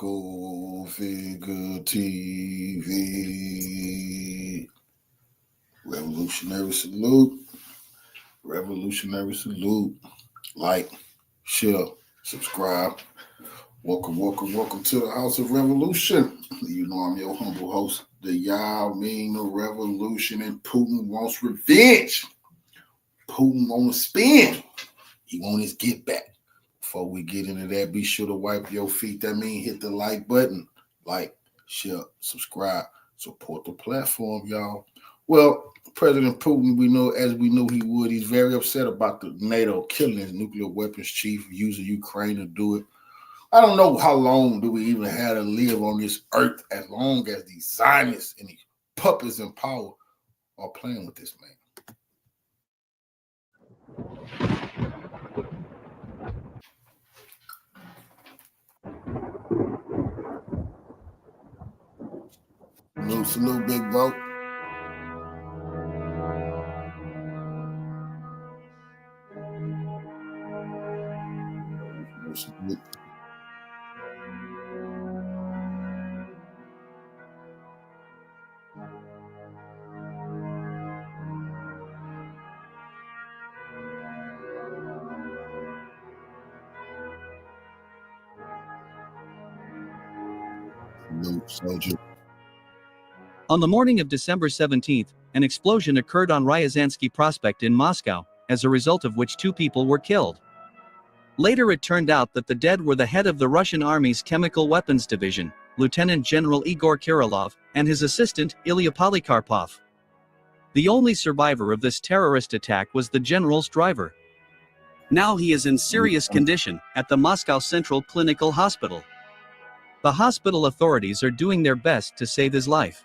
Go Figure TV. Revolutionary salute. Revolutionary salute. Like, share, subscribe. Welcome to the House of Revolution. You know I'm your humble host. The y'all mean the revolution, and Putin wants revenge. Putin wants to spin. He wants his get back. Before we get into that, be sure to wipe your feet. That means hit the like button. Like, share, subscribe, support the platform, y'all. Well, President Putin, we know he would, he's very upset about the NATO killing his nuclear weapons chief, using Ukraine to do it. I don't know how long do we even have to live on this earth as long as these Zionists and these puppets in power are playing with this man. Salute, big bro. Soldier. On the morning of December 17th, an explosion occurred on Ryazansky Prospect in Moscow, as a result of which 2 people were killed. Later it turned out that the dead were the head of the Russian Army's Chemical Weapons Division, Lieutenant General Igor Kirillov, and his assistant, Ilya Polikarpov. The only survivor of this terrorist attack was the general's driver. Now he is in serious condition at the Moscow Central Clinical Hospital. The hospital authorities are doing their best to save his life.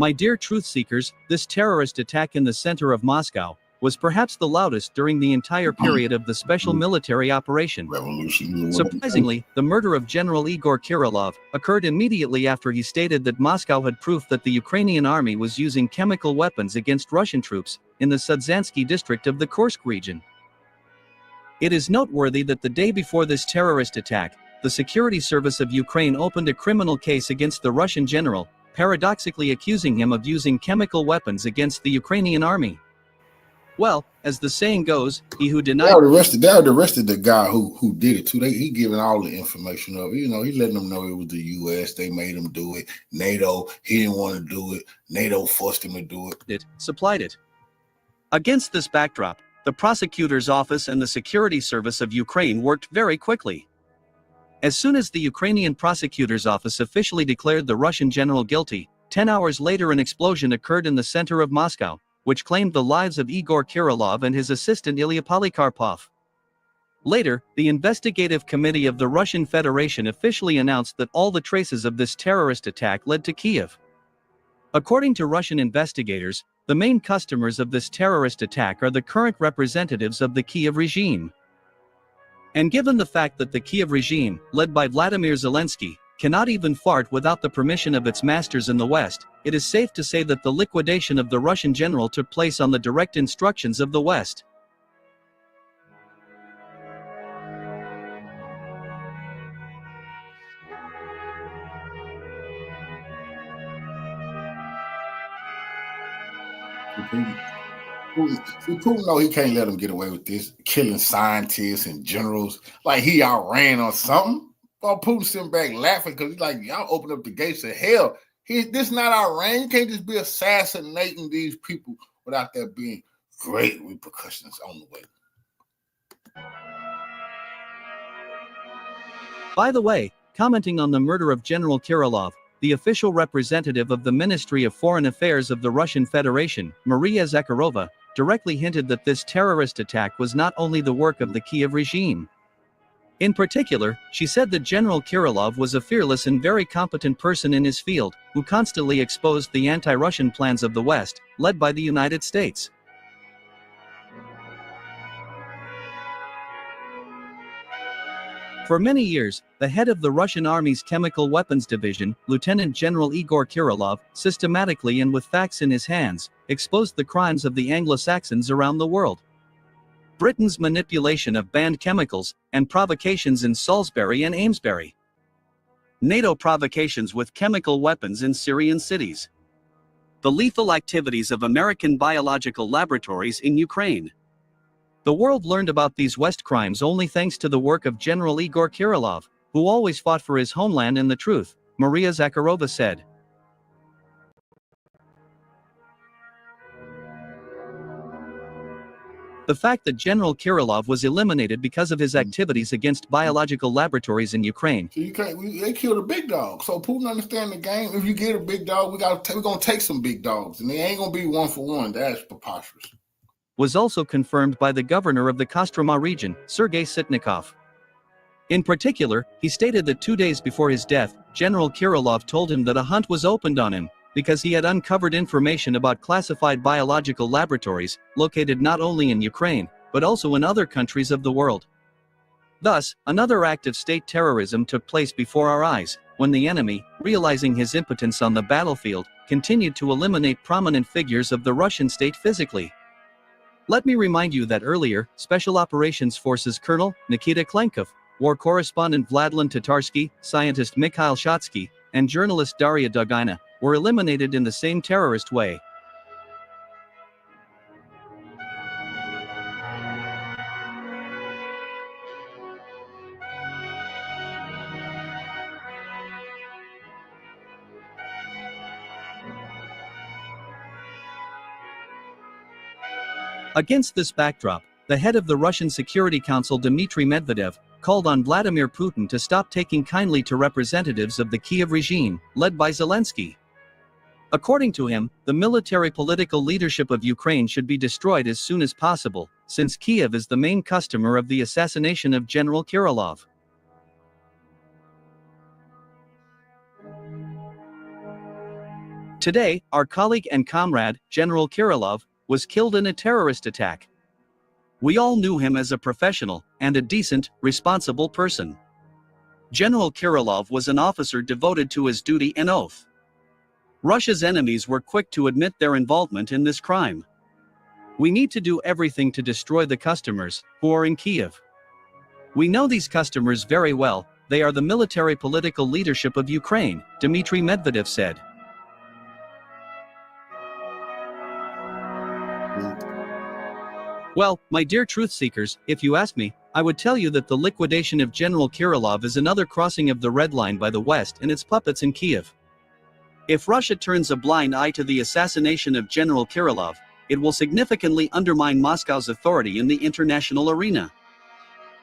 My dear truth seekers, this terrorist attack in the center of Moscow was perhaps the loudest during the entire period of the special military operation. Surprisingly, the murder of General Igor Kirillov occurred immediately after he stated that Moscow had proof that the Ukrainian army was using chemical weapons against Russian troops in the Sudzansky district of the Kursk region. It is noteworthy that the day before this terrorist attack, the Security Service of Ukraine opened a criminal case against the Russian general, paradoxically accusing him of using chemical weapons against the Ukrainian army. Well, as the saying goes, he who denied... They arrested the guy who did it too. He giving all the information of it. You know, he letting them know it was the U.S. They made him do it. NATO, he didn't want to do it. NATO forced him to do it. Supplied it. Against this backdrop, the prosecutor's office and the Security Service of Ukraine worked very quickly. As soon as the Ukrainian prosecutor's office officially declared the Russian general guilty, 10 hours later an explosion occurred in the center of Moscow, which claimed the lives of Igor Kirillov and his assistant Ilya Polikarpov. Later, the investigative committee of the Russian Federation officially announced that all the traces of this terrorist attack led to Kiev. According to Russian investigators, the main customers of this terrorist attack are the current representatives of the Kiev regime. And given the fact that the Kiev regime, led by Vladimir Zelensky, cannot even fart without the permission of its masters in the West, it is safe to say that the liquidation of the Russian general took place on the direct instructions of the West. Putin know he can't let him get away with this, killing scientists and generals like he outran or something. While Putin sitting back laughing because he's like, y'all open up the gates of hell. This not Iran. You can't just be assassinating these people without there being great repercussions on the way. By the way, commenting on the murder of General Kirillov, the official representative of the Ministry of Foreign Affairs of the Russian Federation, Maria Zakharova, directly hinted that this terrorist attack was not only the work of the Kiev regime. In particular, she said that General Kirillov was a fearless and very competent person in his field, who constantly exposed the anti-Russian plans of the West, led by the United States. For many years, the head of the Russian Army's Chemical Weapons Division, Lieutenant General Igor Kirillov, systematically and with facts in his hands, exposed the crimes of the Anglo-Saxons around the world. Britain's manipulation of banned chemicals, and provocations in Salisbury and Amesbury. NATO provocations with chemical weapons in Syrian cities. The lethal activities of American biological laboratories in Ukraine. The world learned about these West crimes only thanks to the work of General Igor Kirillov, who always fought for his homeland and the truth, Maria Zakharova said. The fact that General Kirillov was eliminated because of his activities against biological laboratories in Ukraine. So you can't. They killed a big dog. So Putin understand the game. If you get a big dog, we're gonna take some big dogs, and they ain't gonna be 1-for-1. That's preposterous. Was also confirmed by the governor of the Kostroma region, Sergei Sitnikov. In particular, he stated that 2 days before his death, General Kirillov told him that a hunt was opened on him, because he had uncovered information about classified biological laboratories, located not only in Ukraine, but also in other countries of the world. Thus, another act of state terrorism took place before our eyes, when the enemy, realizing his impotence on the battlefield, continued to eliminate prominent figures of the Russian state physically. Let me remind you that earlier, Special Operations Forces Colonel Nikita Klenkov, war correspondent Vladlen Tatarsky, scientist Mikhail Shotsky, and journalist Daria Dugina were eliminated in the same terrorist way. Against this backdrop, the head of the Russian Security Council Dmitry Medvedev called on Vladimir Putin to stop taking kindly to representatives of the Kiev regime, led by Zelensky. According to him, the military political leadership of Ukraine should be destroyed as soon as possible, since Kiev is the main customer of the assassination of General Kirillov. Today, our colleague and comrade, General Kirillov, was killed in a terrorist attack. We all knew him as a professional, and a decent, responsible person. General Kirillov was an officer devoted to his duty and oath. Russia's enemies were quick to admit their involvement in this crime. We need to do everything to destroy the customers, who are in Kiev. We know these customers very well, they are the military political leadership of Ukraine, Dmitry Medvedev said. Well, my dear truth seekers, if you ask me, I would tell you that the liquidation of General Kirillov is another crossing of the red line by the West and its puppets in Kiev. If Russia turns a blind eye to the assassination of General Kirillov, it will significantly undermine Moscow's authority in the international arena.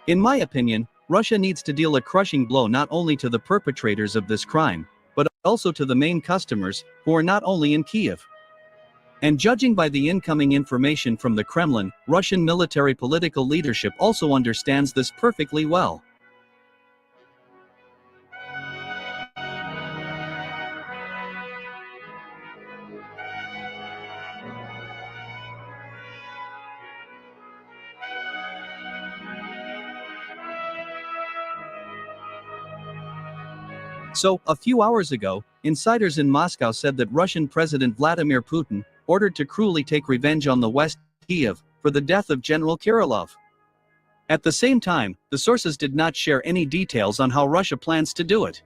In my opinion, Russia needs to deal a crushing blow not only to the perpetrators of this crime, but also to the main customers, who are not only in Kiev. And judging by the incoming information from the Kremlin, Russian military political leadership also understands this perfectly well. So, a few hours ago, insiders in Moscow said that Russian President Vladimir Putin ordered to cruelly take revenge on the West, Kiev, for the death of General Kirillov. At the same time, the sources did not share any details on how Russia plans to do it.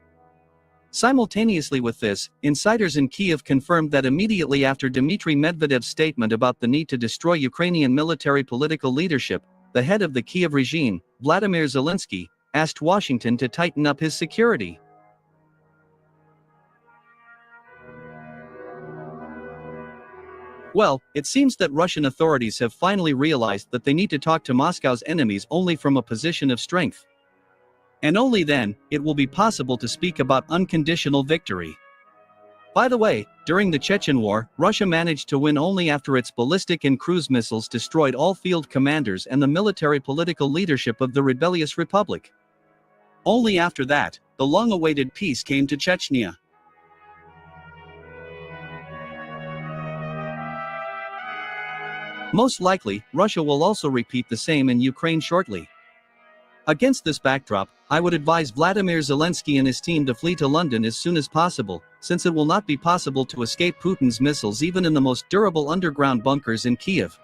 Simultaneously with this, insiders in Kiev confirmed that immediately after Dmitry Medvedev's statement about the need to destroy Ukrainian military political leadership, the head of the Kiev regime, Vladimir Zelensky, asked Washington to tighten up his security. Well, it seems that Russian authorities have finally realized that they need to talk to Moscow's enemies only from a position of strength. And only then, it will be possible to speak about unconditional victory. By the way, during the Chechen War, Russia managed to win only after its ballistic and cruise missiles destroyed all field commanders and the military political leadership of the rebellious republic. Only after that, the long-awaited peace came to Chechnya. Most likely, Russia will also repeat the same in Ukraine shortly. Against this backdrop, I would advise Vladimir Zelensky and his team to flee to London as soon as possible, since it will not be possible to escape Putin's missiles even in the most durable underground bunkers in Kiev.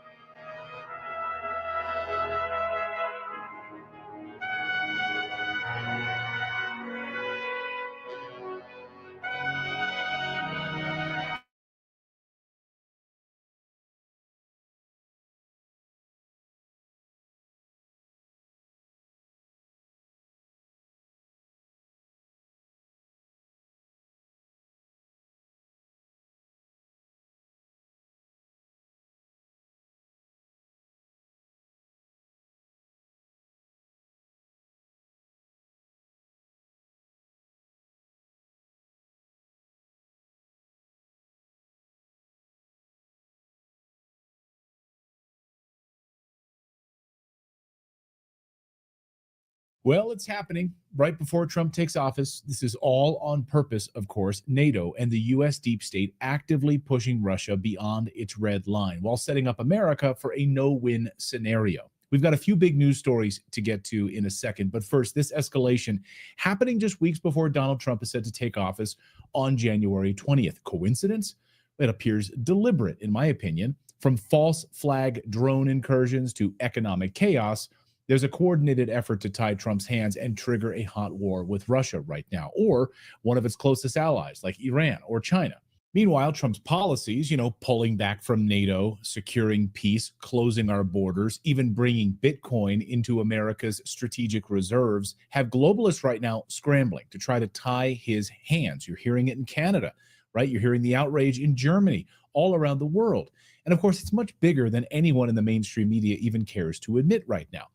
Well, it's happening right before Trump takes office. This is all on purpose, of course. NATO and the U.S. deep state actively pushing Russia beyond its red line while setting up America for a no-win scenario. We've got a few big news stories to get to in a second, but first, this escalation happening just weeks before Donald Trump is set to take office on January 20th. Coincidence? It appears deliberate, in my opinion. From false flag drone incursions to economic chaos, there's a coordinated effort to tie Trump's hands and trigger a hot war with Russia right now, or one of its closest allies like Iran or China. Meanwhile, Trump's policies, pulling back from NATO, securing peace, closing our borders, even bringing Bitcoin into America's strategic reserves, have globalists right now scrambling to try to tie his hands. You're hearing it in Canada, right? You're hearing the outrage in Germany, all around the world. And of course, it's much bigger than anyone in the mainstream media even cares to admit right now.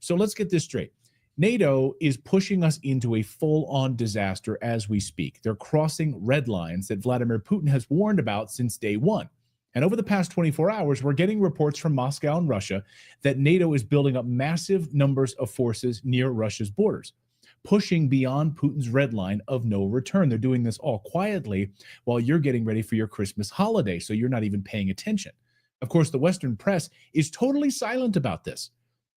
So let's get this straight. NATO is pushing us into a full-on disaster as we speak. They're crossing red lines that Vladimir Putin has warned about since day one. And over the past 24 hours, we're getting reports from Moscow and Russia that NATO is building up massive numbers of forces near Russia's borders, pushing beyond Putin's red line of no return. They're doing this all quietly while you're getting ready for your Christmas holiday, so you're not even paying attention. Of course, the Western press is totally silent about this.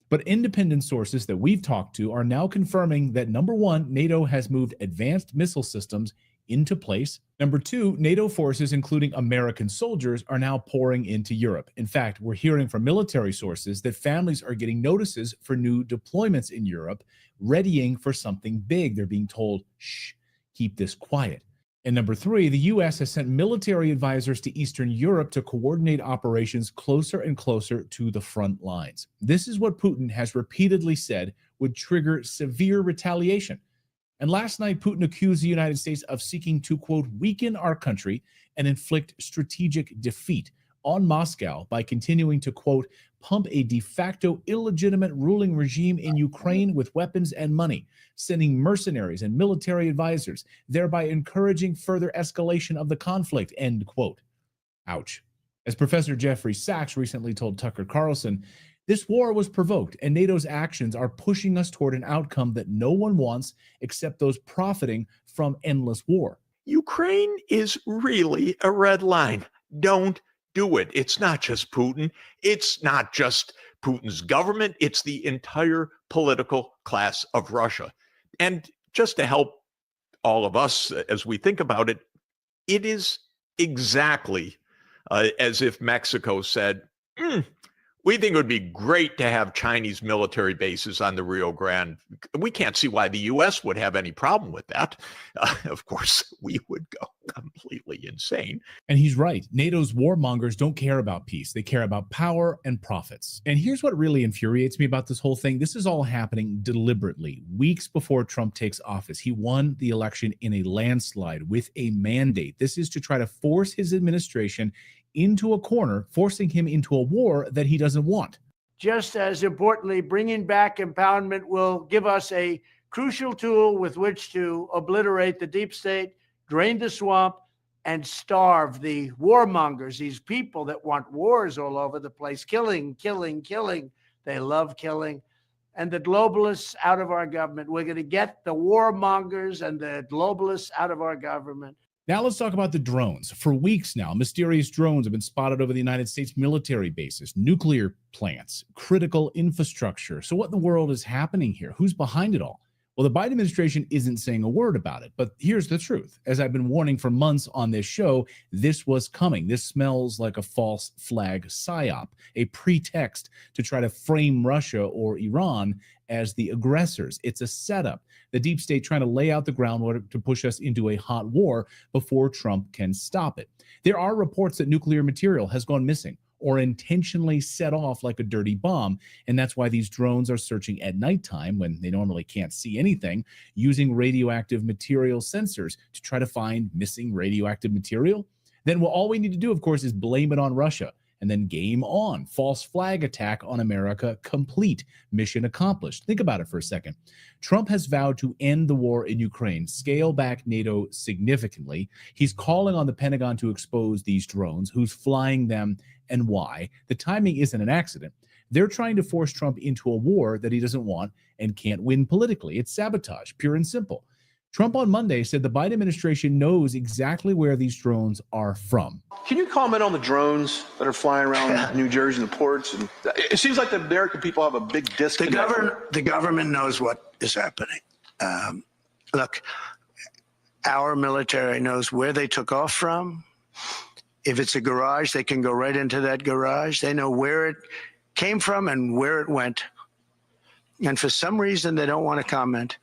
But independent sources that we've talked to are now confirming that, number one, NATO has moved advanced missile systems into place. Number two, NATO forces, including American soldiers, are now pouring into Europe. In fact, we're hearing from military sources that families are getting notices for new deployments in Europe, readying for something big. They're being told, shh, keep this quiet. And number three, the U.S. has sent military advisors to Eastern Europe to coordinate operations closer and closer to the front lines. This is what Putin has repeatedly said would trigger severe retaliation. And last night, Putin accused the United States of seeking to, quote, weaken our country and inflict strategic defeat on Moscow by continuing to, quote, pump a de facto illegitimate ruling regime in Ukraine with weapons and money, sending mercenaries and military advisors, thereby encouraging further escalation of the conflict, end quote. Ouch. As Professor Jeffrey Sachs recently told Tucker Carlson, this war was provoked, and NATO's actions are pushing us toward an outcome that no one wants except those profiting from endless war. Ukraine is really a red line. Don't do it. It's not just Putin. It's not just Putin's government. It's the entire political class of Russia. And just to help all of us as we think about it, it is exactly as if Mexico said, we think it would be great to have Chinese military bases on the Rio Grande. We can't see why the U.S. would have any problem with that. Of course, we would go completely insane. And he's right. NATO's warmongers don't care about peace. They care about power and profits. And here's what really infuriates me about this whole thing. This is all happening deliberately. Weeks before Trump takes office, he won the election in a landslide with a mandate. This is to try to force his administration into a corner, forcing him into a war that he doesn't want. Just as importantly, bringing back empowerment will give us a crucial tool with which to obliterate the deep state, drain the swamp, and starve the warmongers, these people that want wars all over the place, killing, killing, killing. They love killing. And the globalists out of our government. We're going to get the warmongers and the globalists out of our government. Now let's talk about the drones. For weeks now, mysterious drones have been spotted over the United States military bases, nuclear plants, critical infrastructure. So what in the world is happening here? Who's behind it all? Well, the Biden administration isn't saying a word about it, but here's the truth. As I've been warning for months on this show, this was coming. This smells like a false flag psyop, a pretext to try to frame Russia or Iran as the aggressors. It's a setup. The deep state trying to lay out the groundwork to push us into a hot war before Trump can stop it. There are reports that nuclear material has gone missing or intentionally set off like a dirty bomb. And that's why these drones are searching at nighttime when they normally can't see anything, using radioactive material sensors to try to find missing radioactive material. Then all we need to do, of course, is blame it on Russia. And then game on. False flag attack on America complete. Mission accomplished. Think about it for a second. Trump has vowed to end the war in Ukraine, scale back NATO significantly. He's calling on the Pentagon to expose these drones, who's flying them, and why. The timing isn't an accident. They're trying to force Trump into a war that he doesn't want and can't win politically. It's sabotage, pure and simple. Trump on Monday said the Biden administration knows exactly where these drones are from. Can you comment on the drones that are flying around New Jersey and the ports? And it seems like the American people have a big disconnect. The government knows what is happening. Look, our military knows where they took off from. If it's a garage, they can go right into that garage. They know where it came from and where it went. And for some reason, they don't want to comment.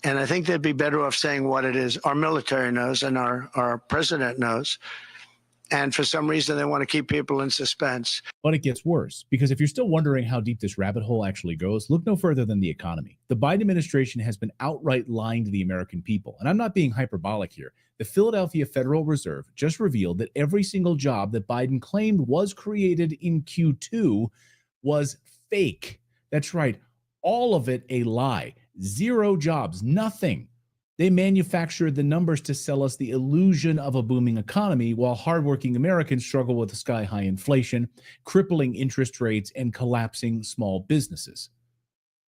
And I think they'd be better off saying what it is. Our military knows and our president knows. And for some reason, they want to keep people in suspense. But it gets worse, because if you're still wondering how deep this rabbit hole actually goes, look no further than the economy. The Biden administration has been outright lying to the American people. And I'm not being hyperbolic here. The Philadelphia Federal Reserve just revealed that every single job that Biden claimed was created in Q2 was fake. That's right. All of it a lie. 0 jobs, nothing. They manufactured the numbers to sell us the illusion of a booming economy, while hardworking Americans struggle with sky-high inflation, crippling interest rates, and collapsing small businesses.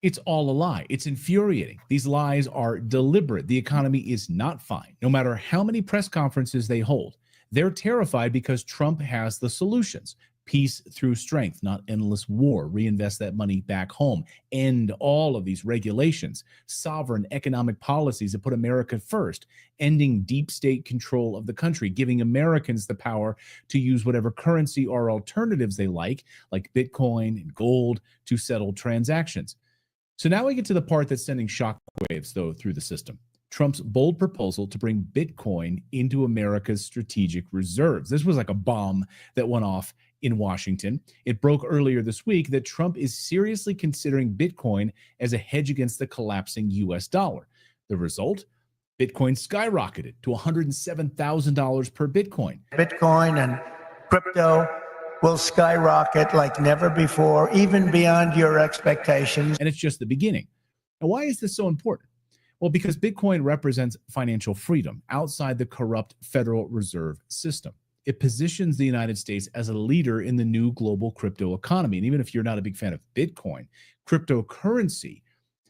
It's all a lie. It's infuriating. These lies are deliberate. The economy is not fine, no matter how many press conferences they hold. They're terrified because Trump has the solutions. Peace through strength, not endless war. Reinvest that money back home. End all of these regulations. Sovereign economic policies that put America first. Ending deep state control of the country. Giving Americans the power to use whatever currency or alternatives they like Bitcoin and gold, to settle transactions. So now we get to the part that's sending shockwaves, though, through the system. Trump's bold proposal to bring Bitcoin into America's strategic reserves. This was like a bomb that went off in Washington. It broke earlier this week that Trump is seriously considering Bitcoin as a hedge against the collapsing US dollar. The result? Bitcoin skyrocketed to $107,000 per Bitcoin. Bitcoin and crypto will skyrocket like never before, even beyond your expectations. And it's just the beginning. Now, why is this so important? Well, because Bitcoin represents financial freedom outside the corrupt Federal Reserve system. It positions the United States as a leader in the new global crypto economy. And even if you're not a big fan of Bitcoin, cryptocurrency,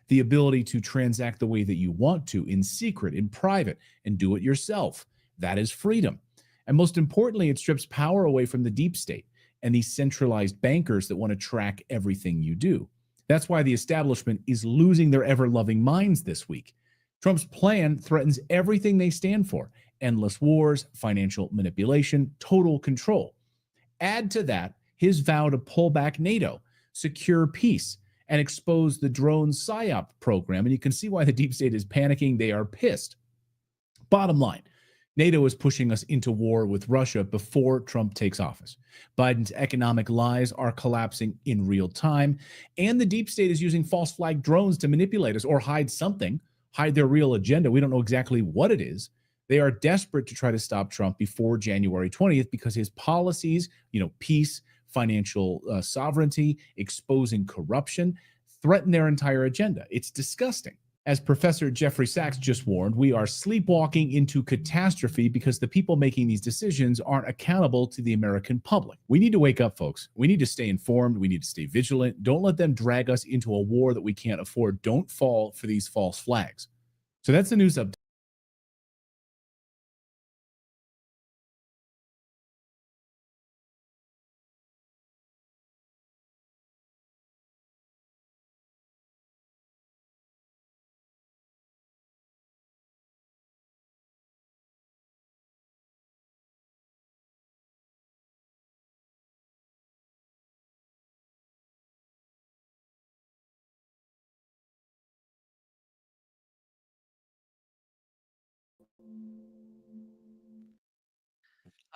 the ability to transact the way that you want to, in secret, in private, and do it yourself, that is freedom. And most importantly, it strips power away from the deep state and these centralized bankers that want to track everything you do. That's why the establishment is losing their ever-loving minds this week. Trump's plan threatens everything they stand for: endless wars, financial manipulation, total control. Add to that his vow to pull back NATO, secure peace, and expose the drone PSYOP program. And you can see why the deep state is panicking. They are pissed. Bottom line, NATO is pushing us into war with Russia before Trump takes office. Biden's economic lies are collapsing in real time, and the deep state is using false flag drones to manipulate us or hide something, hide their real agenda. We don't know exactly what it is. They are desperate to try to stop Trump before January 20th because his policies, peace, financial sovereignty, exposing corruption, threaten their entire agenda. It's disgusting. As Professor Jeffrey Sachs just warned, we are sleepwalking into catastrophe because the people making these decisions aren't accountable to the American public. We need to wake up, folks. We need to stay informed. We need to stay vigilant. Don't let them drag us into a war that we can't afford. Don't fall for these false flags. So that's the news update.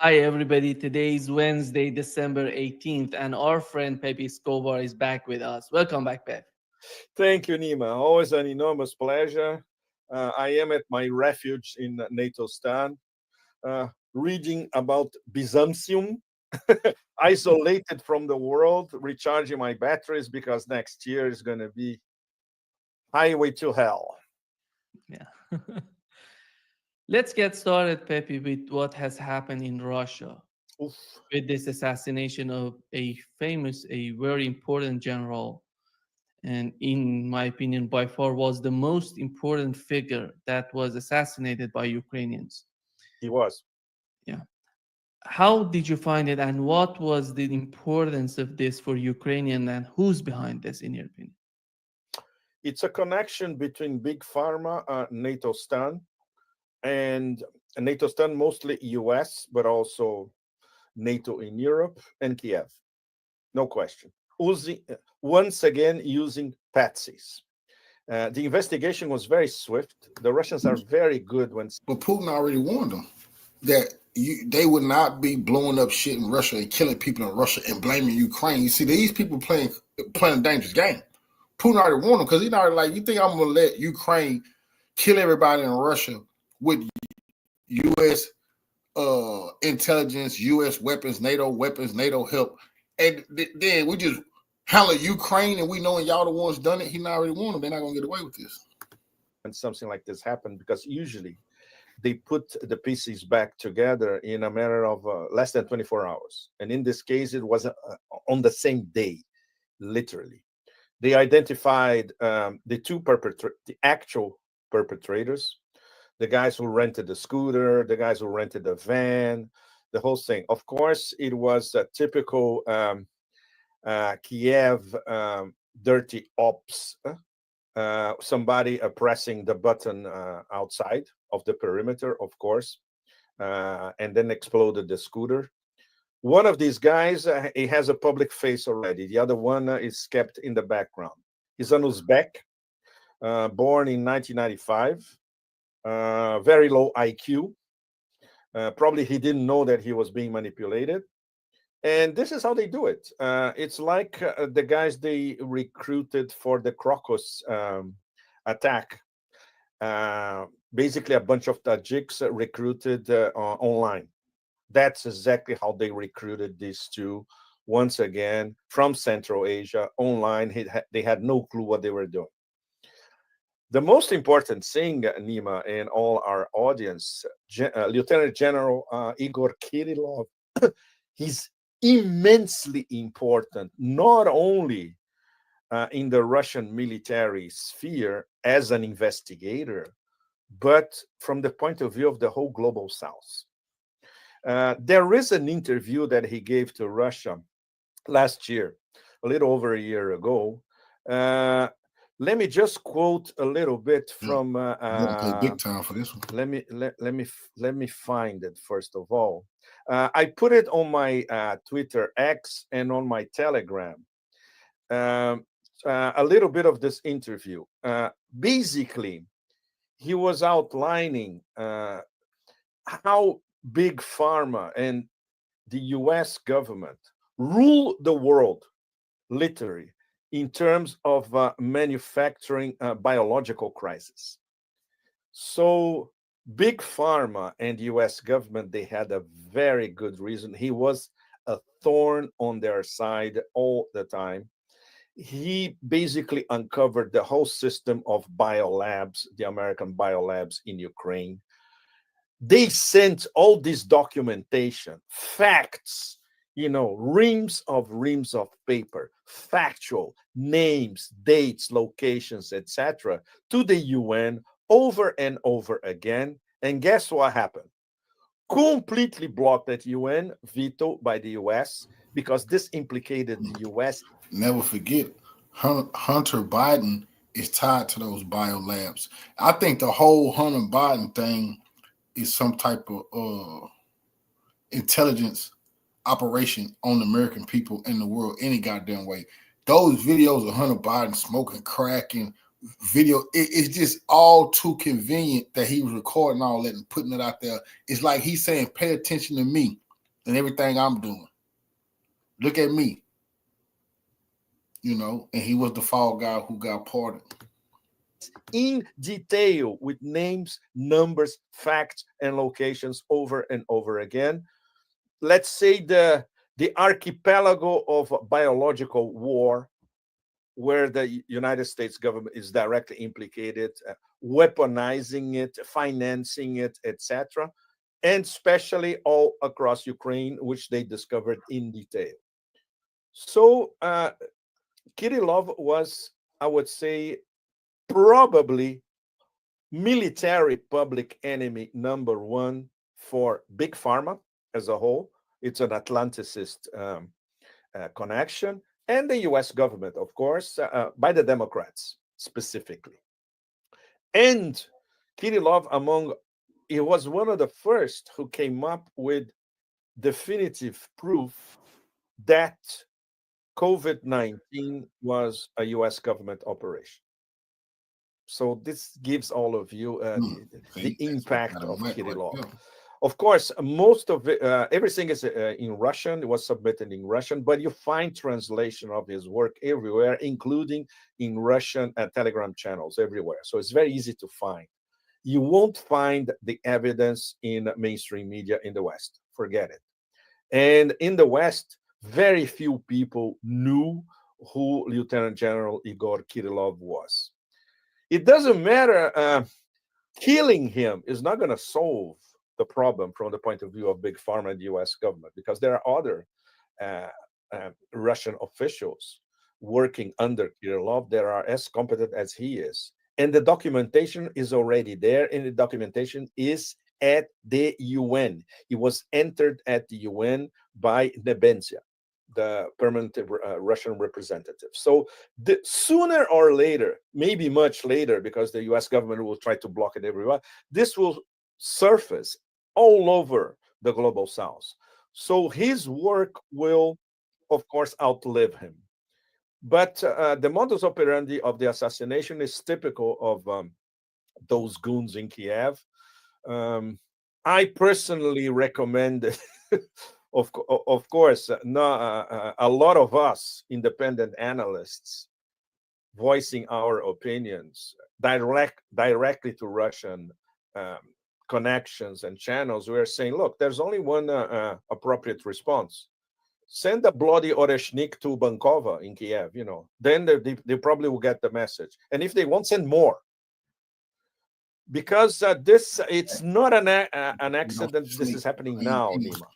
Hi, everybody. Today is Wednesday, December 18th, and our friend Pepe Escobar is back with us. Welcome back, Pep. Thank you, Nima. Always an enormous pleasure. I am at my refuge in NATO stand, reading about Byzantium, isolated from the world, recharging my batteries because next year is going to be highway to hell. Yeah. Let's get started, Pepe, with what has happened in Russia. Oof. with this assassination of a very important general, and in my opinion, by far was the most important figure that was assassinated by Ukrainians. He was. Yeah. How did you find it, and what was the importance of this for Ukrainian, and who's behind this, in your opinion? It's a connection between Big Pharma, NATO stan, and NATO stan, mostly US, but also NATO in Europe and Kiev. No question. Once again, using patsies. The investigation was very swift. The Russians are very good when. But Putin already warned them that they would not be blowing up shit in Russia and killing people in Russia and blaming Ukraine. You see, these people playing a dangerous game. Putin already warned them because he's already like, you think I'm going to let Ukraine kill everybody in Russia with U.S. Intelligence, U.S. weapons, NATO help, and then we just handle Ukraine and we knowing y'all the ones done it? He not already warned them. They're not going to get away with this. When something like this happened, because usually they put the pieces back together in a matter of less than 24 hours. And in this case, it was on the same day, literally. They identified the actual perpetrators, the guys who rented the scooter, the guys who rented the van, the whole thing. Of course, it was a typical Kiev dirty ops, somebody pressing the button outside of the perimeter, of course, and then exploded the scooter. One of these guys, he has a public face already. The other one is kept in the background. He's an Uzbek, born in 1995, very low IQ. Probably he didn't know that he was being manipulated. And this is how they do it. It's like the guys they recruited for the Crocus attack. Basically, a bunch of Tajiks recruited online. That's exactly how they recruited these two, once again, from Central Asia, online. They had no clue what they were doing. The most important thing, Nima, and all our audience, Lieutenant General Igor Kirillov, he's immensely important, not only in the Russian military sphere as an investigator, but from the point of view of the whole global South. There is an interview that he gave to Russia last year, a little over a year ago. Let me just quote a little bit from. Big time for this one. Let me find it first of all. I put it on my Twitter X and on my Telegram. A little bit of this interview. Basically, he was outlining how Big Pharma and the US government rule the world, literally, in terms of manufacturing biological crisis. So Big Pharma and the US government, they had a very good reason. He was a thorn on their side all the time. He basically uncovered the whole system of biolabs, the American biolabs in Ukraine. They sent all this documentation, facts, reams of paper, factual, names, dates, locations, etc., to the UN over and over again. And guess what happened? Completely blocked at UN, vetoed by the US, because this implicated the US. Never forget, Hunter Biden is tied to those biolabs. I think the whole Hunter Biden thing is some type of intelligence operation on the American people in the world any goddamn way. Those videos of Hunter Biden smoking crack and video, it's just all too convenient that he was recording all that and putting it out there. It's like he's saying, pay attention to me and everything I'm doing. Look at me. And he was the fall guy who got pardoned. In detail, with names, numbers, facts, and locations over and over again. Let's say the archipelago of biological war, where the United States government is directly implicated, weaponizing it, financing it, etc. and especially all across Ukraine, which they discovered in detail. So Kirillov was, I would say, probably military public enemy number one for Big Pharma as a whole. It's an Atlanticist connection, and the US government, of course, by the Democrats specifically. And Kirillov, he was one of the first who came up with definitive proof that COVID-19 was a US government operation. So this gives all of you the impact of Kirillov. Yeah. Of course, most of it, everything is in Russian. It was submitted in Russian, but you find translation of his work everywhere, including in Russian Telegram channels everywhere. So it's very easy to find. You won't find the evidence in mainstream media in the West. Forget it. And in the West, very few people knew who Lieutenant General Igor Kirillov was. It doesn't matter. Killing him is not going to solve the problem from the point of view of Big Pharma and the US government, because there are other Russian officials working under Kirillov that are as competent as he is. And the documentation is already there, and the documentation is at the UN. He was entered at the UN by Nebenzia, the permanent Russian representative. So sooner or later, maybe much later, because the US government will try to block it everywhere, this will surface all over the global south. So his work will, of course, outlive him. But the modus operandi of the assassination is typical of those goons in Kiev. I personally recommend it. Of course, a lot of us independent analysts voicing our opinions directly to Russian connections and channels. We are saying, look, there's only one appropriate response. Send a bloody Oreshnik to Bankova in Kiev, then they probably will get the message. And if they won't, send more. Because it's not an accident. This is happening now, Nima.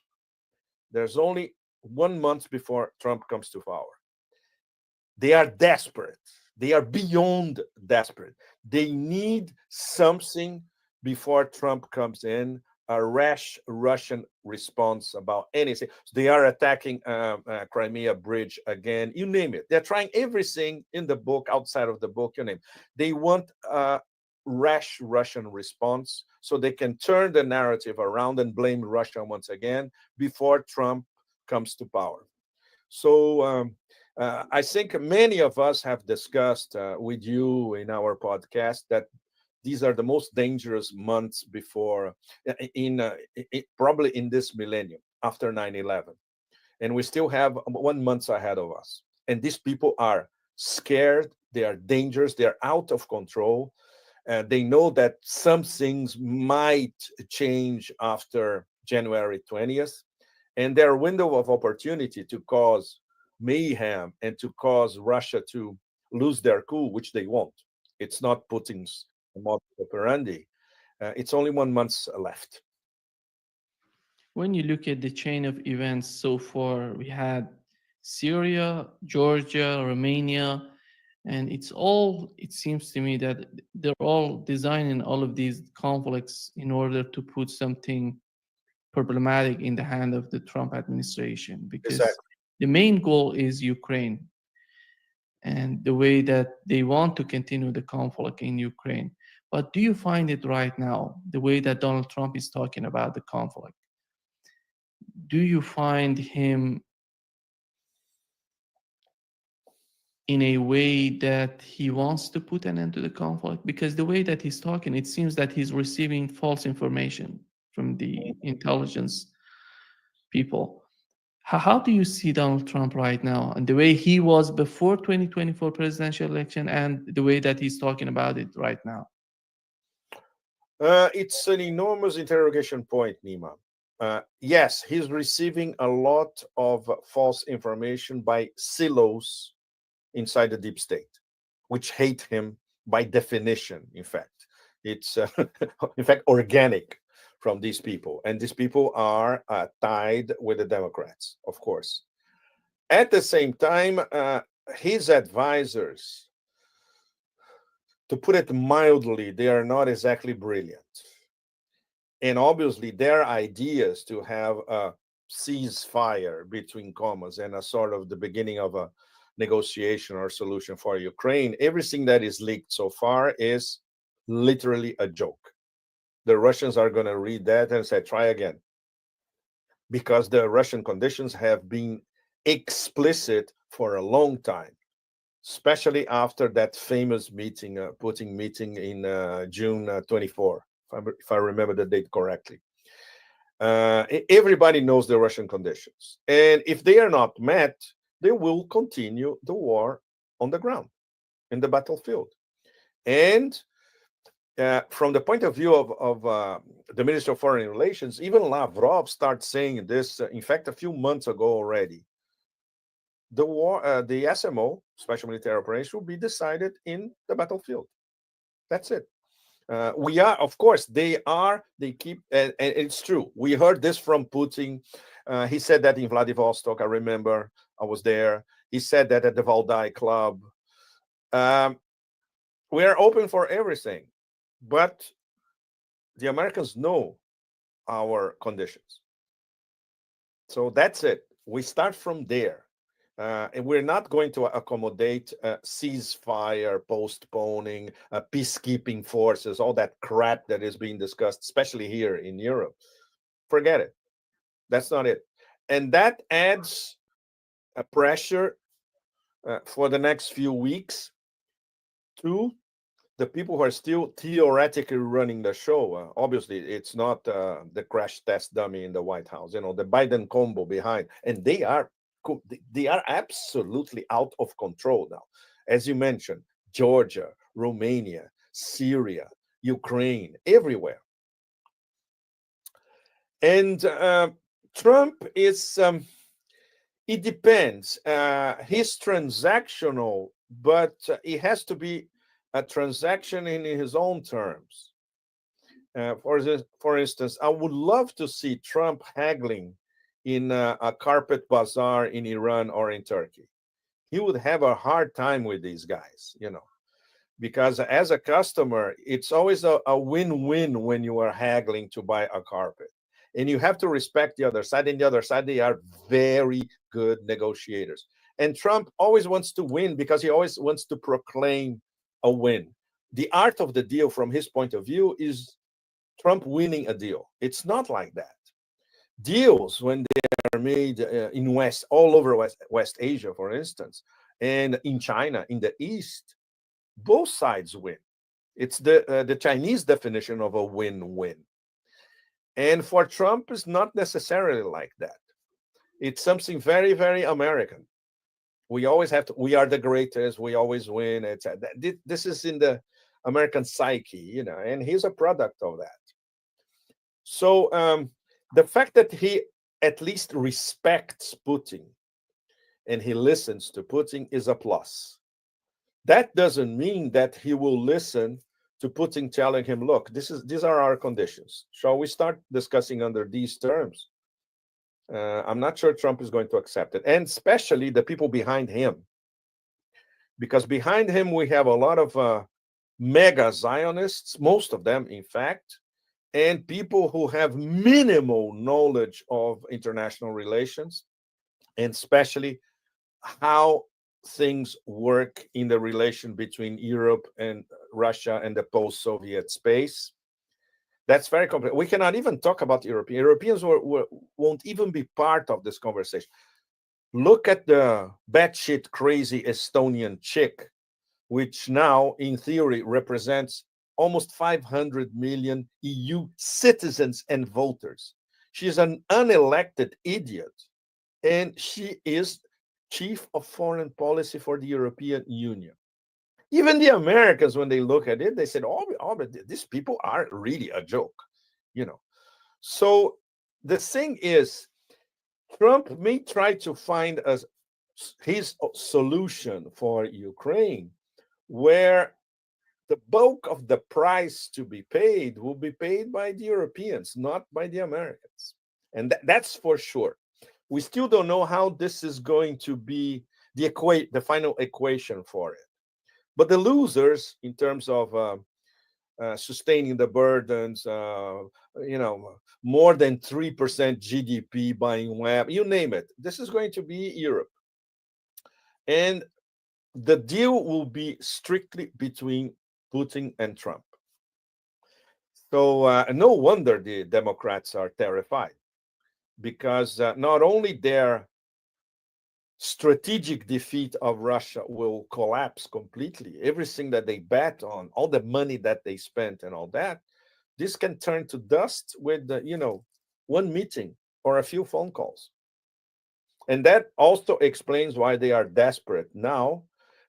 There's only 1 month before Trump comes to power. They are desperate. They are beyond desperate. They need something before Trump comes in, a rash Russian response about anything. So they are attacking Crimea Bridge again, you name it. They're trying everything in the book, outside of the book, you name it. They want a rash Russian response so they can turn the narrative around and blame Russia once again before Trump comes to power. So I think many of us have discussed with you in our podcast that these are the most dangerous months before, probably in this millennium, after 9/11. And we still have 1 month ahead of us. And these people are scared, they are dangerous, they are out of control. They know that some things might change after January 20th. And their window of opportunity to cause mayhem and to cause Russia to lose their cool, which they won't. It's not Putin's modus operandi. It's only 1 month left. When you look at the chain of events so far, we had Syria, Georgia, Romania, and it seems to me that they're all designing all of these conflicts in order to put something problematic in the hand of the Trump administration, because the main goal is Ukraine and the way that they want to continue the conflict in Ukraine. But do you find it right now, the way that Donald Trump is talking about the conflict? Do you find him in a way that he wants to put an end to the conflict? Because the way that he's talking, it seems that he's receiving false information from the intelligence people. How do you see Donald Trump right now, and the way he was before 2024 presidential election and the way that he's talking about it right now? It's an enormous interrogation point, Nima. Yes, he's receiving a lot of false information by silos inside the deep state, which hate him by definition. In fact, it's in fact organic from these people. And these people are tied with the Democrats, of course. At the same time, his advisors, to put it mildly, they are not exactly brilliant. And obviously, their ideas to have a ceasefire, between commas, and a sort of the beginning of a negotiation or solution for Ukraine, everything that is leaked so far is literally a joke. The Russians are going to read that and say, try again. Because the Russian conditions have been explicit for a long time, especially after that famous meeting, Putin meeting in June 24, if I remember the date correctly. Everybody knows the Russian conditions. And if they are not met, they will continue the war on the ground, in the battlefield. And from the point of view of the Minister of Foreign Relations, even Lavrov started saying this, in fact, a few months ago already. The war, the SMO, Special Military Operation, will be decided in the battlefield. That's it. We are, of course, they keep, and it's true. We heard this from Putin. He said that in Vladivostok. I remember I was there. He said that at the Valdai Club. We are open for everything, but the Americans know our conditions. So that's it. We start from there. And we're not going to accommodate ceasefire, postponing, peacekeeping forces, all that crap that is being discussed, especially here in Europe. Forget it. That's not it. And that adds a pressure for the next few weeks to the people who are still theoretically running the show. Obviously, it's not the crash test dummy in the White House, the Biden combo behind. And they are absolutely out of control now. As you mentioned, Georgia, Romania, Syria, Ukraine, everywhere. And Trump is, it depends. He's transactional, but it has to be a transaction in his own terms. For instance, I would love to see Trump haggling in a carpet bazaar in Iran or in Turkey. He would have a hard time with these guys, because as a customer, it's always a win-win when you are haggling to buy a carpet. And you have to respect the other side. And the other side, they are very good negotiators. And Trump always wants to win because he always wants to proclaim a win. The art of the deal, from his point of view, is Trump winning a deal. It's not like that. Deals, when they are made in all over West Asia, for instance, and in China, in the East, both sides win. It's the Chinese definition of a win-win. And for Trump, it's not necessarily like that. It's something very, very American. We always have to, we are the greatest, we always win. This is in the American psyche, and he's a product of that. So the fact that he at least respects Putin and he listens to Putin is a plus. That doesn't mean that he will listen to Putin telling him, look, these are our conditions. Shall we start discussing under these terms? I'm not sure Trump is going to accept it, and especially the people behind him. Because behind him, we have a lot of mega Zionists, most of them, in fact, and people who have minimal knowledge of international relations, and especially how things work in the relation between Europe and Russia and the post-Soviet space. That's very complex. We cannot even talk about Europeans won't even be part of this conversation. Look at the batshit crazy Estonian chick, which now, in theory, represents almost 500 million EU citizens and voters. She's an unelected idiot, and she is chief of foreign policy for the European Union. Even the Americans, when they look at it, they said, oh, these people are really a joke, So the thing is, Trump may try to find his solution for Ukraine, where the bulk of the price to be paid will be paid by the Europeans, not by the Americans. And that's for sure. We still don't know how this is going to be the final equation for it. But the losers, in terms of sustaining the burdens, more than 3% GDP buying web, you name it. This is going to be Europe. And the deal will be strictly between Putin and Trump. So no wonder the Democrats are terrified, because not only their strategic defeat of Russia will collapse completely, everything that they bet on, all the money that they spent and all that, this can turn to dust with, one meeting or a few phone calls. And that also explains why they are desperate now,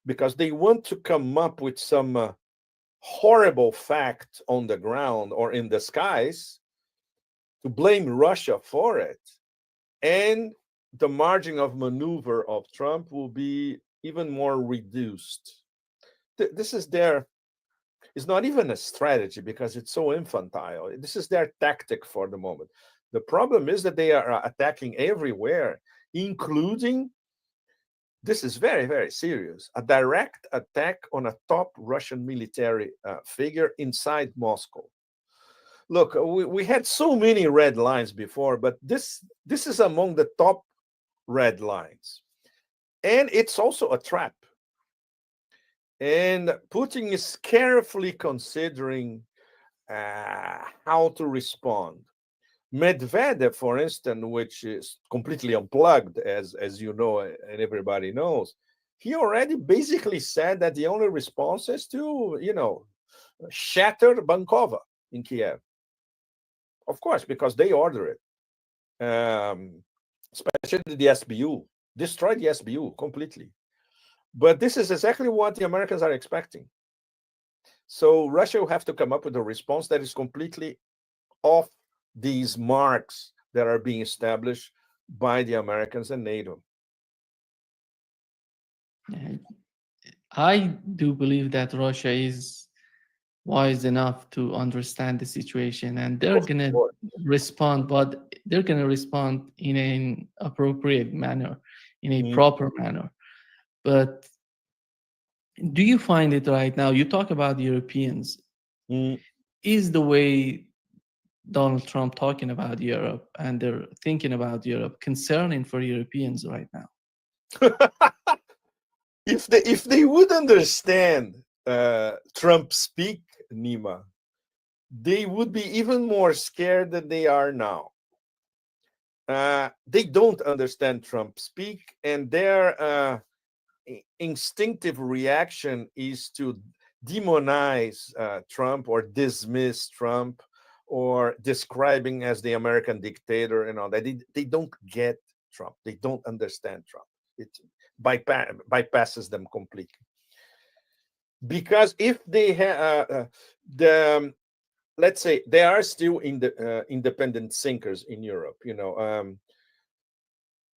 because they want to come up with some horrible fact on the ground or in the skies to blame Russia for it. And the margin of maneuver of Trump will be even more reduced. This is it's not even a strategy, because it's so infantile. This is their tactic for the moment. The problem is that they are attacking everywhere, including, this is very, very serious, a direct attack on a top Russian military figure inside Moscow. Look, we had so many red lines before, but this is among the top red lines. And it's also a trap. And Putin is carefully considering how to respond. Medvedev, for instance, which is completely unplugged, as you know, and everybody knows, he already basically said that the only response is to, shatter Bankova in Kiev. Of course, because they order it. Especially the SBU. Destroy the SBU completely. But this is exactly what the Americans are expecting. So Russia will have to come up with a response that is completely off these marks that are being established by the Americans and NATO. I do believe that Russia is wise enough to understand the situation, and they're going to respond, but they're going to respond in an appropriate manner, in a proper manner. But do you find it right now? You talk about the Europeans. Is the way Donald Trump talking about Europe and they're thinking about Europe concerning for Europeans right now? If they would understand Trump speak, Nima, they would be even more scared than they are now. They don't understand Trump speak, and their instinctive reaction is to demonize Trump or dismiss Trump or describing as the American dictator and all that. They don't get Trump. They don't understand Trump. It bypasses them completely. Because if they have let's say they are still in the independent thinkers in Europe,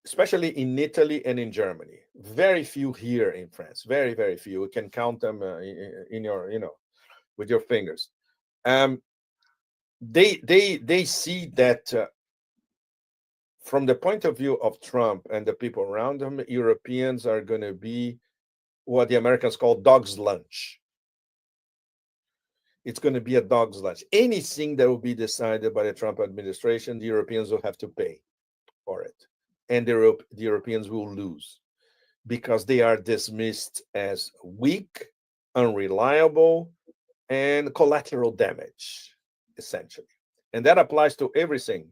especially in Italy and in Germany. Very few here in France. Very, very few. You can count them in your, with your fingers. They see that from the point of view of Trump and the people around him, Europeans are going to be what the Americans call dog's lunch. It's going to be a dog's lunch. Anything that will be decided by the Trump administration, the Europeans will have to pay for it. And the Europeans will lose because they are dismissed as weak, unreliable, and collateral damage, essentially. And that applies to everything,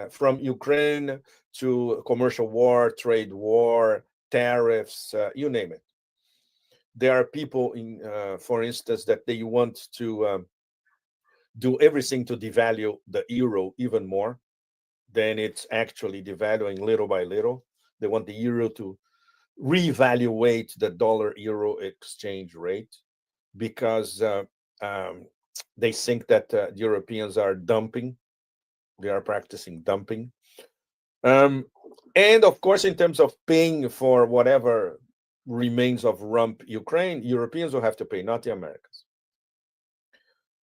from Ukraine to commercial war, trade war, tariffs, you name it. There are people, for instance, that they want to do everything to devalue the euro even more than it's actually devaluing little by little. They want the euro to reevaluate the dollar-euro exchange rate because they think that the Europeans are dumping. They are practicing dumping. And of course, in terms of paying for whatever remains of rump Ukraine, Europeans will have to pay, not the Americans.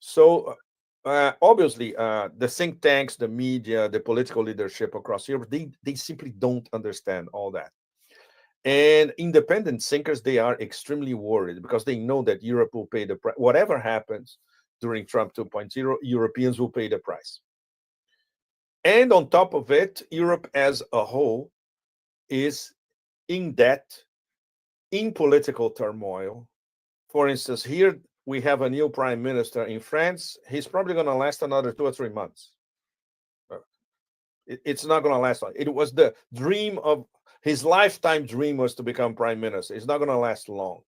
So obviously, the think tanks, the media, the political leadership across Europe, they simply don't understand all that. And independent thinkers, they are extremely worried because they know that Europe will pay the price. Whatever happens during Trump 2.0, Europeans will pay the price. And on top of it, Europe as a whole is in debt, in political turmoil. For instance, here we have a new prime minister in France. He's probably going to last another 2 or 3 months. It's not going to last long. It was the dream of his lifetime dream was to become prime minister. It's not going to last long.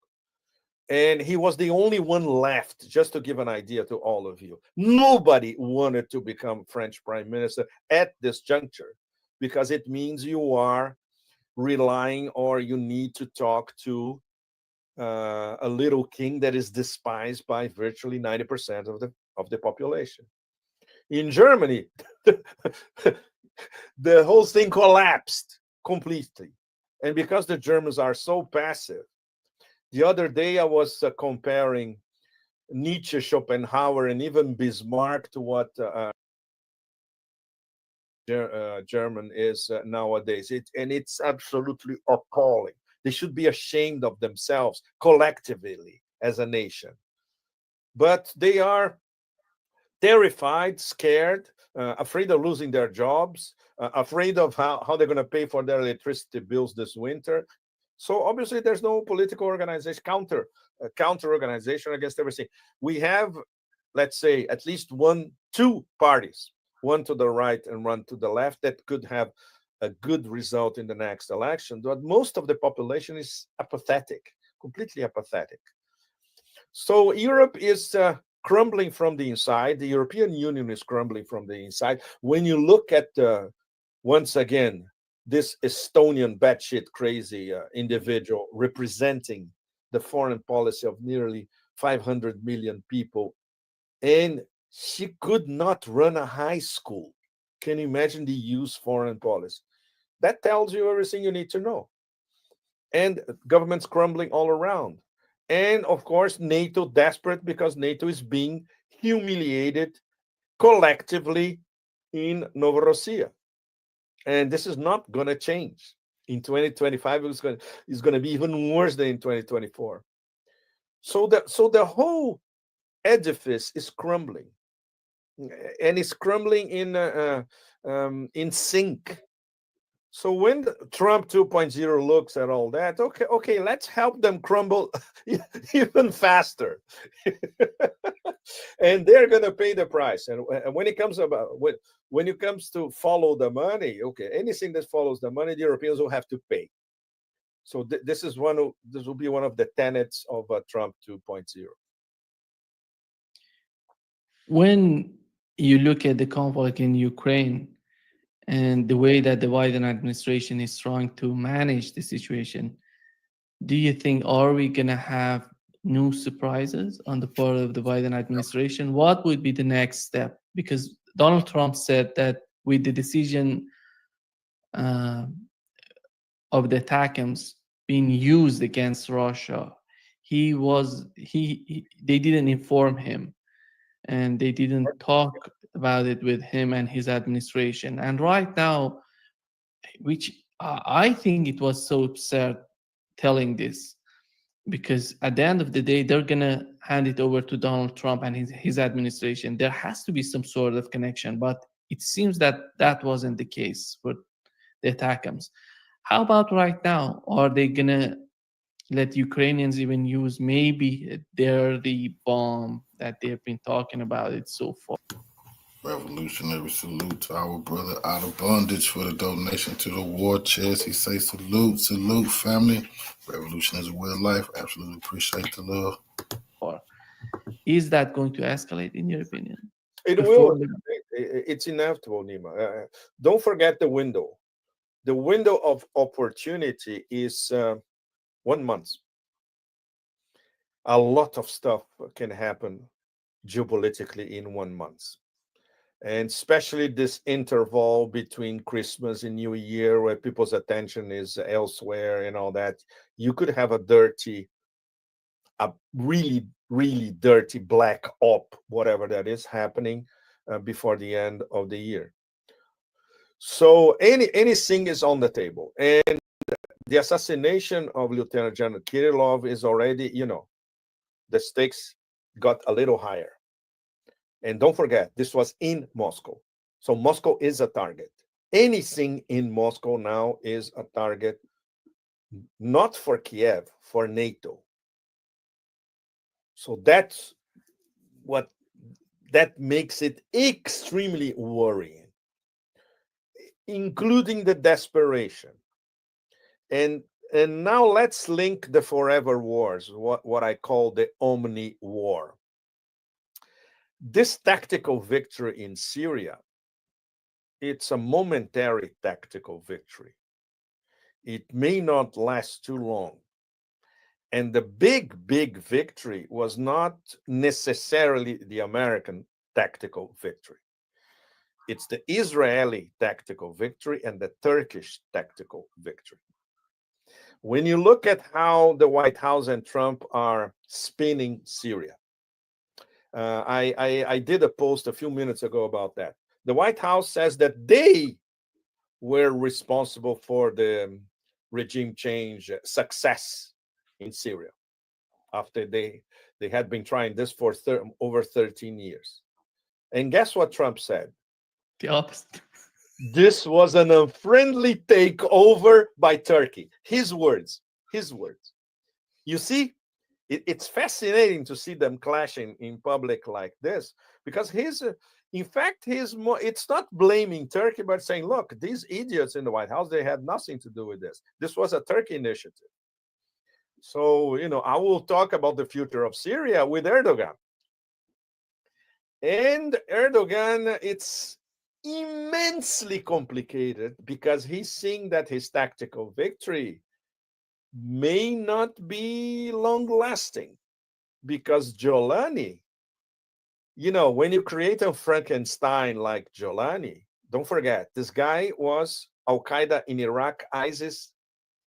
And he was the only one left, just to give an idea to all of you. Nobody wanted to become French prime minister at this juncture because it means you are relying or you need to talk to a little king that is despised by virtually 90% of the population. In Germany, the whole thing collapsed completely. And because the Germans are so passive, the other day I was comparing Nietzsche, Schopenhauer, and even Bismarck to what German is nowadays. It's absolutely appalling. They should be ashamed of themselves collectively as a nation. But they are terrified, scared, afraid of losing their jobs, afraid of how they're going to pay for their electricity bills this winter. So obviously there's no political organization, counter organization against everything. We have, let's say, at least two parties, one to the right and one to the left, that could have a good result in the next election. But most of the population is apathetic, completely apathetic. So Europe is crumbling from the inside. The European Union is crumbling from the inside. When you look at, once again, this Estonian batshit crazy individual representing the foreign policy of nearly 500 million people, and she could not run a high school. Can you imagine the use foreign policy? That tells you everything you need to know. And governments crumbling all around. And of course, NATO desperate because NATO is being humiliated collectively in Novorossiya. And this is not going to change. In 2025, it's going to be even worse than in 2024. So the whole edifice is crumbling. And it's crumbling in sync. So when Trump 2.0 looks at all that, okay, let's help them crumble even faster. And they're going to pay the price. And when it comes to follow the money, okay, anything that follows the money, the Europeans will have to pay. So this will be one of the tenets of Trump 2.0. When you look at the conflict in Ukraine and the way that the Biden administration is trying to manage the situation, do you think, are we going to have new surprises on the part of the Biden administration? What would be the next step? Because Donald Trump said that with the decision of the ATACMS being used against Russia, they didn't inform him and they didn't talk about it with him and his administration. And right now, which I think it was so absurd telling this, because at the end of the day, they're going to hand it over to Donald Trump and his administration. There has to be some sort of connection, but it seems that that wasn't the case with the ATACMS. How about right now? Are they going to let Ukrainians even use maybe the bomb that they've been talking about it so far? Revolutionary salute to our brother Out of Bondage for the donation to the war chest. He say salute, family. Revolution is a way of life. Absolutely appreciate the love. Or is that going to escalate, in your opinion? It will. It's inevitable, Nima. Don't forget the window. The window of opportunity is 1 month. A lot of stuff can happen geopolitically in 1 month. And especially this interval between Christmas and New Year, where people's attention is elsewhere and all that, you could have a really really dirty black op, whatever that is happening before the end of the year. So anything is on the table. And the assassination of Lieutenant General Kirillov is already, the stakes got a little higher. And don't forget, this was in Moscow. So Moscow is a target. Anything in Moscow now is a target, not for Kiev, for NATO. So that's what that makes it extremely worrying, including the desperation. And now let's link the forever wars, what I call the Omni War. This tactical victory in Syria, it's a momentary tactical victory. It may not last too long. And the big victory was not necessarily the American tactical victory. It's the Israeli tactical victory and the Turkish tactical victory. When you look at how the White House and Trump are spinning Syria, I did a post a few minutes ago about that. The White House says that they were responsible for the regime change success in Syria after they had been trying this for over 13 years. And guess what Trump said? The opposite. This was an unfriendly takeover by Turkey. His words. You see, it's fascinating to see them clashing in public like this, because it's not blaming Turkey, but saying, look, these idiots in the White House, they had nothing to do with this. This was a Turkey initiative. So, I will talk about the future of Syria with Erdogan. And Erdogan, it's immensely complicated because he's seeing that his tactical victory may not be long-lasting, because Jolani, when you create a Frankenstein like Jolani, don't forget, this guy was Al-Qaeda in Iraq, ISIS,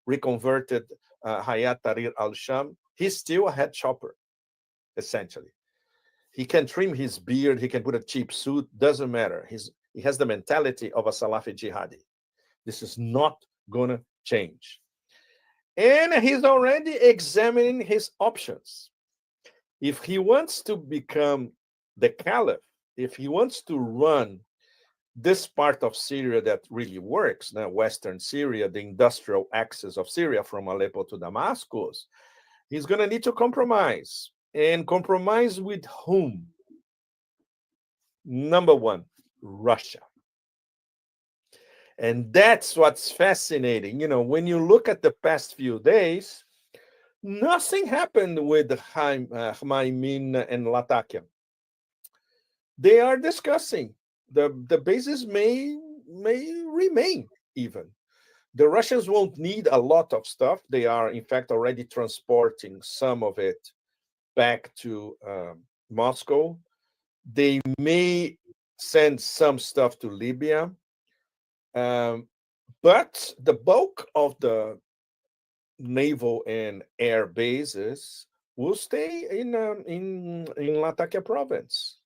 reconverted Hayat Tahrir al-Sham. He's still a head chopper, essentially. He can trim his beard, he can put a cheap suit, doesn't matter. He has the mentality of a Salafi jihadi. This is not going to change. And he's already examining his options. If he wants to become the caliph, if he wants to run this part of Syria that really works, now Western Syria, the industrial axis of Syria from Aleppo to Damascus, he's going to need to compromise. And compromise with whom? Number one, Russia. And that's what's fascinating. When you look at the past few days, nothing happened with Khamenei and Latakia. They are discussing. The bases may remain even. The Russians won't need a lot of stuff. They are, in fact, already transporting some of it back to Moscow. They may send some stuff to Libya. But the bulk of the naval and air bases will stay in Latakia province.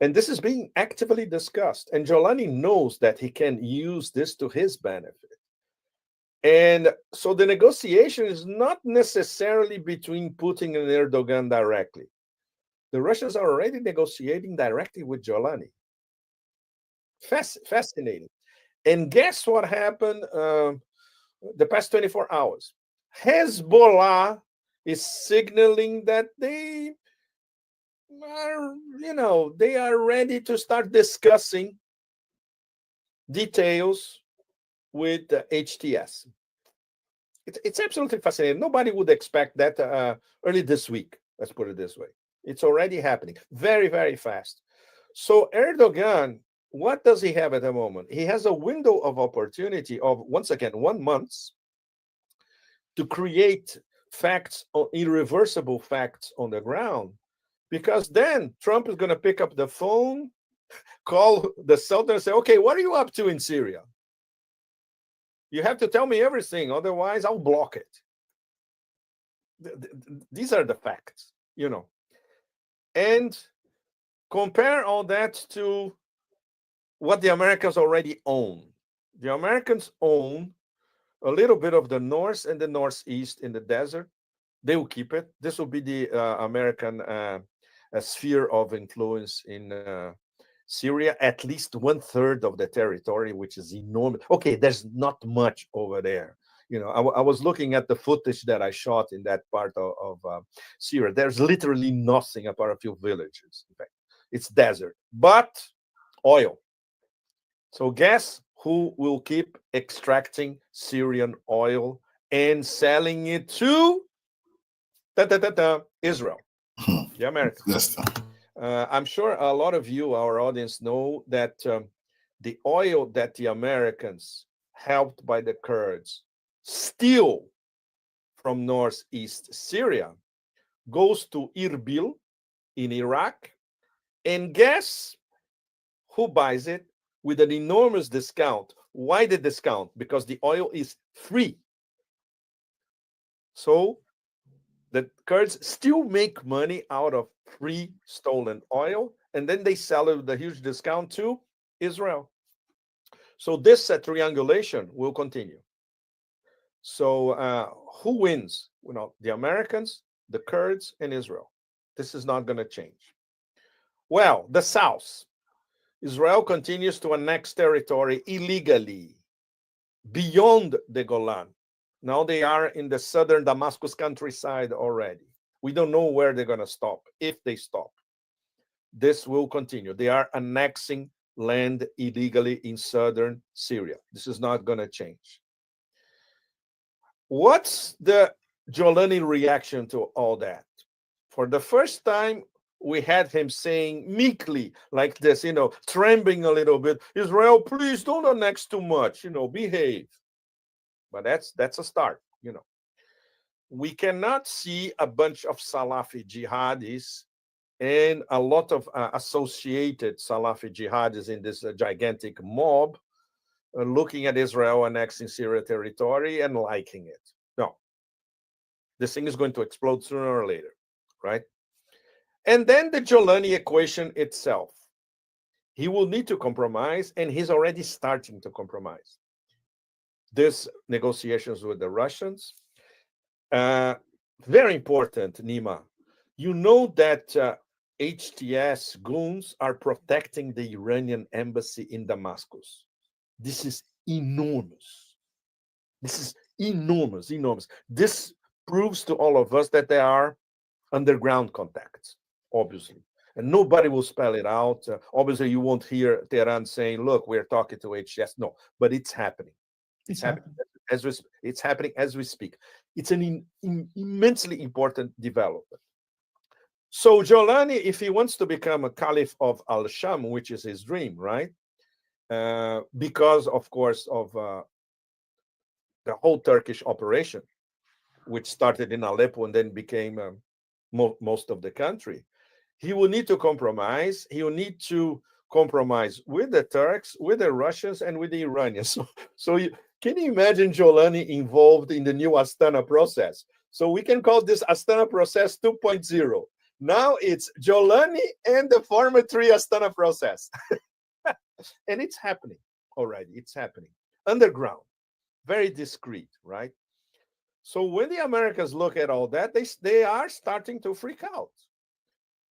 And this is being actively discussed. And Jolani knows that he can use this to his benefit. And so the negotiation is not necessarily between Putin and Erdogan directly. The Russians are already negotiating directly with Jolani. Fascinating. And guess what happened the past 24 hours? Hezbollah is signaling that they are ready to start discussing details with the HTS. It's absolutely fascinating. Nobody would expect that early this week. Let's put it this way. It's already happening very, very fast. So Erdogan, what does he have at the moment? He has a window of opportunity of, once again, 1 month to create facts, irreversible facts on the ground, because then Trump is going to pick up the phone, call the Sultan and say, okay, what are you up to in Syria? You have to tell me everything, otherwise I'll block it. These are the facts, and compare all that to what the Americans already own. The Americans own a little bit of the north and the northeast in the desert. They will keep it. This will be the American sphere of influence in Syria, at least 1/3 of the territory, which is enormous. Okay, there's not much over there. You know, I was looking at the footage that I shot in that part of Syria. There's literally nothing apart a few villages. In fact, it's desert, but oil. So guess who will keep extracting Syrian oil and selling it to Israel, the Americans. I'm sure a lot of you, our audience, know that the oil that the Americans, helped by the Kurds, steal from northeast Syria goes to Erbil in Iraq. And guess who buys it with an enormous discount? Why the discount? Because the oil is free. So the Kurds still make money out of free stolen oil, and then they sell it with a huge discount to Israel. So this triangulation will continue. So who wins? You know, the Americans, the Kurds, and Israel. This is not going to change. Well, the South. Israel continues to annex territory illegally beyond the Golan. Now they are in the southern Damascus countryside already. We don't know where they're going to stop, if they stop. This will continue. They are annexing land illegally in southern Syria. This is not going to change. What's the Jolani reaction to all that? For the first time, we had him saying meekly like this, you know, trembling a little bit, Israel, please don't annex too much, you know, behave. But that's a start, you know. We cannot see a bunch of Salafi jihadis and a lot of associated Salafi jihadis in this gigantic mob looking at Israel annexing Syria territory and liking it. No. This thing is going to explode sooner or later, right? And then the Jolani equation itself. He will need to compromise, and he's already starting to compromise. These negotiations with the Russians, very important, Nima. You know that HTS goons are protecting the Iranian embassy in Damascus. This is enormous. This is enormous, enormous. This proves to all of us that there are underground contacts, obviously. And nobody will spell it out. Obviously, you won't hear Tehran saying, look, we're talking to HTS. No, but it's happening. It's happening as we speak. It's an immensely important development. So Jolani, if he wants to become a caliph of Al-Sham, which is his dream, right? Because, of course, of the whole Turkish operation, which started in Aleppo and then became most of the country, he will need to compromise. He will need to compromise with the Turks, with the Russians, and with the Iranians. Can you imagine Jolani involved in the new Astana process? So we can call this Astana process 2.0. Now it's Jolani and the former three Astana process. And it's happening already. It's happening. Underground, very discreet, right? So when the Americans look at all that, they are starting to freak out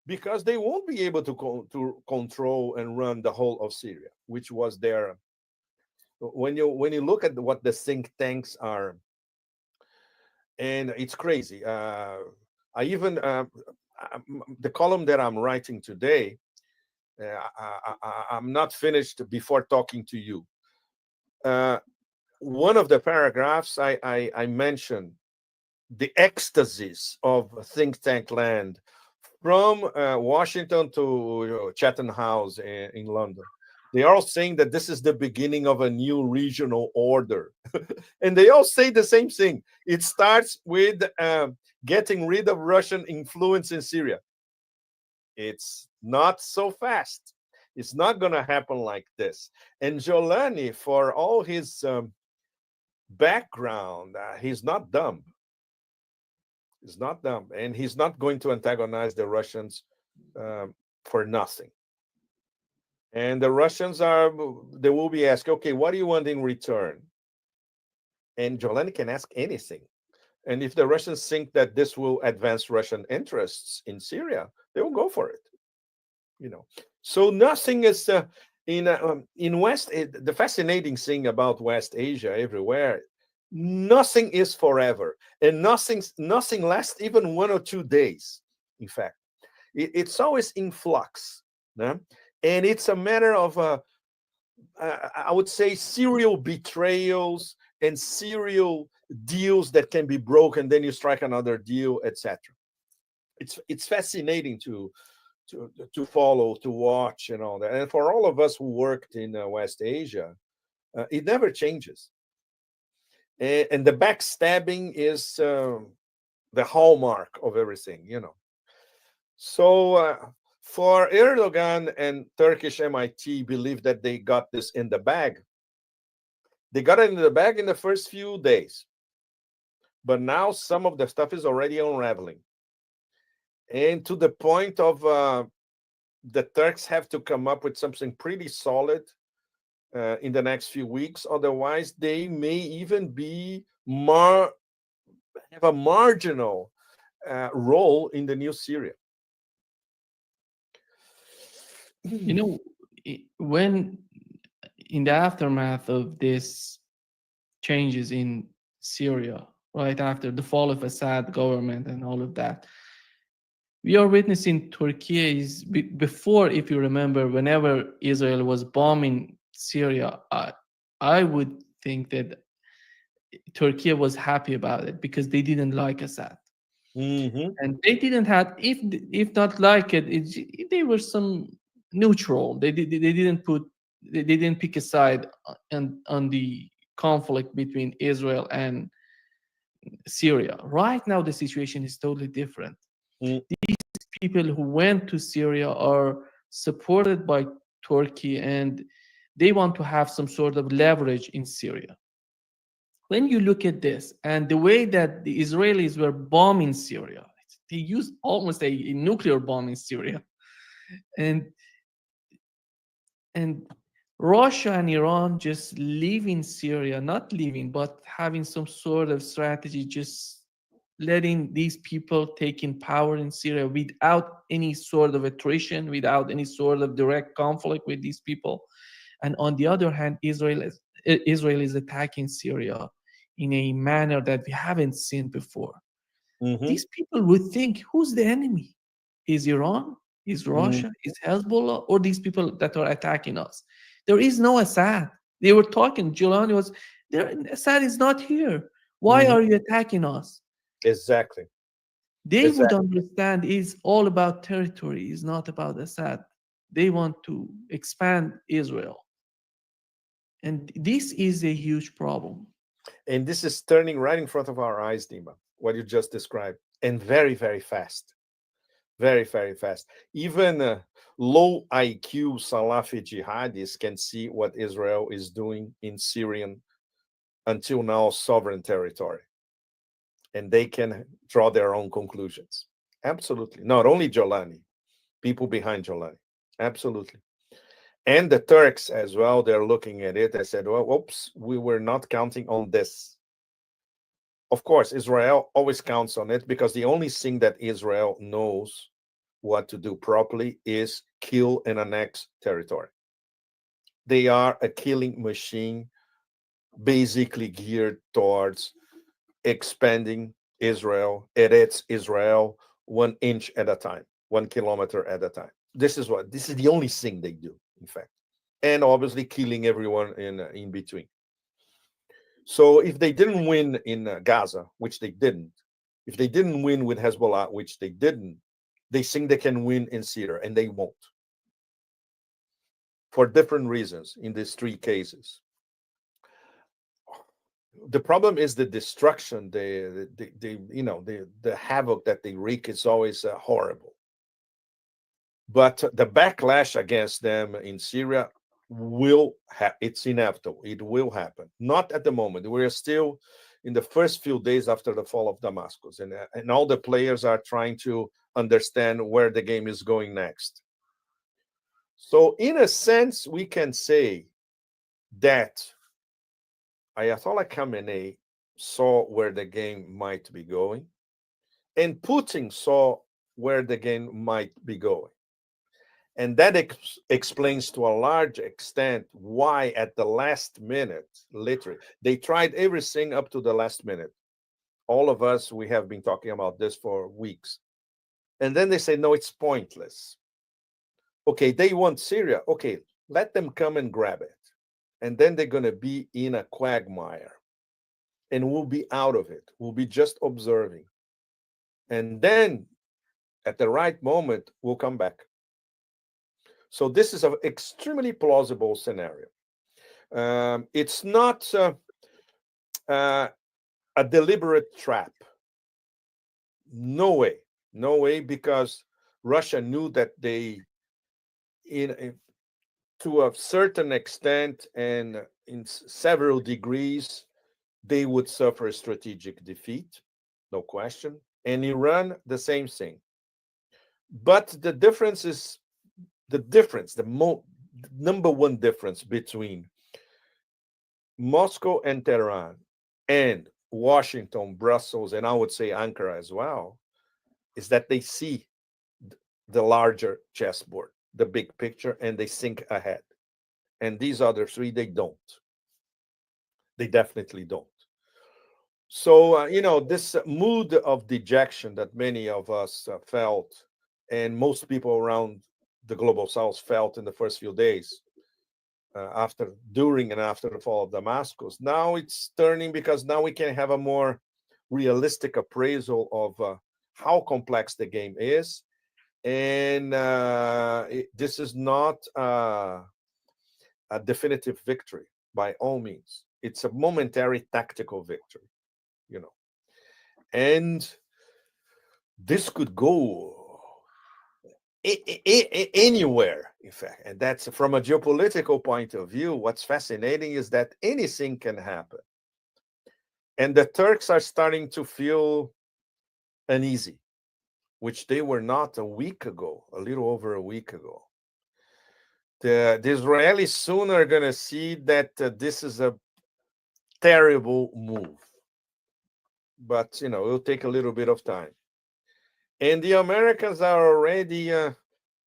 because they won't be able to control and run the whole of Syria, which was their... When you look at what the think tanks are, and it's crazy. I even the column that I'm writing today, I'm not finished before talking to you. One of the paragraphs I mentioned the ecstasies of think tank land from Washington to Chatham House in London. They are all saying that this is the beginning of a new regional order. And they all say the same thing. It starts with getting rid of Russian influence in Syria. It's not so fast. It's not going to happen like this. And Jolani, for all his background, he's not dumb. He's not dumb. And he's not going to antagonize the Russians for nothing. And the Russians they will be asked, okay, what do you want in return? And Jolani can ask anything. And if the Russians think that this will advance Russian interests in Syria, they will go for it. So nothing is in West. The fascinating thing about West Asia, everywhere, nothing is forever, and nothing lasts even 1 or 2 days. In fact, it's always in flux, and it's a matter of I would say serial betrayals and serial deals that can be broken. Then you strike another deal, etc. It's fascinating to follow, to watch, and all that. And for all of us who worked in West Asia, it never changes. And the backstabbing is the hallmark of everything, So for Erdogan and Turkish MIT believe that they got this in the bag. They got it in the bag in the first few days. But now some of the stuff is already unraveling. And to the point of the Turks have to come up with something pretty solid in the next few weeks. Otherwise, they may even be have a marginal role in the new Syria. When in the aftermath of this changes in Syria, right after the fall of Assad government and all of that, we are witnessing Turkey is before, if you remember, whenever Israel was bombing Syria, I would think that Turkey was happy about it because they didn't like Assad. And they didn't have, if not like it, they were some neutral. They didn't pick a side on the conflict between Israel and Syria. Right now, the situation is totally different. These people who went to Syria are supported by Turkey, and they want to have some sort of leverage in Syria. When you look at this and the way that the Israelis were bombing Syria, they used almost a nuclear bomb in Syria, and Russia and Iran just leaving Syria, not leaving, but having some sort of strategy, just letting these people taking power in Syria without any sort of attrition, without any sort of direct conflict with these people. And on the other hand, Israel is attacking Syria in a manner that we haven't seen before. These people would think, who's the enemy? Is Iran? Is Russia? Is Hezbollah? Or these people that are attacking us? There is no Assad. They were talking, Giuliani was there. Assad is not here. Why are you attacking us? Exactly. They would understand it's all about territory. It's not about Assad. They want to expand Israel. And this is a huge problem. And this is turning right in front of our eyes, Dima, what you just described. And very, very fast. Very, very fast. Even low IQ Salafi jihadis can see what Israel is doing in Syrian, until now, sovereign territory. And they can draw their own conclusions. Absolutely. Not only Jolani, people behind Jolani. Absolutely. And the Turks as well, they're looking at it. They said, well, oops, we were not counting on this. Of course, Israel always counts on it because the only thing that Israel knows what to do properly is kill and annex territory. They are a killing machine, basically geared towards expanding Israel. It's Israel 1 inch at a time, 1 kilometer at a time. This is the only thing they do, in fact. And obviously killing everyone in between. So if they didn't win in Gaza, which they didn't, if they didn't win with Hezbollah, which they didn't, they think they can win in Syria, and they won't. For different reasons in these 3 cases. The problem is the destruction, the havoc that they wreak is always horrible. But the backlash against them in Syria will happen. It's inevitable. It will happen. Not at the moment. We're still in the first few days after the fall of Damascus, and all the players are trying to understand where the game is going next. So in a sense, we can say that Ayatollah Khamenei saw where the game might be going, and Putin saw where the game might be going. And that explains to a large extent why at the last minute, literally, they tried everything up to the last minute. All of us, we have been talking about this for weeks. And then they say, no, it's pointless. Okay, they want Syria. Okay, let them come and grab it. And then they're going to be in a quagmire. And we'll be out of it. We'll be just observing. And then at the right moment, we'll come back. So this is an extremely plausible scenario. It's not a deliberate trap. No way, because Russia knew that they, to a certain extent and in several degrees, they would suffer a strategic defeat, no question. And Iran, the same thing. But the difference is, the number one difference between Moscow and Tehran and Washington, Brussels, and I would say Ankara as well, is that they see the larger chessboard, the big picture, and they think ahead. And these other three, they don't. They definitely don't. So, this mood of dejection that many of us felt, and most people around the global south felt in the first few days, during and after the fall of Damascus, now it's turning, because now we can have a more realistic appraisal of how complex the game is. And this is not a definitive victory by all means. It's a momentary tactical victory, and this could go anywhere, in fact. And that's, from a geopolitical point of view, what's fascinating is that anything can happen. And the Turks are starting to feel uneasy, which they were not a little over a week ago. The Israelis soon are going to see that this is a terrible move. But, it'll take a little bit of time. And the Americans are already,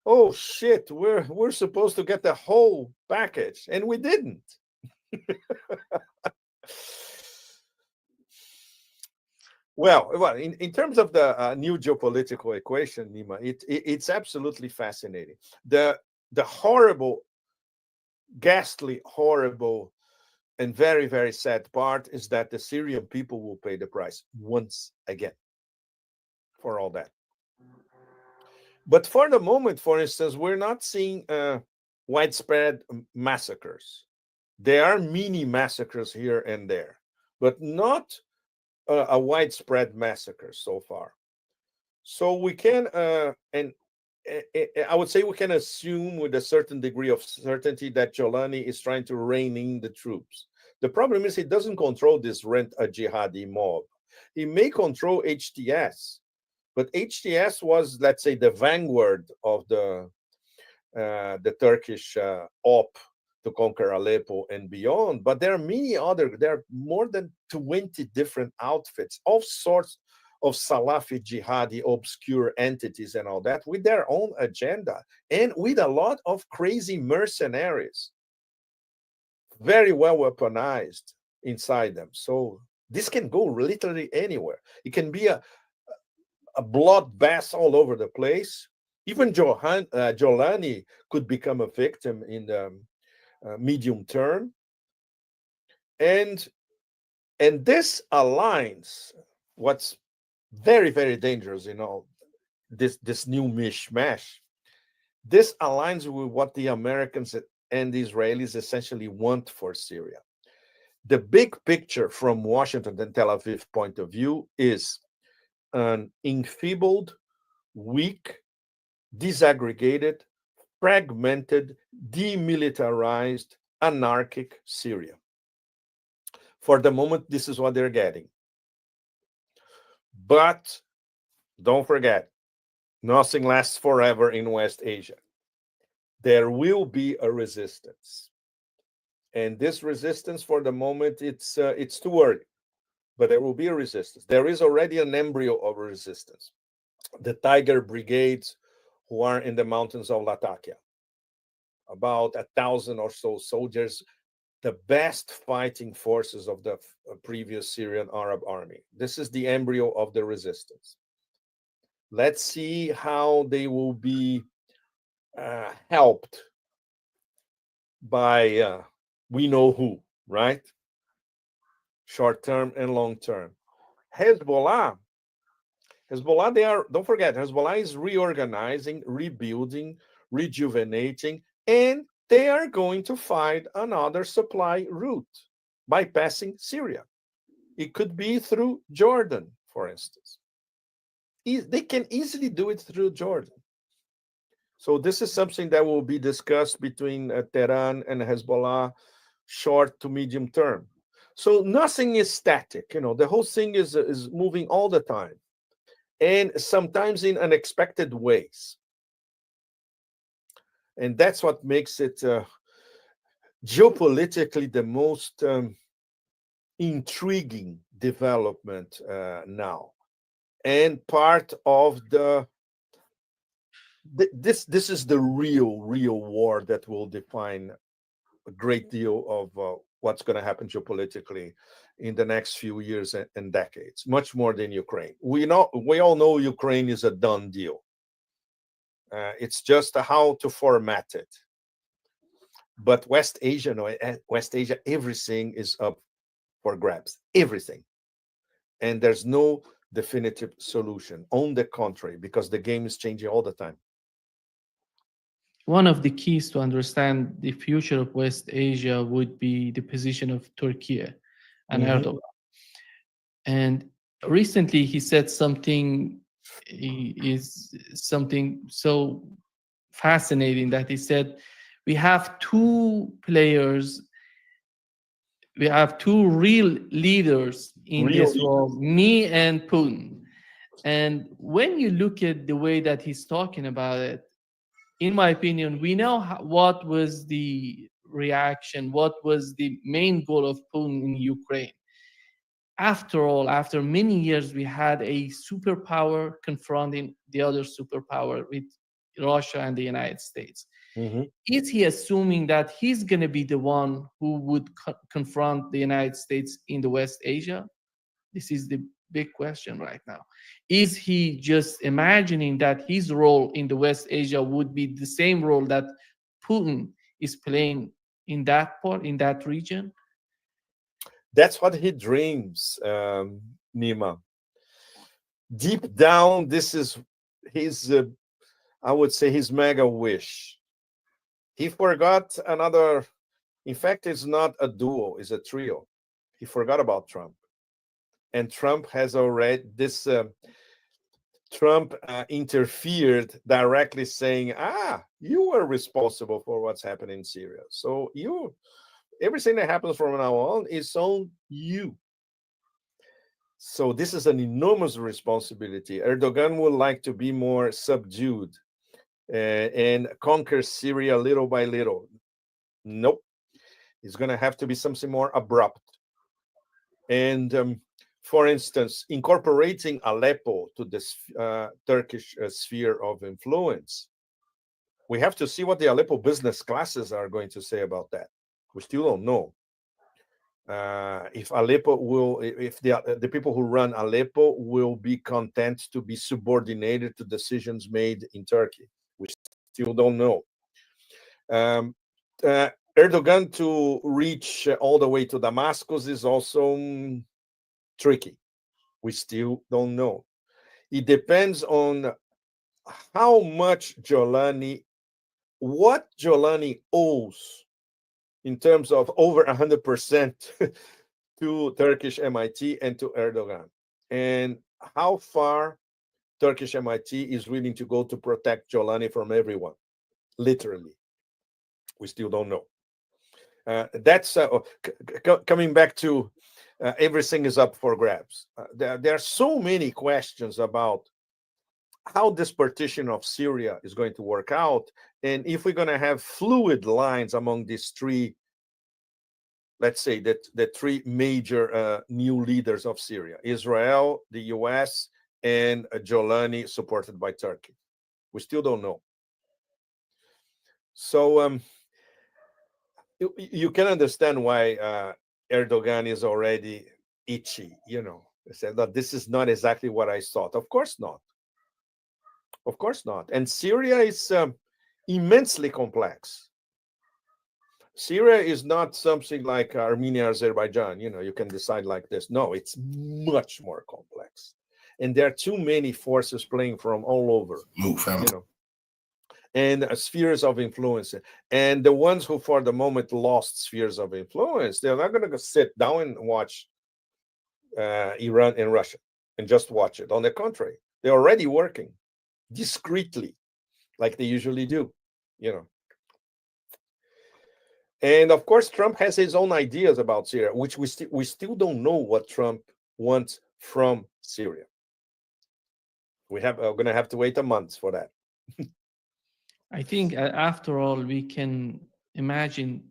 oh, shit, we're supposed to get the whole package, and we didn't. Well, in terms of the new geopolitical equation, Nima, it's absolutely fascinating. The horrible, ghastly, horrible, and very, very sad part is that the Syrian people will pay the price once again for all that. But for the moment, for instance, we're not seeing widespread massacres. There are mini massacres here and there, but not a widespread massacre so far. So we can, and I would say we can assume with a certain degree of certainty that Jolani is trying to rein in the troops. The problem is he doesn't control this rent-a-jihadi mob. He may control HTS, but HTS was, let's say, the vanguard of the Turkish op to conquer Aleppo and beyond. But there are more than 20 different outfits, all sorts of Salafi jihadi obscure entities and all that, with their own agenda and with a lot of crazy mercenaries, very well weaponized inside them. So this can go literally anywhere. It can be a bloodbath all over the place. Even Jolani could become a victim in the medium term. And this aligns what's very, very dangerous, this new mishmash. This aligns with what the Americans and the Israelis essentially want for Syria. The big picture from Washington and Tel Aviv point of view is an enfeebled, weak, disaggregated, fragmented, demilitarized, anarchic Syria. For the moment, this is what they're getting. But don't forget, nothing lasts forever in West Asia. There will be a resistance. And this resistance, for the moment, it's too early. But there will be a resistance. There is already an embryo of a resistance. The Tiger Brigades, who are in the mountains of Latakia, about 1,000 or so soldiers, the best fighting forces of the previous Syrian Arab army. This is the embryo of the resistance. Let's see how they will be helped by we know who, right? Short term and long term. Hezbollah, they are, don't forget, Hezbollah is reorganizing, rebuilding, rejuvenating, and they are going to find another supply route bypassing Syria. It could be through Jordan, for instance. They can easily do it through Jordan. So this is something that will be discussed between Tehran and Hezbollah short to medium term. So nothing is static. The whole thing is moving all the time, and sometimes in unexpected ways. And that's what makes it geopolitically the most intriguing development now, and part of this is the real war that will define a great deal of what's going to happen geopolitically in the next few years and decades, much more than Ukraine. We all know Ukraine is a done deal. It's just how to format it. But West Asia, everything is up for grabs, everything. And there's no definitive solution. On the contrary, because the game is changing all the time. One of the keys to understand the future of West Asia would be the position of Turkey and Erdogan. And recently he said something so fascinating that he said, we have two players, we have two real leaders in this world, me and Putin. And when you look at the way that he's talking about it, in my opinion, we know what was the reaction, what was the main goal of Putin in Ukraine. After all, after many years, we had a superpower confronting the other superpower with Russia and the United States. Is he assuming that he's going to be the one who would confront the United States in the West Asia? This is the big question right now. Is he just imagining that his role in the West Asia would be the same role that Putin is playing in that part, in that region? That's what he dreams, Nima. Deep down, this is his, I would say, his mega wish. He forgot another, in fact, it's not a duo, it's a trio. He forgot about Trump. And Trump has already, Trump interfered directly saying, you are responsible for what's happening in Syria. So everything that happens from now on is on you. So this is an enormous responsibility. Erdogan would like to be more subdued and conquer Syria little by little. Nope. It's going to have to be something more abrupt. And for instance, incorporating Aleppo to this Turkish sphere of influence, we have to see what the Aleppo business classes are going to say about that. We still don't know. If Aleppo if the people who run Aleppo will be content to be subordinated to decisions made in Turkey. We still don't know. Erdogan to reach all the way to Damascus is also tricky. We still don't know. It depends on how much what Jolani owes in terms of over 100% to Turkish MIT and to Erdogan, and how far Turkish MIT is willing to go to protect Jolani from everyone, literally. We still don't know. That's coming back to everything is up for grabs. There are so many questions about how this partition of Syria is going to work out, and if we're going to have fluid lines among these three, let's say that the three major new leaders of Syria: Israel, the US, and Jolani, supported by Turkey. We still don't know. So you can understand why Erdogan is already itchy, you know. He said that this is not exactly what I thought. Of course not. Of course not. And Syria is immensely complex. Syria is not something like Armenia, Azerbaijan. You know, you can decide like this. No, it's much more complex. And there are too many forces playing from all over, you know, and spheres of influence. And the ones who, for the moment, lost spheres of influence, they're not going to sit down and watch Iran and Russia and just watch it. On the contrary, they're already working discreetly, like they usually do, you know. And of course, Trump has his own ideas about Syria, which we still don't know what Trump wants from Syria. We're going to have to wait a month for that. I think after all, we can imagine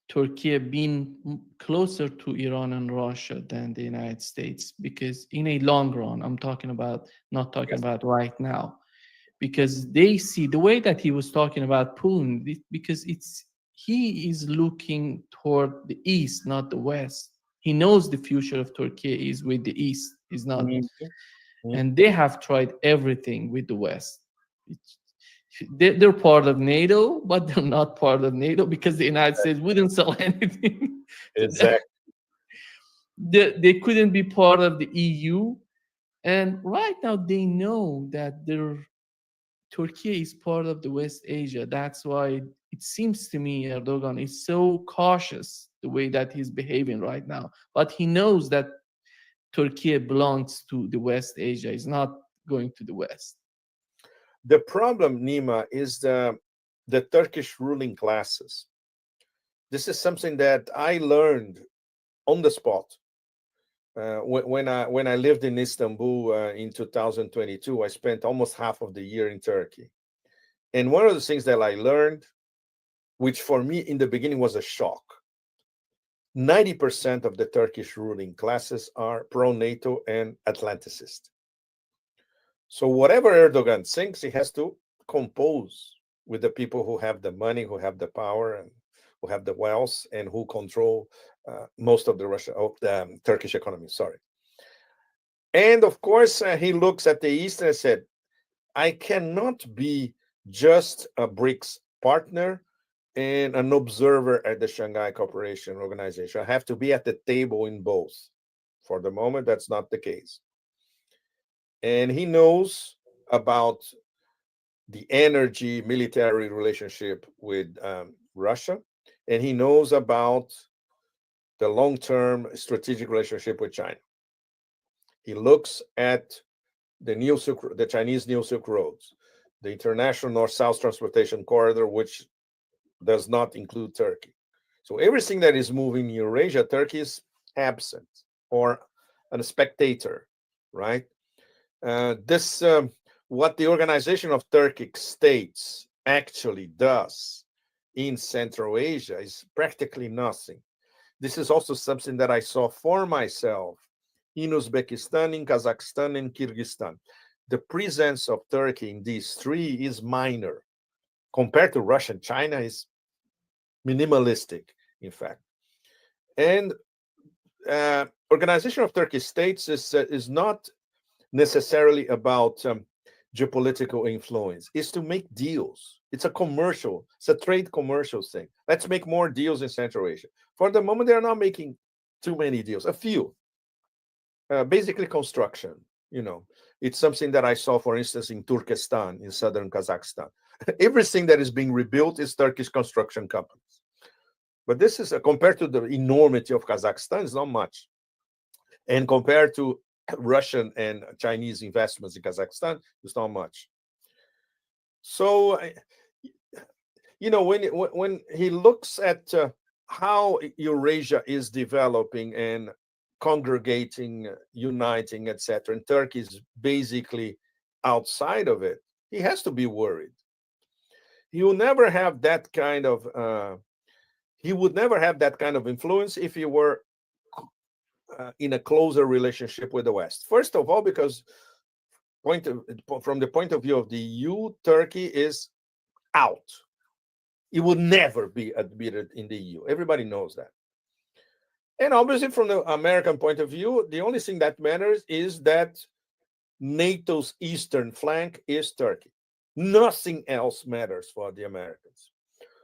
Turkey being closer to Iran and Russia than the United States, because in a long run, I'm talking about, not talking about right now, because they see the way that he was talking about Putin, because he is looking toward the East, not the West. He knows the future of Turkey is with the East, is not. And they have tried everything with the West. They're part of NATO, but they're not part of NATO because the United States wouldn't sell anything. Exactly. They couldn't be part of the EU. And right now they know that Turkey is part of the West Asia. That's why it seems to me Erdogan is so cautious the way that he's behaving right now. But he knows that Turkey belongs to the West Asia. It's not going to the West. The problem, Nima, is the Turkish ruling classes. This is something that I learned on the spot when I lived in Istanbul in 2022. I spent almost half of the year in Turkey, and one of the things that I learned, which for me in the beginning was a shock: 90% of the Turkish ruling classes are pro-NATO and Atlanticist. So whatever Erdogan thinks, he has to compose with the people who have the money, who have the power, and who have the wealth, and who control most of the Turkish economy. Sorry. And of course, he looks at the East and said, I cannot be just a BRICS partner and an observer at the Shanghai Cooperation Organization. I have to be at the table in both. For the moment, that's not the case. And he knows about the energy military relationship with Russia, and he knows about the long-term strategic relationship with China. He looks at the Chinese New Silk Roads, the international North-South transportation corridor, which does not include Turkey. So everything that is moving in Eurasia, Turkey is absent or a spectator, right? What the Organization of Turkic States actually does in Central Asia is practically nothing. This is also something that I saw for myself in Uzbekistan, in Kazakhstan, and Kyrgyzstan. The presence of Turkey in these three is minor. Compared to Russia and China, is minimalistic, in fact. And Organization of Turkic States is not necessarily about geopolitical influence. It's to make deals. It's a trade commercial thing. Let's make more deals in Central Asia. For the moment, they're not making too many deals, a few. Basically construction, you know. It's something that I saw, for instance, in Turkestan, in southern Kazakhstan. Everything that is being rebuilt is Turkish construction companies. But this is, compared to the enormity of Kazakhstan, it's not much. And compared to Russian and Chinese investments in Kazakhstan, it's not much. So, you know, when he looks at how Eurasia is developing and congregating, uniting, etc., and Turkey is basically outside of it, he has to be worried. He will never have that kind of he would never have that kind of influence if he were in a closer relationship with the West. First of all, because from the point of view of the EU, Turkey is out. It would never be admitted in the EU. Everybody knows that. And obviously, from the American point of view, the only thing that matters is that NATO's eastern flank is Turkey. Nothing else matters for the Americans.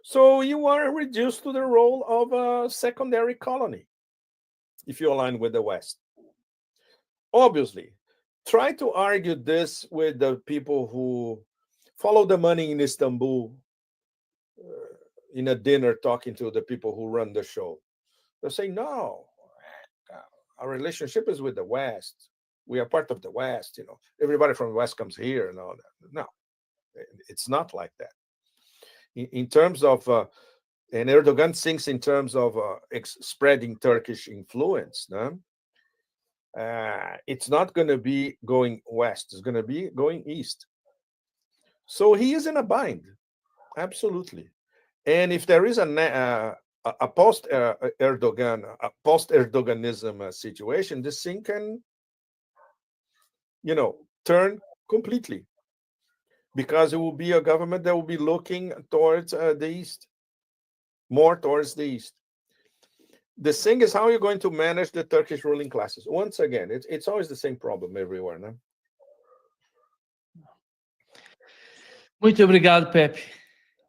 So you are reduced to the role of a secondary colony if you align with the West. Obviously, try to argue this with the people who follow the money in Istanbul in a dinner talking to the people who run the show. They'll say, no, our relationship is with the West. We are part of the West. You know, everybody from the West comes here and all that. No, it's not like that. In terms of, and Erdogan thinks in terms of spreading Turkish influence, no? It's not going to be going west. It's going to be going east. So he is in a bind, absolutely. And if there is a post-Erdogan, post-Erdoganism situation, this thing can, turn completely, because it will be a government that will be looking towards the east, more towards the east. The thing is, how are you going to manage the Turkish ruling classes? Once again, it's always the same problem everywhere, no? Muito obrigado, Pepe.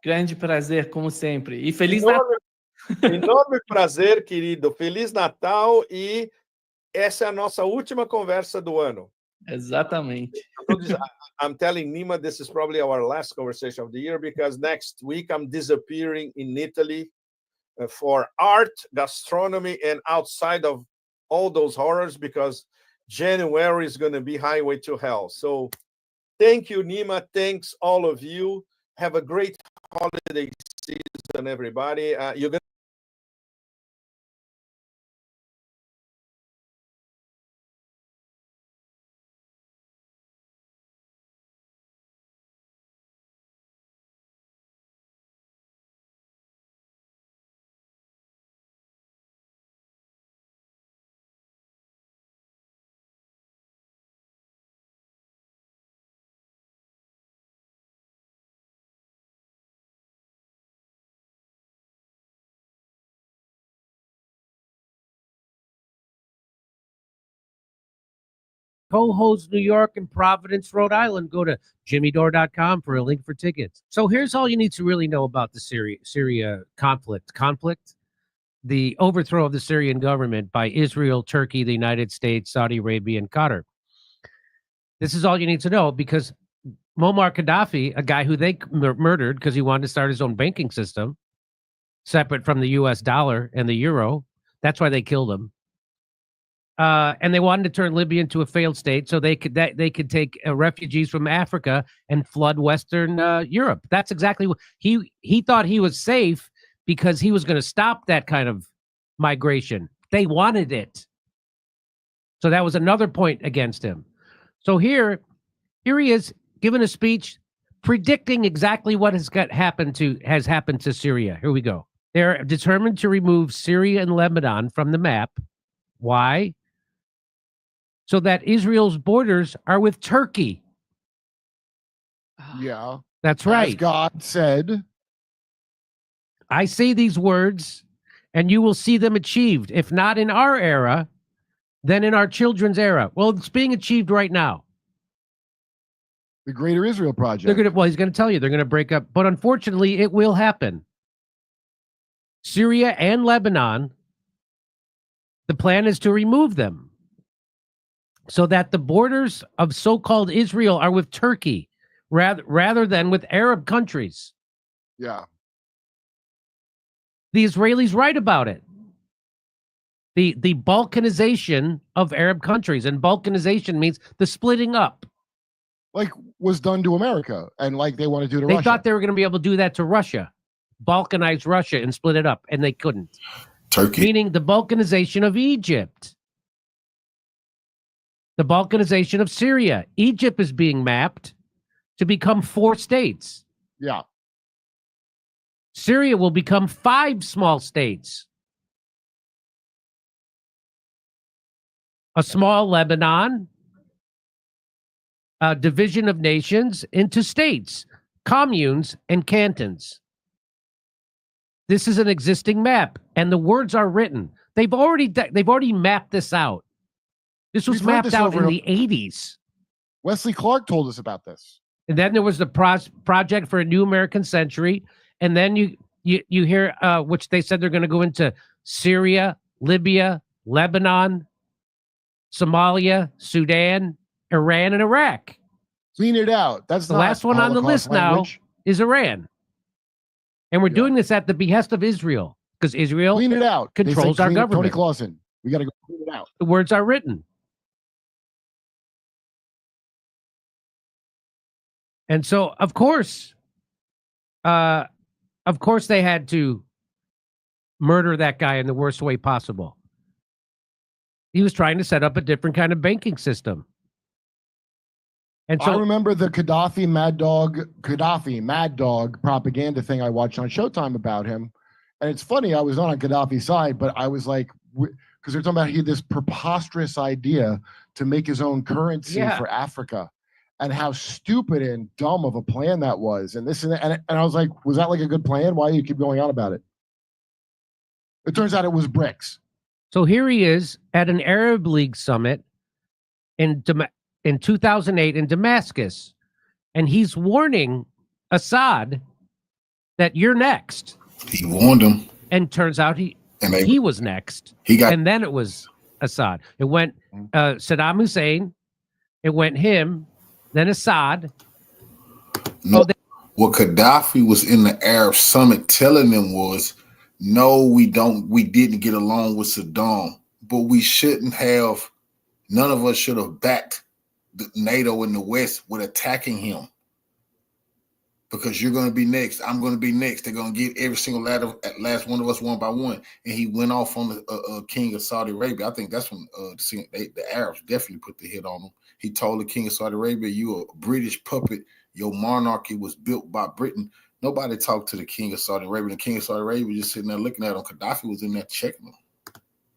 Grande prazer, como sempre. E Feliz Natal. Enorme prazer, querido. Feliz Natal, e essa é a nossa última conversa do ano. Exatamente. I'm telling Nima this is probably our last conversation of the year, because next week I'm disappearing in Italy for art, gastronomy, and outside of all those horrors, because January is going to be highway to hell. So thank you, Nima. Thanks, all of you. Have a great holiday season, everybody. You're going Co-host New York and Providence, Rhode Island. Go to jimmydore.com for a link for tickets. So here's all you need to really know about the Syria conflict. The overthrow of the Syrian government by Israel, Turkey, the United States, Saudi Arabia, and Qatar. This is all you need to know, because Muammar Gaddafi, a guy who they murdered because he wanted to start his own banking system, separate from the US dollar and the euro. That's why they killed him. And they wanted to turn Libya into a failed state so they could take refugees from Africa and flood Western Europe. That's exactly what he thought. He was safe because he was going to stop that kind of migration. They wanted it. So that was another point against him. So here he is giving a speech predicting exactly what has happened to Syria. Here we go. They're determined to remove Syria and Lebanon from the map. Why? So that Israel's borders are with Turkey. Yeah. That's right. As God said. I say these words, and you will see them achieved. If not in our era, then in our children's era. Well, it's being achieved right now. The Greater Israel Project. He's going to tell you they're going to break up. But unfortunately, it will happen. Syria and Lebanon, the plan is to remove them, so that the borders of so-called Israel are with Turkey rather than with Arab countries. Yeah. The Israelis write about it. The balkanization of Arab countries, and balkanization means the splitting up. Like was done to America, and like they want to do to They Russia. thought they were going to be able to do that to Russia, balkanize Russia and split it up, and they couldn't. Turkey. Meaning the balkanization of Egypt. The balkanization of Syria. Egypt is being mapped to become 4 states. Yeah. Syria will become 5 small states. A small Lebanon, a division of nations into states, communes, and cantons. This is an existing map, and the words are written. They've already mapped this out. This was We've heard mapped this out over in and the 80s. Wesley Clark told us about this. And then there was the project for a new American century. And then you hear, which they said they're going to go into Syria, Libya, Lebanon, Somalia, Sudan, Iran, and Iraq. Clean it out. That's the not last one on the Holocaust list language. now is Iran. And we're doing this at the behest of Israel because Israel Clean it out. They say controls our clean it, Tony government. Clausen. We got to go clean it out. The words are written. And so, of course, they had to murder that guy in the worst way possible. He was trying to set up a different kind of banking system. And so I remember the Gaddafi Mad Dog propaganda thing I watched on Showtime about him. And it's funny, I was not on Gaddafi's side, but I was like, because they're talking about he had this preposterous idea to make his own currency for Africa, and how stupid and dumb of a plan that was. And this and that. And I was like, was that like a good plan? Why do you keep going on about it? It turns out it was bricks. So here he is at an Arab League summit in 2008 in Damascus, and he's warning Assad that you're next. He warned him, and turns out he was next. And then it was Assad. It went Saddam Hussein. It went him. Then Assad. No, what Gaddafi was in the Arab summit telling them was, no, we didn't get along with Saddam, but we shouldn't have, none of us should have backed NATO in the West with attacking him. Because you're going to be next. I'm going to be next. They're going to get every single last one of us one by one. And he went off on the king of Saudi Arabia. I think that's when the Arabs definitely put the hit on him. He told the king of Saudi Arabia, "You a British puppet. Your monarchy was built by Britain." Nobody talked to the king of Saudi Arabia. The king of Saudi Arabia was just sitting there looking at him. Gaddafi was in there checking him.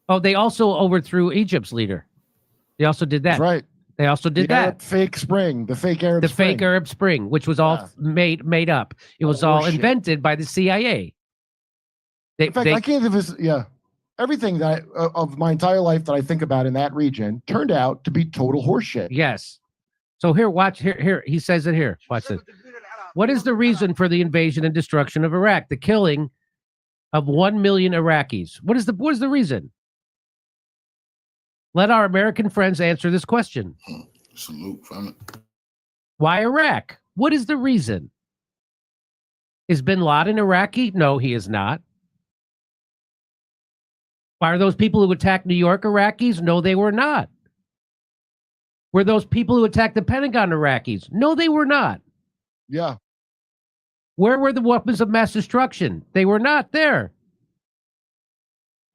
Oh, they also overthrew Egypt's leader. They also did that. That's right. They also did that. Fake spring, the fake Arab Spring. Fake Arab Spring, which was all made up. It was all invented by the CIA. In fact, I can't even, everything that of my entire life that I think about in that region turned out to be total horseshit. Yes. So here, he says it here. Watch this. What is the reason for the invasion and destruction of Iraq? The killing of 1 million Iraqis. What is the reason? Let our American friends answer this question. Salute from it. Why Iraq? What is the reason? Is bin Laden Iraqi? No, he is not. Are those people who attacked New York Iraqis? No, they were not. Were those people who attacked the Pentagon Iraqis? No, they were not. Yeah. Where were the weapons of mass destruction? They were not there.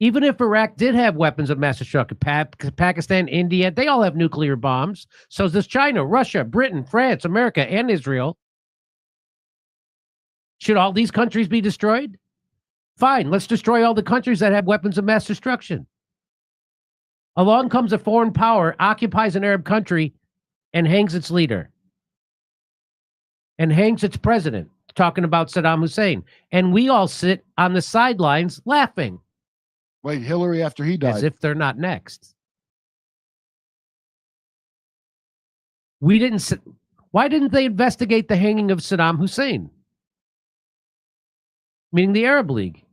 Even if Iraq did have weapons of mass destruction, Pakistan, India, they all have nuclear bombs. So does China, Russia, Britain, France, America, and Israel. Should all these countries be destroyed? Fine, let's destroy all the countries that have weapons of mass destruction. Along comes a foreign power, occupies an Arab country, and hangs its leader. And hangs its president, talking about Saddam Hussein. And we all sit on the sidelines laughing. Wait, Hillary after he died. As if they're not next. Why didn't they investigate the hanging of Saddam Hussein? Meaning the Arab League.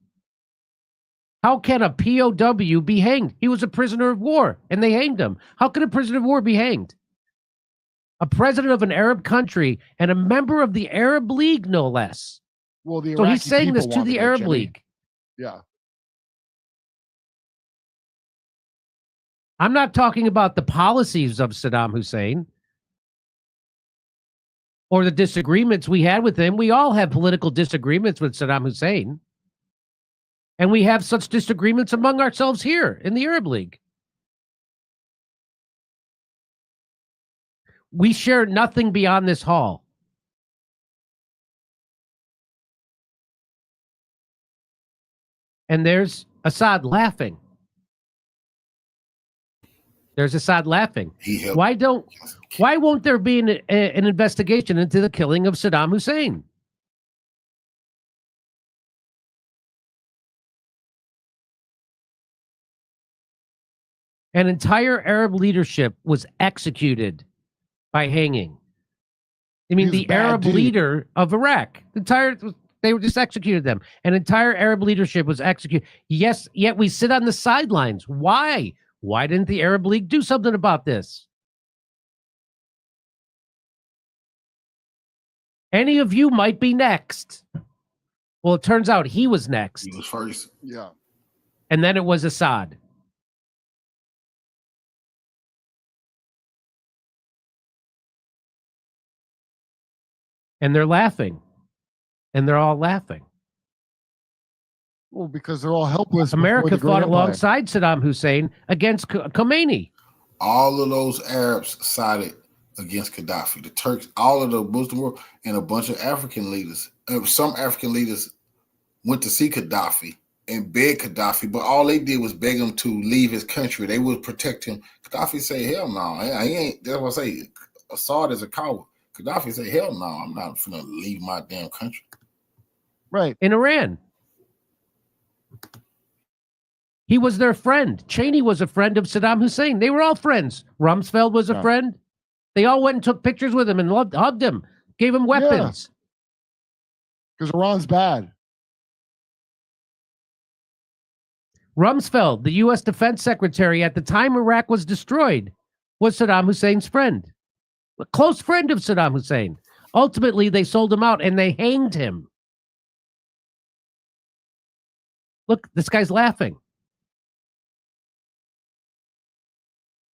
How can a POW be hanged? He was a prisoner of war, and they hanged him. How can a prisoner of war be hanged? A president of an Arab country and a member of the Arab League, no less. Well, so he's saying this to the Arab Cheney. League. Yeah. I'm not talking about the policies of Saddam Hussein or the disagreements we had with him. We all have political disagreements with Saddam Hussein. And we have such disagreements among ourselves here in the Arab League. We share nothing beyond this hall. And there's Assad laughing. There's Assad laughing. Why won't there be an investigation into the killing of Saddam Hussein? An entire Arab leadership was executed by hanging. I mean, the Arab leader of Iraq, they were just executed them. An entire Arab leadership was executed. Yes, yet we sit on the sidelines. Why? Why didn't the Arab League do something about this? Any of you might be next. Well, it turns out he was next. He was first. Yeah. And then it was Assad. And they're laughing. And they're all laughing. Well, because they're all helpless. America fought alongside Saddam Hussein against Khomeini. All of those Arabs sided against Gaddafi. The Turks, all of the Muslim world, and a bunch of African leaders. Some African leaders went to see Gaddafi and begged Gaddafi, but all they did was beg him to leave his country. They would protect him. Gaddafi say, hell no, he ain't. That's what I say. Assad is a coward. Gaddafi say, hell no, I'm not finna leave my damn country. Right. In Iran. He was their friend. Cheney was a friend of Saddam Hussein. They were all friends. Rumsfeld was a friend. They all went and took pictures with him and hugged him, gave him weapons. Because Iran's bad. Rumsfeld, the U.S. Defense Secretary at the time Iraq was destroyed, was Saddam Hussein's friend. A close friend of Saddam Hussein. Ultimately, they sold him out and they hanged him. Look, this guy's laughing.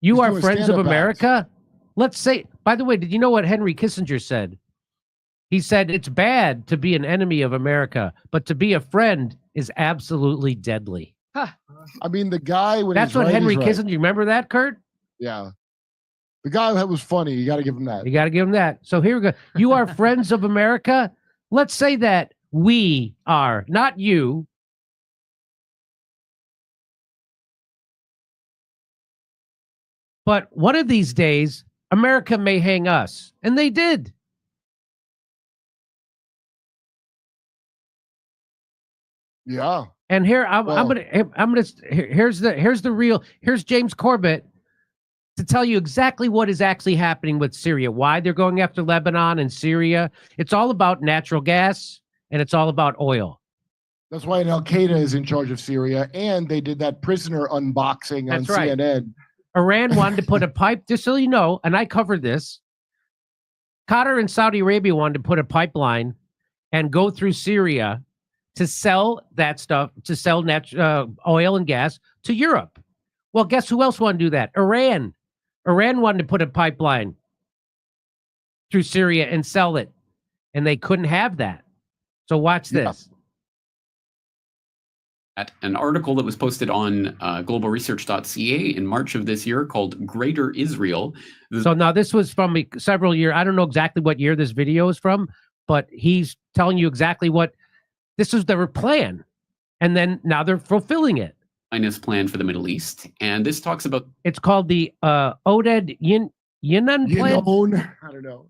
You are friends of America? Let's say, by the way, did you know what Henry Kissinger said? He said, it's bad to be an enemy of America, but to be a friend is absolutely deadly. Huh. I mean, the guy... That's what Henry Kissinger... Remember that, Kurt? Yeah. The guy that was funny. You got to give him that. You got to give him that. So here we go. You are friends of America? Let's say that we are, not you. But one of these days, America may hang us. And they did. Yeah. And here here's James Corbett to tell you exactly what is actually happening with Syria, why they're going after Lebanon and Syria. It's all about natural gas and it's all about oil. That's why Al-Qaeda is in charge of Syria, and they did that prisoner unboxing on CNN. Iran wanted to put a pipe, just so you know, and I covered this. Qatar and Saudi Arabia wanted to put a pipeline and go through Syria to sell that stuff, to sell oil and gas to Europe. Well, guess who else wanted to do that? Iran. Iran wanted to put a pipeline through Syria and sell it, and they couldn't have that. So watch this. An article that was posted on globalresearch.ca in March of this year called Greater Israel. So now this was from several years. I don't know exactly what year this video is from, but he's telling you exactly what this was their plan. And then now they're fulfilling it. Plan for the Middle East. And this talks about... It's called the Oded Yinon plan? I don't know.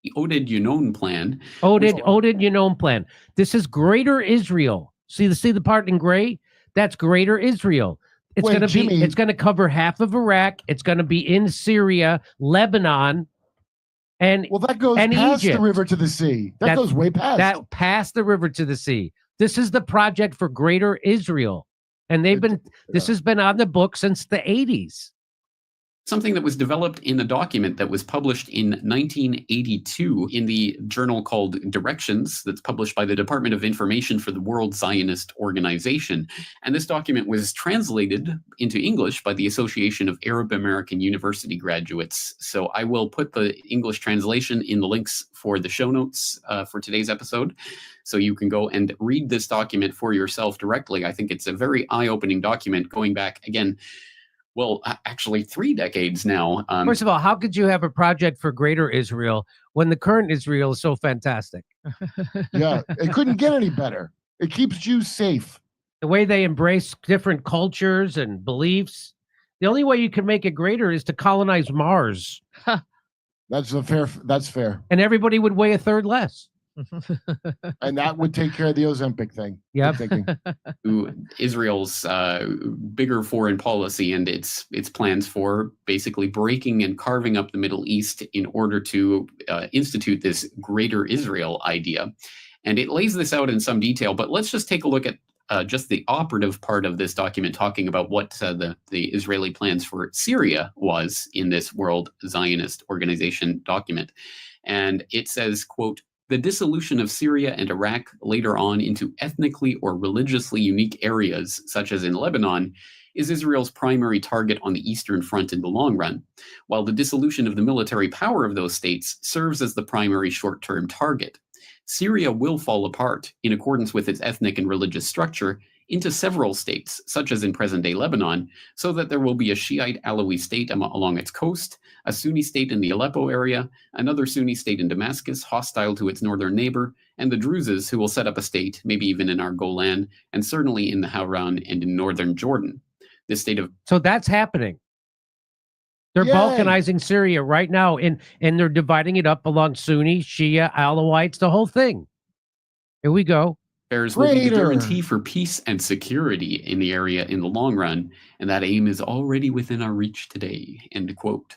The Oded Yinon plan. Oded Yinon plan. This is Greater Israel. See the part in gray? That's Greater Israel. It's going to cover half of Iraq. It's going to be in Syria, Lebanon, and that goes past Egypt. The river to the sea. That goes way past. That past the river to the sea. This is the project for Greater Israel, and this has been on the book since the 80s. Something that was developed in a document that was published in 1982 in the journal called Directions, that's published by the Department of Information for the World Zionist Organization. And this document was translated into English by the Association of Arab American University Graduates. So I will put the English translation in the links for the show notes for today's episode. So you can go and read this document for yourself directly. I think it's a very eye-opening document going back, again, Well, actually 3 decades now. First of all, how could you have a project for Greater Israel when the current Israel is so fantastic? Yeah, it couldn't get any better. It keeps Jews safe. The way they embrace different cultures and beliefs. The only way you can make it greater is to colonize Mars. That's fair. And everybody would weigh a third less. And that would take care of the Ozempic thing. Yep. Israel's bigger foreign policy and its plans for basically breaking and carving up the Middle East in order to institute this Greater Israel idea. And it lays this out in some detail, but let's just take a look at just the operative part of this document, talking about what the Israeli plans for Syria was in this World Zionist Organization document. And it says, quote, "The dissolution of Syria and Iraq later on into ethnically or religiously unique areas, such as in Lebanon, is Israel's primary target on the Eastern Front in the long run, while the dissolution of the military power of those states serves as the primary short-term target. Syria will fall apart, in accordance with its ethnic and religious structure, into several states, such as in present-day Lebanon, so that there will be a Shiite Alawi state along its coast, a Sunni state in the Aleppo area, another Sunni state in Damascus, hostile to its northern neighbor, and the Druzes, who will set up a state, maybe even in our Golan, and certainly in the Hauran and in northern Jordan. This state of..." So that's happening. They're balkanizing Syria right now, and they're dividing it up along Sunni, Shia, Alawites, the whole thing. Here we go. Affairs will be the guarantee for peace and security in the area in the long run, and that aim is already within our reach today, end quote.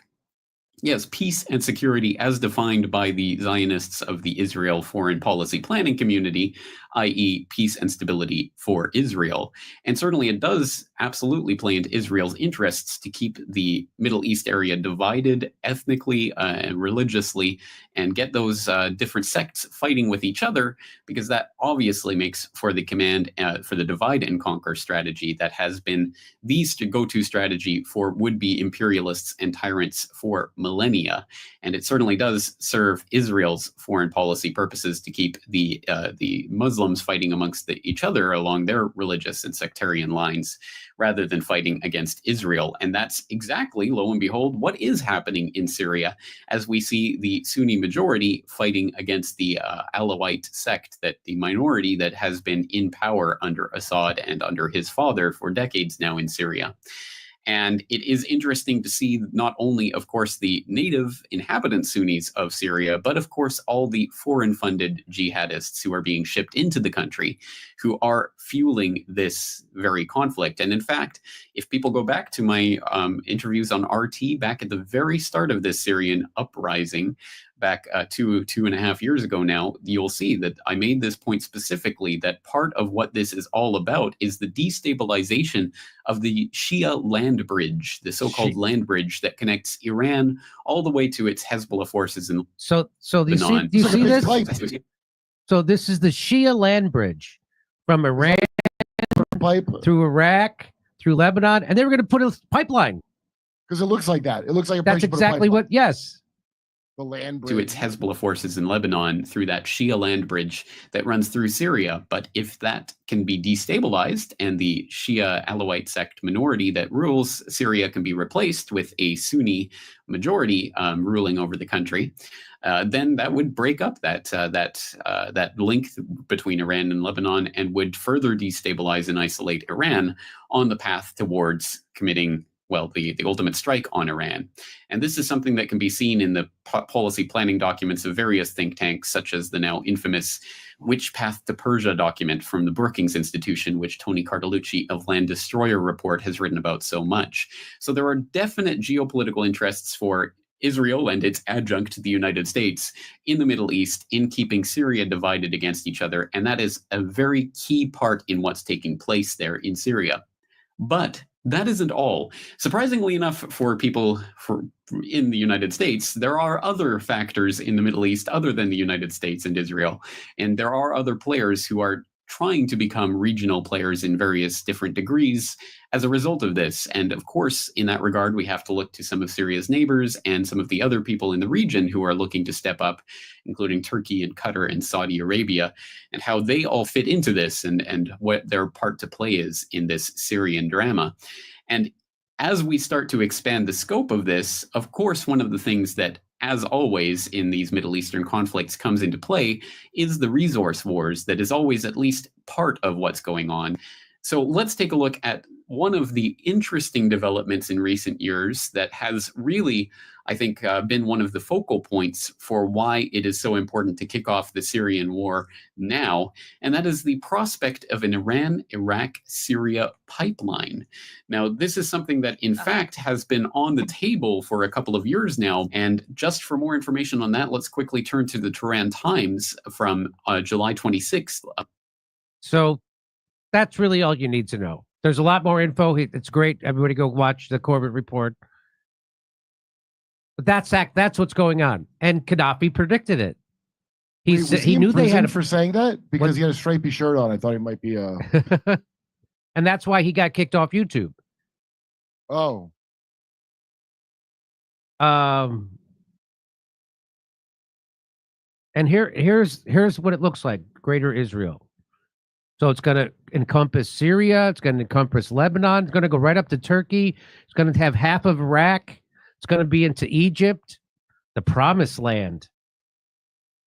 Yes, peace and security as defined by the Zionists of the Israel foreign policy planning community, i.e. peace and stability for Israel. And certainly it does absolutely play into Israel's interests to keep the Middle East area divided ethnically and religiously, and get those different sects fighting with each other, because that obviously makes for the for the divide and conquer strategy that has been the go-to strategy for would-be imperialists and tyrants for millennia. And it certainly does serve Israel's foreign policy purposes to keep the Muslims fighting amongst each other along their religious and sectarian lines, rather than fighting against Israel. And that's exactly, lo and behold, what is happening in Syria, as we see the Sunni majority fighting against the Alawite sect, that the minority that has been in power under Assad and under his father for decades now in Syria. And it is interesting to see not only, of course, the native inhabitant Sunnis of Syria, but of course, all the foreign-funded jihadists who are being shipped into the country, who are fueling this very conflict. And in fact, if people go back to my interviews on RT back at the very start of this Syrian uprising, back 2.5 years ago now, you'll see that I made this point specifically, that part of what this is all about is the destabilization of the Shia land bridge, the so-called land bridge that connects Iran all the way to its Hezbollah forces in So do you see this? So this is the Shia land bridge from Iran through Iraq, through Lebanon, and they were going to put a pipeline. Because it looks like that. It looks like that's exactly what, yes. The land bridge. To its Hezbollah forces in Lebanon through that Shia land bridge that runs through Syria. But if that can be destabilized and the Shia Alawite sect minority that rules Syria can be replaced with a Sunni majority ruling over the country, then that would break up that link between Iran and Lebanon, and would further destabilize and isolate Iran on the path towards committing, well, the ultimate strike on Iran. And this is something that can be seen in the policy planning documents of various think tanks, such as the now infamous Which Path to Persia document from the Brookings Institution, which Tony Cartalucci of Land Destroyer Report has written about so much. So there are definite geopolitical interests for Israel and its adjunct, the United States, in the Middle East, in keeping Syria divided against each other. And that is a very key part in what's taking place there in Syria. But that isn't all. Surprisingly enough, for people in the United States, there are other factors in the Middle East other than the United States and Israel. And there are other players who are trying to become regional players in various different degrees as a result of this. And of course, in that regard, we have to look to some of Syria's neighbors and some of the other people in the region who are looking to step up, including Turkey and Qatar and Saudi Arabia, and how they all fit into this and what their part to play is in this Syrian drama. And as we start to expand the scope of this, of course, one of the things that, as always in these Middle Eastern conflicts, comes into play is the resource wars that is always at least part of what's going on. So let's take a look at one of the interesting developments in recent years that has really, I think, been one of the focal points for why it is so important to kick off the Syrian war now, and that is the prospect of an Iran-Iraq-Syria pipeline. Now, this is something that, in fact, has been on the table for a couple of years now, and just for more information on that, let's quickly turn to the Tehran Times from July 26th. So that's really all you need to know. There's a lot more info. It's great. Everybody go watch the Corbett Report. But that's what's going on. And Gaddafi predicted it. He knew they had for saying that because he had a stripy shirt on. I thought he might be a. And that's why he got kicked off YouTube. Oh. And here's what it looks like. Greater Israel. So it's going to encompass Syria. It's going to encompass Lebanon. It's going to go right up to Turkey. It's going to have half of Iraq. It's going to be into Egypt, the Promised Land,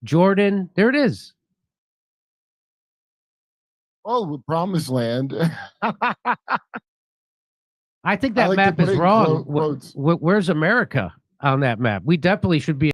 Jordan. There it is. Oh, the Promised Land. I think that map is wrong. Where's America on that map? We definitely should be.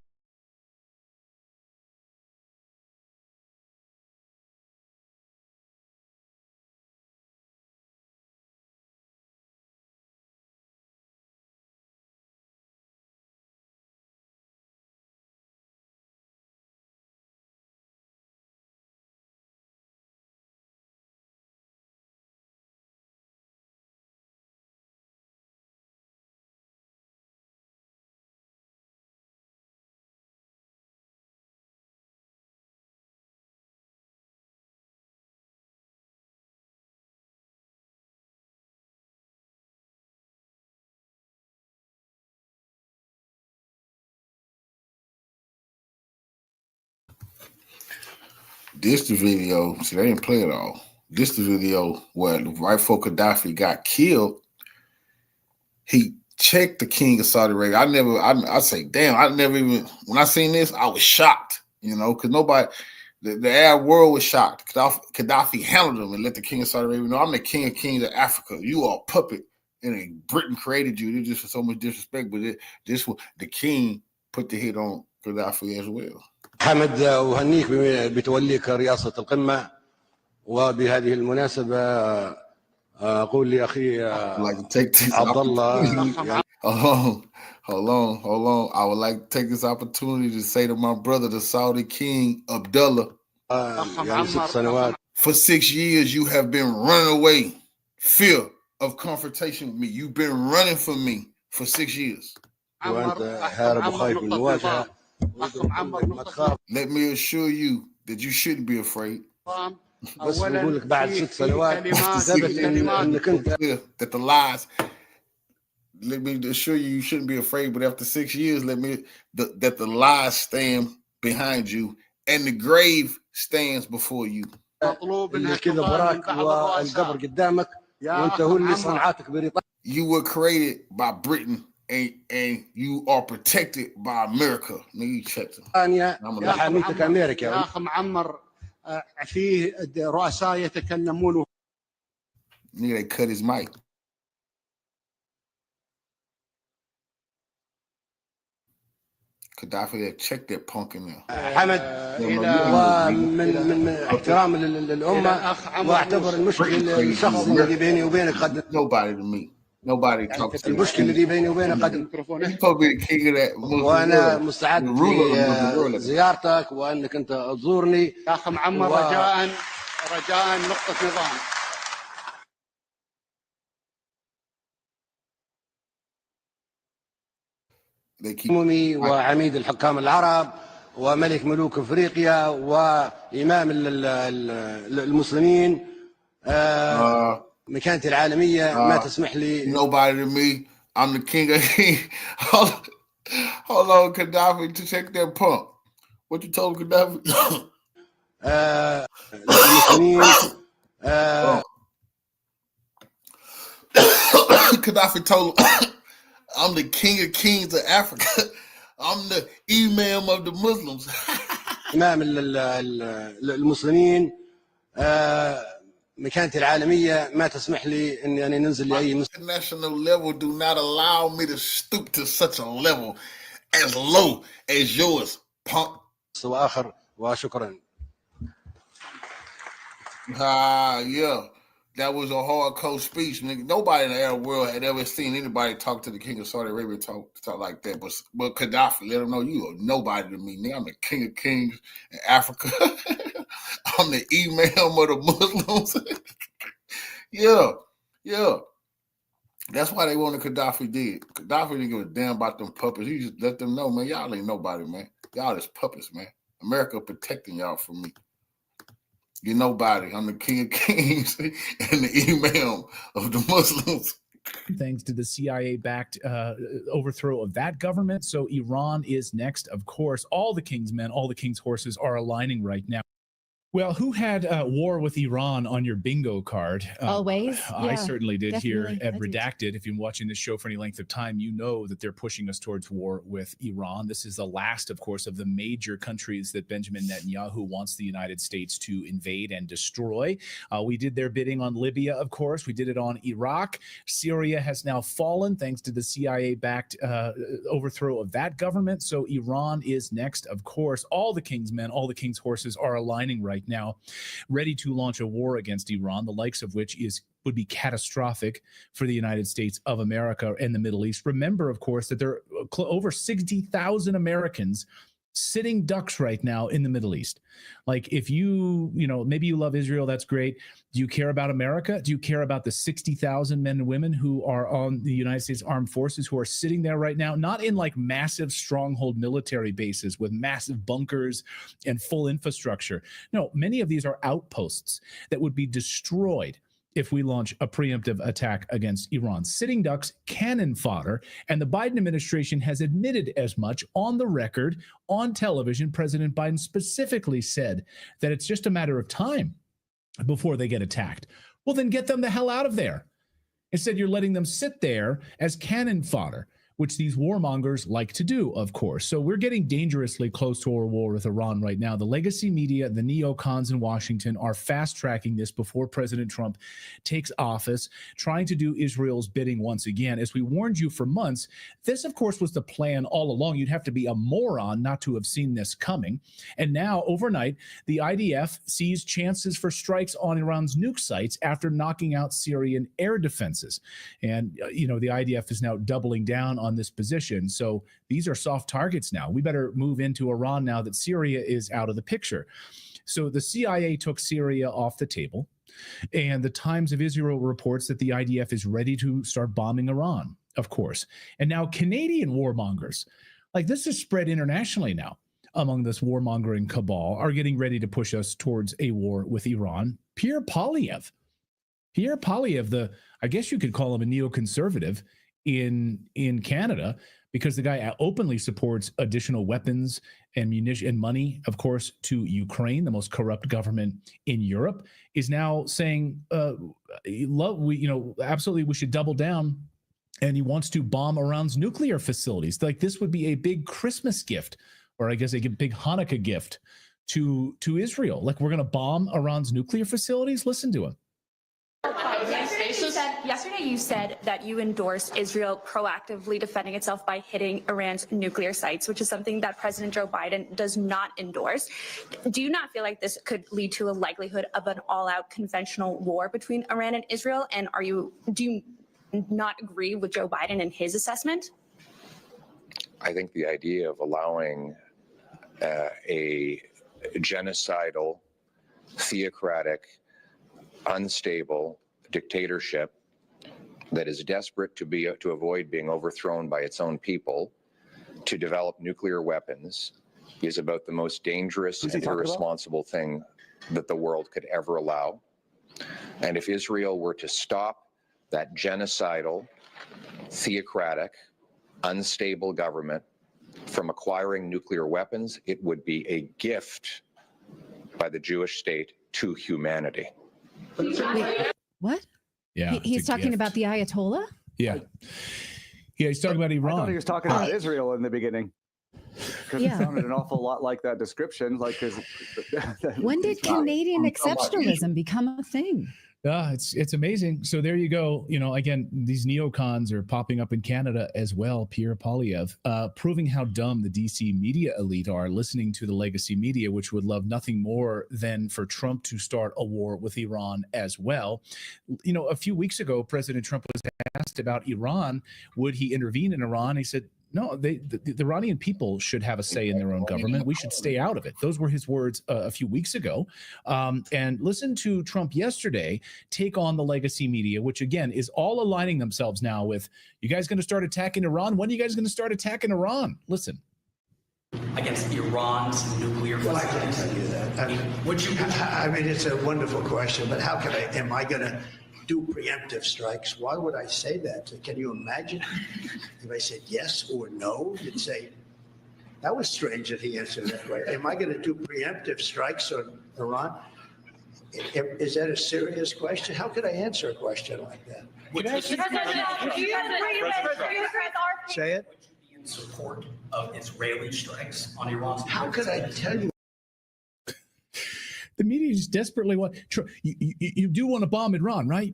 This the video. See, they didn't play it all. This the video where right before Gaddafi got killed, he checked the king of Saudi Arabia. I say, damn, I never even, when I seen this, I was shocked, because nobody, the Arab world was shocked. Gaddafi handled him and let the king of Saudi Arabia know, I'm the king of kings of Africa. You are a puppet. And Britain created you. It's just for so much disrespect, but the king put the hit on Gaddafi as well. حمد أهنيك بتوليك رئاسة القمة وبهذه المناسبة أقول لأخي عبد الله Hold on. I would like to take this opportunity to say to my brother, the Saudi King Abdullah, for 6 years you have been running away, fear of confrontation with me. You've been running from me for 6 years. Let me assure you that you shouldn't be afraid. That the lies, let me assure you shouldn't be afraid, but after 6 years, that the lies stand behind you and the grave stands before you. You were created by Britain and you are protected by America. Nigga, check them. Nigga, they cut his mic. Gaddafi, check that punk in there. حمد ومن احترام للأمة واعتبر المشكلة الشخص الذي بيني وبينك قد Nobody to me. Nobody talks to me. المشكلة اللي بيني وبينك قد وأنا مستعد لزيارتك وأنك أنت تزورني يا أخ معمر. رجاء نقطة نظام. أممي وعميد الحكام العرب وملك ملوك افريقيا وامام المسلمين مكانتي العالميه ما تسمح لي. Nobody to me. I'm the king of Hold on, Gaddafi, to check that pump. What you told Gaddafi? المسلمين Gaddafi told him, I'm the king of kings of Africa. I'm the imam of the Muslims. امام المسلمين مكانتي العالميه ما تسمح لي اني يعني ننزل لاي International level do not allow me to stoop to such a level as low as yours, punk. مستوى اخر وشكرا. Yeah. That was a hardcore speech. Nigga. Nobody in the Arab world had ever seen anybody talk to the king of Saudi Arabia talk like that. But Gaddafi, let him know you are nobody to me. Nigga, I'm the king of kings in Africa. I'm the imam of the Muslims. Yeah. That's why they wanted Gaddafi dead. Gaddafi didn't give a damn about them puppets. He just let them know, man, y'all ain't nobody, man. Y'all is puppets, man. America protecting y'all from me. You're nobody. I'm the king of kings and the imam of the Muslims. Thanks to the CIA-backed overthrow of that government. So Iran is next, of course. All the king's men, all the king's horses are aligning right now. Well, who had war with Iran on your bingo card? Always. I certainly did definitely. here at Redacted. If you've been watching this show for any length of time, you know that they're pushing us towards war with Iran. This is the last, of course, of the major countries that Benjamin Netanyahu wants the United States to invade and destroy. We did their bidding on Libya, of course. We did it on Iraq. Syria has now fallen thanks to the CIA-backed overthrow of that government. So Iran is next, of course. All the king's men, all the king's horses are aligning right now, ready to launch a war against Iran, the likes of which would be catastrophic for the United States of America and the Middle East. Remember, of course, that there are over 60,000 Americans sitting ducks right now in the Middle East. Like, if maybe you love Israel, that's great. Do you care about America? Do you care about the 60,000 men and women who are on the United States Armed Forces who are sitting there right now, not in like massive stronghold military bases with massive bunkers and full infrastructure? No, many of these are outposts that would be destroyed if we launch a preemptive attack against Iran. Sitting ducks, cannon fodder, and the Biden administration has admitted as much on the record, on television. President Biden specifically said that it's just a matter of time before they get attacked. Well, then get them the hell out of there. Instead, you're letting them sit there as cannon fodder, which these warmongers like to do, of course. So we're getting dangerously close to a war with Iran right now. The legacy media, the neocons in Washington are fast-tracking this before President Trump takes office, trying to do Israel's bidding once again. As we warned you for months, this, of course, was the plan all along. You'd have to be a moron not to have seen this coming. And now, overnight, the IDF sees chances for strikes on Iran's nuke sites after knocking out Syrian air defenses. And, the IDF is now doubling down on this position. So these are soft targets now. We better move into Iran now that Syria is out of the picture. So the CIA took Syria off the table, and the Times of Israel reports that the IDF is ready to start bombing Iran, of course. And now Canadian warmongers, like this is spread internationally now among this warmongering cabal, are getting ready to push us towards a war with Iran. Pierre Poilievre, I guess you could call him a neoconservative in Canada, because the guy openly supports additional weapons and munition and money, of course, to Ukraine, the most corrupt government in Europe, is now saying, absolutely, we should double down. And he wants to bomb Iran's nuclear facilities. Like, this would be a big Christmas gift, or I guess a big Hanukkah gift to Israel. Like, we're going to bomb Iran's nuclear facilities. Listen to him. Yesterday you said that you endorsed Israel proactively defending itself by hitting Iran's nuclear sites, which is something that President Joe Biden does not endorse. Do you not feel like this could lead to a likelihood of an all-out conventional war between Iran and Israel? And do you not agree with Joe Biden and his assessment? I think the idea of allowing a genocidal, theocratic, unstable dictatorship that is desperate to avoid being overthrown by its own people to develop nuclear weapons is about the most dangerous and irresponsible thing that the world could ever allow. And if Israel were to stop that genocidal, theocratic, unstable government from acquiring nuclear weapons, it would be a gift by the Jewish state to humanity. Wait, what? Yeah, he's talking about the Ayatollah? Yeah. Yeah, he's talking about Iran. I thought he was talking about Israel in the beginning. Because it sounded an awful lot like that description. Like, when did Canadian exceptionalism become a thing? It's amazing. So there you go. You know, again, these neocons are popping up in Canada as well. Pierre Poilievre, proving how dumb the DC media elite are, listening to the legacy media, which would love nothing more than for Trump to start a war with Iran as well. You know, a few weeks ago, President Trump was asked about Iran. Would he intervene in Iran? He said, no, the Iranian people should have a say in their own government. We should stay out of it. Those were his words a few weeks ago. And listen to Trump yesterday take on the legacy media, which, again, is all aligning themselves now with, you guys going to start attacking Iran? When are you guys going to start attacking Iran? Listen. Against Iran's nuclear Well, I can't tell you that. I mean, it's a wonderful question, but how can am I going to do preemptive strikes? Why would I say that? Can you imagine if I said yes or no? You'd say, that was strange that he answered that way. Am I going to do preemptive strikes on Iran? Is that a serious question? How could I answer a question like that? Say it. In support of Israeli strikes on Iran. How could I tell you? The media just desperately want. You do want to bomb Iran, right?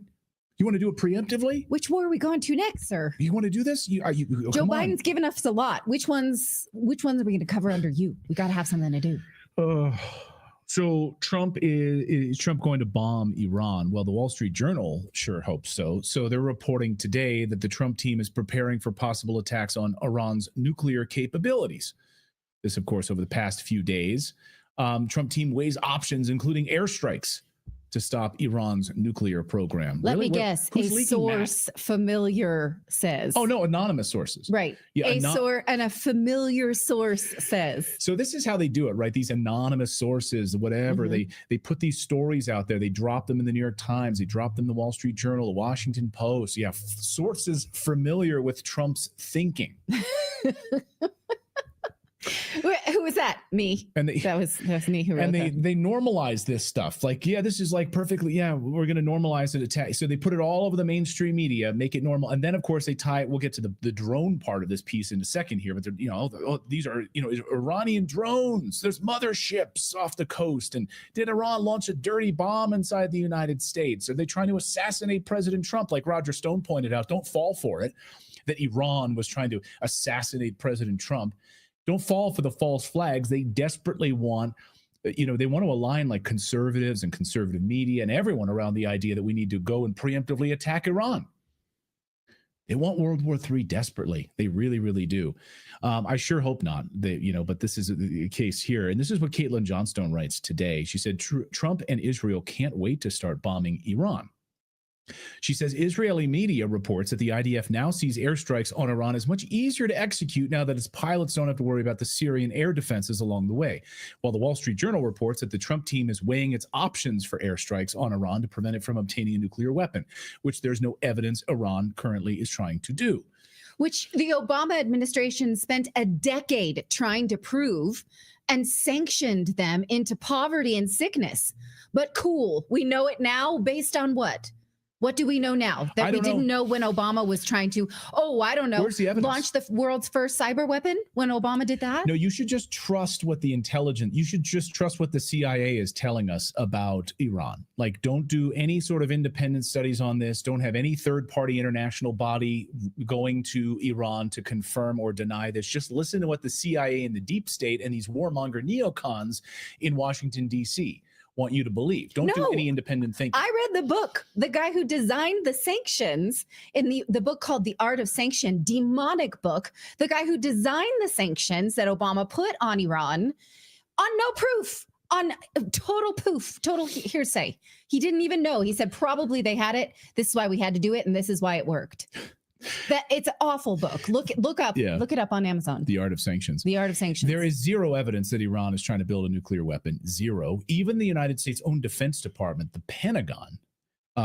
You want to do it preemptively? Which war are we going to next, sir? You want to do this? Joe Biden's given us a lot. Which ones are we going to cover under you? We got to have something to do. So Trump is Trump going to bomb Iran? Well, the Wall Street Journal sure hopes so. So they're reporting today that the Trump team is preparing for possible attacks on Iran's nuclear capabilities. This, of course, over the past few days. Trump team weighs options, including airstrikes, to stop Iran's nuclear program. Let me guess. A source familiar says. Oh, no, anonymous sources. Right. Yeah, a familiar source says. So this is how they do it, right? These anonymous sources, whatever, they put these stories out there. They drop them in the New York Times. They drop them in the Wall Street Journal, the Washington Post. Yeah, sources familiar with Trump's thinking. Who was that? Me. And that was me who wrote that. They normalize this stuff. Like, yeah, this is like perfectly. Yeah, we're going to normalize it. Attack. So they put it all over the mainstream media, make it normal, and then of course they tie it. We'll get to the drone part of this piece in a second here, but they're, these are Iranian drones. There's motherships off the coast, and did Iran launch a dirty bomb inside the United States? Are they trying to assassinate President Trump? Like Roger Stone pointed out, don't fall for it. That Iran was trying to assassinate President Trump. Don't fall for the false flags. They desperately want, they want to align like conservatives and conservative media and everyone around the idea that we need to go and preemptively attack Iran. They want World War III desperately. They really, really do. I sure hope not. But this is the case here. And this is what Caitlin Johnstone writes today. She said, Trump and Israel can't wait to start bombing Iran. She says Israeli media reports that the IDF now sees airstrikes on Iran as much easier to execute now that its pilots don't have to worry about the Syrian air defenses along the way. While the Wall Street Journal reports that the Trump team is weighing its options for airstrikes on Iran to prevent it from obtaining a nuclear weapon, which there's no evidence Iran currently is trying to do. Which the Obama administration spent a decade trying to prove and sanctioned them into poverty and sickness. But cool, we know it now based on what? What do we know now that we didn't know when Obama was trying to, Where's the evidence? Launch the world's first cyber weapon when Obama did that? No, you should just trust what you should just trust what the CIA is telling us about Iran. Like, don't do any sort of independent studies on this. Don't have any third-party international body going to Iran to confirm or deny this. Just listen to what the CIA and the deep state and these warmonger neocons in Washington, D.C. want you to believe. Don't do any independent thinking. I read the book. The guy who designed the sanctions in the book called The Art of Sanction, demonic book, the guy who designed the sanctions that Obama put on Iran on no proof, on total hearsay. He didn't even know. He said probably they had it. This is why we had to do it, and this is why it worked. That it's an awful book. Look it up on Amazon. The Art of Sanctions. The Art of Sanctions. There is zero evidence that Iran is trying to build a nuclear weapon. Zero. Even the United States' own Defense Department, the Pentagon,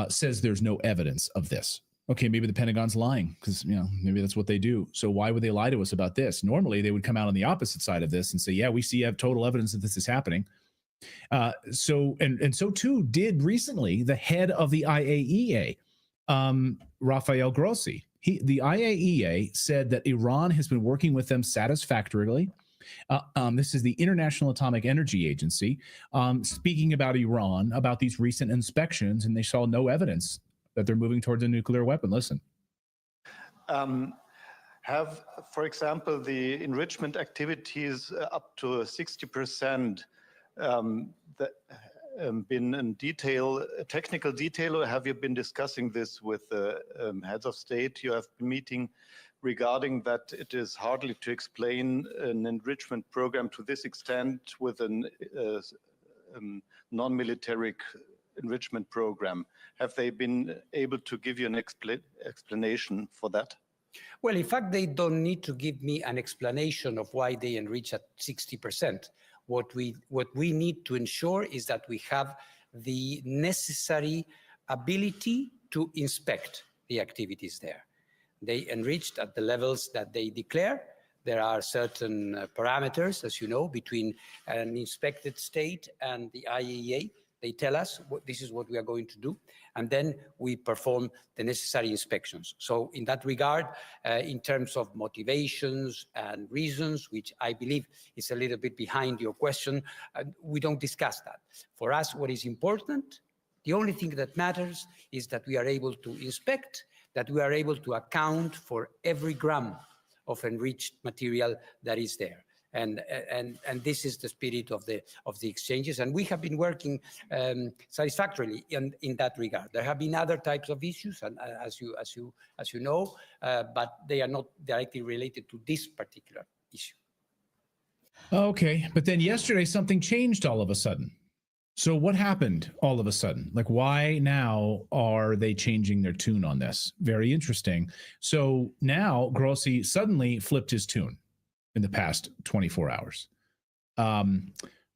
says there's no evidence of this. Okay, maybe the Pentagon's lying because maybe that's what they do. So why would they lie to us about this? Normally, they would come out on the opposite side of this and say, "Yeah, we have total evidence that this is happening." So too did recently the head of the IAEA, Rafael Grossi. The IAEA said that Iran has been working with them satisfactorily. This is the International Atomic Energy Agency speaking about Iran, about these recent inspections, and they saw no evidence that they're moving towards a nuclear weapon. Listen. Have, for example, the enrichment activities up to 60% been in detail, technical detail, or have you been discussing this with the heads of state you have been meeting regarding that it is hardly to explain an enrichment program to this extent with a non-military enrichment program? Have they been able to give you an explanation for that? Well, in fact, they don't need to give me an explanation of why they enrich at 60%. What we need to ensure is that we have the necessary ability to inspect the activities there. They enriched at the levels that they declare. There are certain parameters, as you know, between an inspected state and the IAEA. They tell us this is what we are going to do, and then we perform the necessary inspections. So in that regard, in terms of motivations and reasons, which I believe is a little bit behind your question, we don't discuss that. For us, what is important, the only thing that matters is that we are able to inspect, that we are able to account for every gram of enriched material that is there. And this is the spirit of the exchanges, and we have been working satisfactorily in that regard. There have been other types of issues, and as you know, but they are not directly related to this particular issue. Okay, but then yesterday something changed all of a sudden. So what happened all of a sudden? Like, why now are they changing their tune on this? Very interesting. So now Grossi suddenly flipped his tune in the past 24 hours.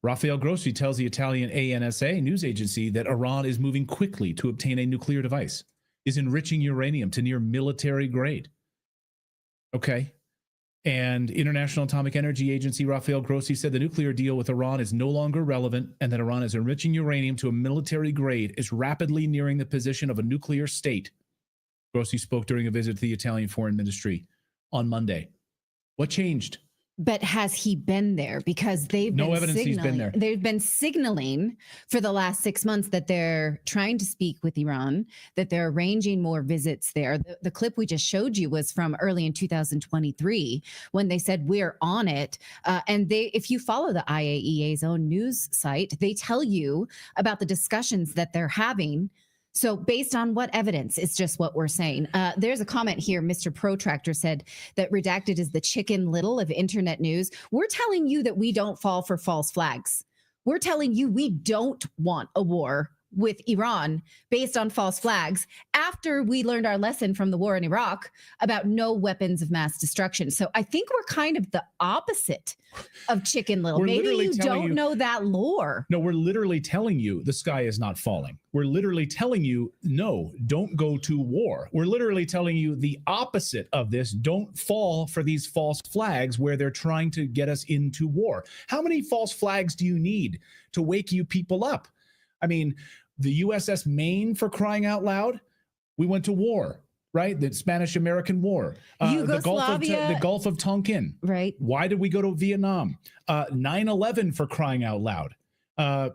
Rafael Grossi tells the Italian ANSA news agency that Iran is moving quickly to obtain a nuclear device, is enriching uranium to near military grade. Okay. And International Atomic Energy Agency Rafael Grossi said the nuclear deal with Iran is no longer relevant and that Iran is enriching uranium to a military grade, is rapidly nearing the position of a nuclear state. Grossi spoke during a visit to the Italian Foreign Ministry on Monday. What changed? But has he been there? Because they've been evidence he's been there. They've been signaling for the last 6 months that they're trying to speak with Iran, that they're arranging more visits there. The clip we just showed you was from early in 2023 when they said we're on it. And if you follow the IAEA's own news site, they tell you about the discussions that they're having. So based on what evidence? It's just what we're saying. There's a comment here. Mr. Protractor said that Redacted is the Chicken Little of internet news. We're telling you that we don't fall for false flags. We're telling you we don't want a war with Iran based on false flags after we learned our lesson from the war in Iraq about no weapons of mass destruction. So I think we're kind of the opposite of Chicken Little. Maybe you don't know that lore. No, we're literally telling you the sky is not falling. We're literally telling you, no, don't go to war. We're literally telling you the opposite of this. Don't fall for these false flags where they're trying to get us into war. How many false flags do you need to wake you people up? I mean, the USS Maine, for crying out loud, we went to war, right? The Spanish-American War. The Gulf of Tonkin. Right. Why did we go to Vietnam? 9/11, for crying out loud. How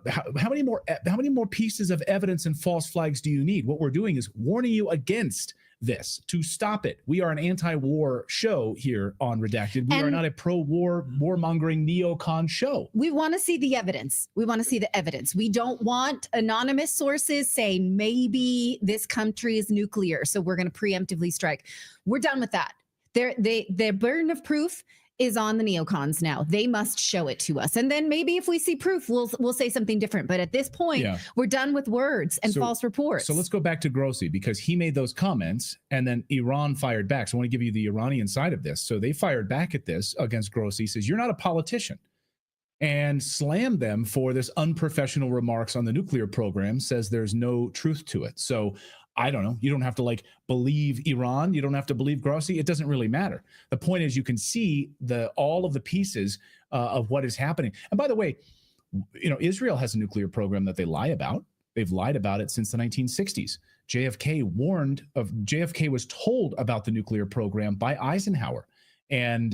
many more pieces of evidence and false flags do you need? What we're doing is warning you against this, to stop it. We are an anti-war show here on Redacted. We are not a pro-war, warmongering neocon show. We want to see the evidence. We want to see the evidence. We don't want anonymous sources saying maybe this country is nuclear, so we're going to preemptively strike. We're done with that. Their burden of proof is on the neocons now. They must show it to us. And then maybe if we see proof, we'll say something different. But at this point, we're done with words and false reports. So let's go back to Grossi, because he made those comments and then Iran fired back. So I want to give you the Iranian side of this. So they fired back at this against Grossi. He says, you're not a politician, and slammed them for this unprofessional remarks on the nuclear program, says there's no truth to it. So I don't know. You don't have to believe Iran. You don't have to believe Grossi. It doesn't really matter. The point is you can see all of the pieces of what is happening. And by the way, Israel has a nuclear program that they lie about. They've lied about it since the 1960s. JFK was told about the nuclear program by Eisenhower, and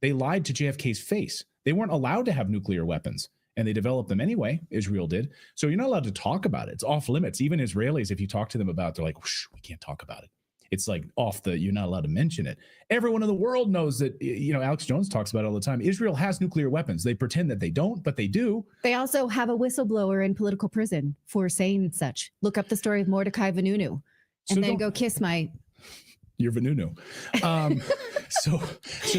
they lied to JFK's face. They weren't allowed to have nuclear weapons, and they developed them anyway. Israel did. So you're not allowed to talk about it. It's off limits. Even Israelis, if you talk to them about it, they're like, we can't talk about it. It's like you're not allowed to mention it. Everyone in the world knows that, Alex Jones talks about it all the time. Israel has nuclear weapons. They pretend that they don't, but they do. They also have a whistleblower in political prison for saying such. Look up the story of Mordecai Vanunu and then go kiss your Vanunu. So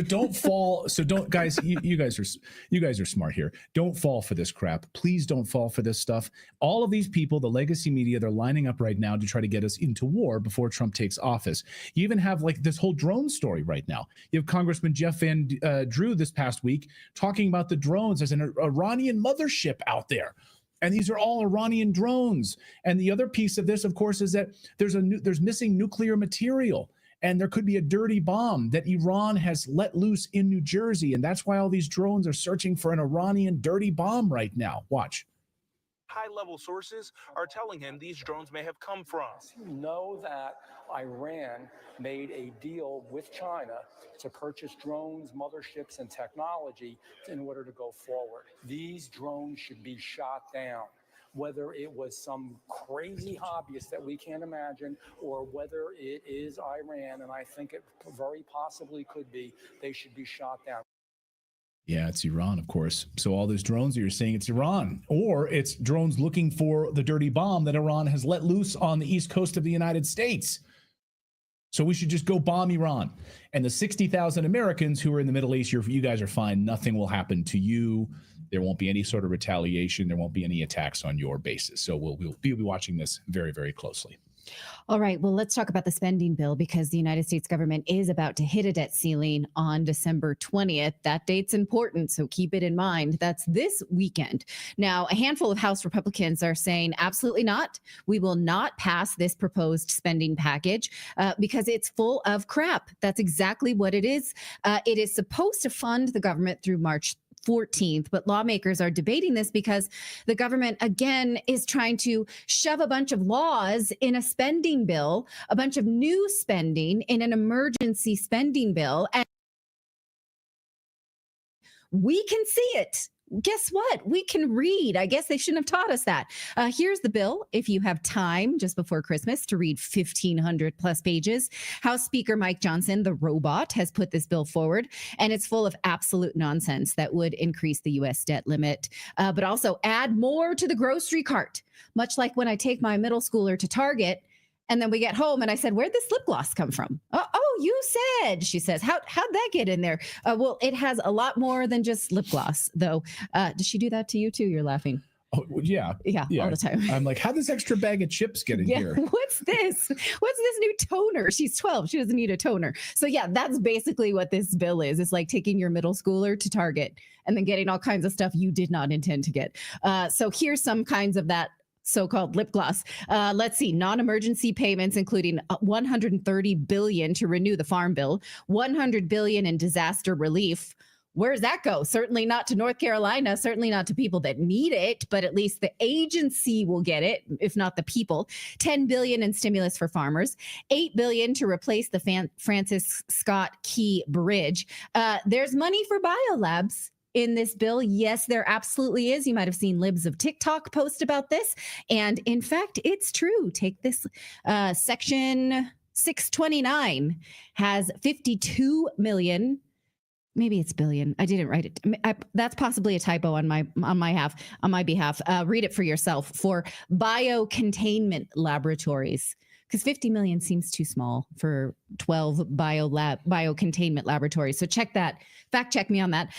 don't fall. So don't, guys, you guys are smart here. Don't fall for this crap. Please don't fall for this stuff. All of these people, the legacy media, they're lining up right now to try to get us into war before Trump takes office. You even have like this whole drone story right now. You have Congressman Jeff Van Drew this past week talking about the drones as an Iranian mothership out there. And these are all Iranian drones. And the other piece of this, of course, is that there's missing nuclear material. And there could be a dirty bomb that Iran has let loose in New Jersey. And that's why all these drones are searching for an Iranian dirty bomb right now. Watch. High-level sources are telling him these drones may have come from. You know that Iran made a deal with China to purchase drones, motherships, and technology in order to go forward. These drones should be shot down. Whether it was some crazy hobbyist that we can't imagine, or whether it is Iran, and I think it very possibly could be, they should be shot down. Yeah, it's Iran, of course. So all those drones that you're saying, it's Iran, or it's drones looking for the dirty bomb that Iran has let loose on the east coast of the United States. So we should just go bomb Iran. And the 60,000 Americans who are in the Middle East, you guys are fine. Nothing will happen to you. There won't be any sort of retaliation. There won't be any attacks on your bases. So we'll be watching this very, very closely. All right. Well, let's talk about the spending bill, because the United States government is about to hit a debt ceiling on December 20th. That date's important, so keep it in mind. That's this weekend. Now, a handful of House Republicans are saying absolutely not. We will not pass this proposed spending package because it's full of crap. That's exactly what it is. It is supposed to fund the government through March 14th, but lawmakers are debating this because the government, again, is trying to shove a bunch of laws in a spending bill, a bunch of new spending in an emergency spending bill. And we can see it. Guess what? We can read. I guess they shouldn't have taught us that. Here's the bill. If you have time just before Christmas to read 1,500 plus pages, House Speaker Mike Johnson, the robot, has put this bill forward, and it's full of absolute nonsense that would increase the U.S. debt limit, but also add more to the grocery cart, much like when I take my middle schooler to Target. And then we get home and I said, where'd this lip gloss come from? Oh, you said, she says, how'd that get in there? Well, it has a lot more than just lip gloss, though. Does she do that to you too? You're laughing. Oh, yeah, all the time. I'm like, how'd this extra bag of chips get in here? What's this? What's this new toner? She's 12. She doesn't need a toner. So yeah, that's basically what this bill is. It's like taking your middle schooler to Target and then getting all kinds of stuff you did not intend to get. So here's some kinds of that so-called lip gloss. Let's see, non-emergency payments, including $130 billion to renew the Farm Bill, $100 billion in disaster relief. Where does that go? Certainly not to North Carolina, certainly not to people that need it, but at least the agency will get it, if not the people. $10 billion in stimulus for farmers, $8 billion to replace the Francis Scott Key Bridge. There's money for biolabs in this bill. Yes, there absolutely is. You might have seen libs of TikTok post about this. And in fact, it's true. Take this. Section 629 has 52 million. Maybe it's billion. I didn't write it. That's possibly a typo on my behalf. Read it for yourself. For biocontainment laboratories, because 50 million seems too small for 12 biocontainment laboratories. So check that. Fact check me on that.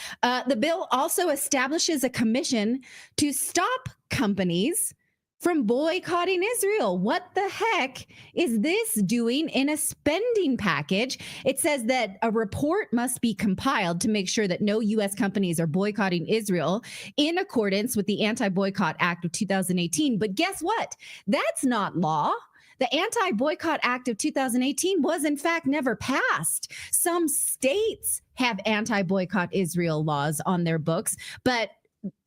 The bill also establishes a commission to stop companies from boycotting Israel. What the heck is this doing in a spending package? It says that a report must be compiled to make sure that no U.S. companies are boycotting Israel in accordance with the Anti-Boycott Act of 2018. But guess what? That's not law. The Anti-Boycott Act of 2018 was, in fact, never passed. Some states have anti-boycott Israel laws on their books, but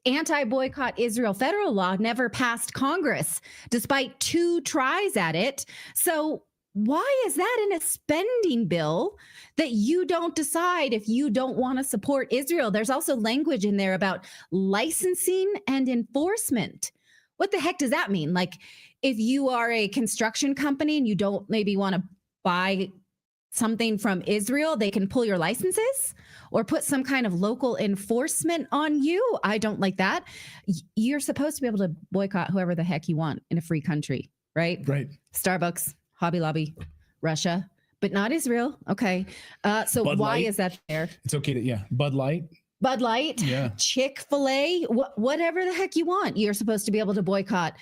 anti-boycott Israel federal law never passed Congress, despite 2 tries at it. So why is that in a spending bill that you don't decide if you don't want to support Israel? There's also language in there about licensing and enforcement. What the heck does that mean? Like, if you are a construction company and you don't maybe want to buy something from Israel, they can pull your licenses or put some kind of local enforcement on you. I don't like that. You're supposed to be able to boycott whoever the heck you want in a free country, right? Right. Starbucks, Hobby Lobby, Russia, but not Israel. Okay. So Bud why Light. is that there? It's okay to, Bud Light. Bud Light, Yeah. Chick-fil-A, whatever the heck you want. You're supposed to be able to boycott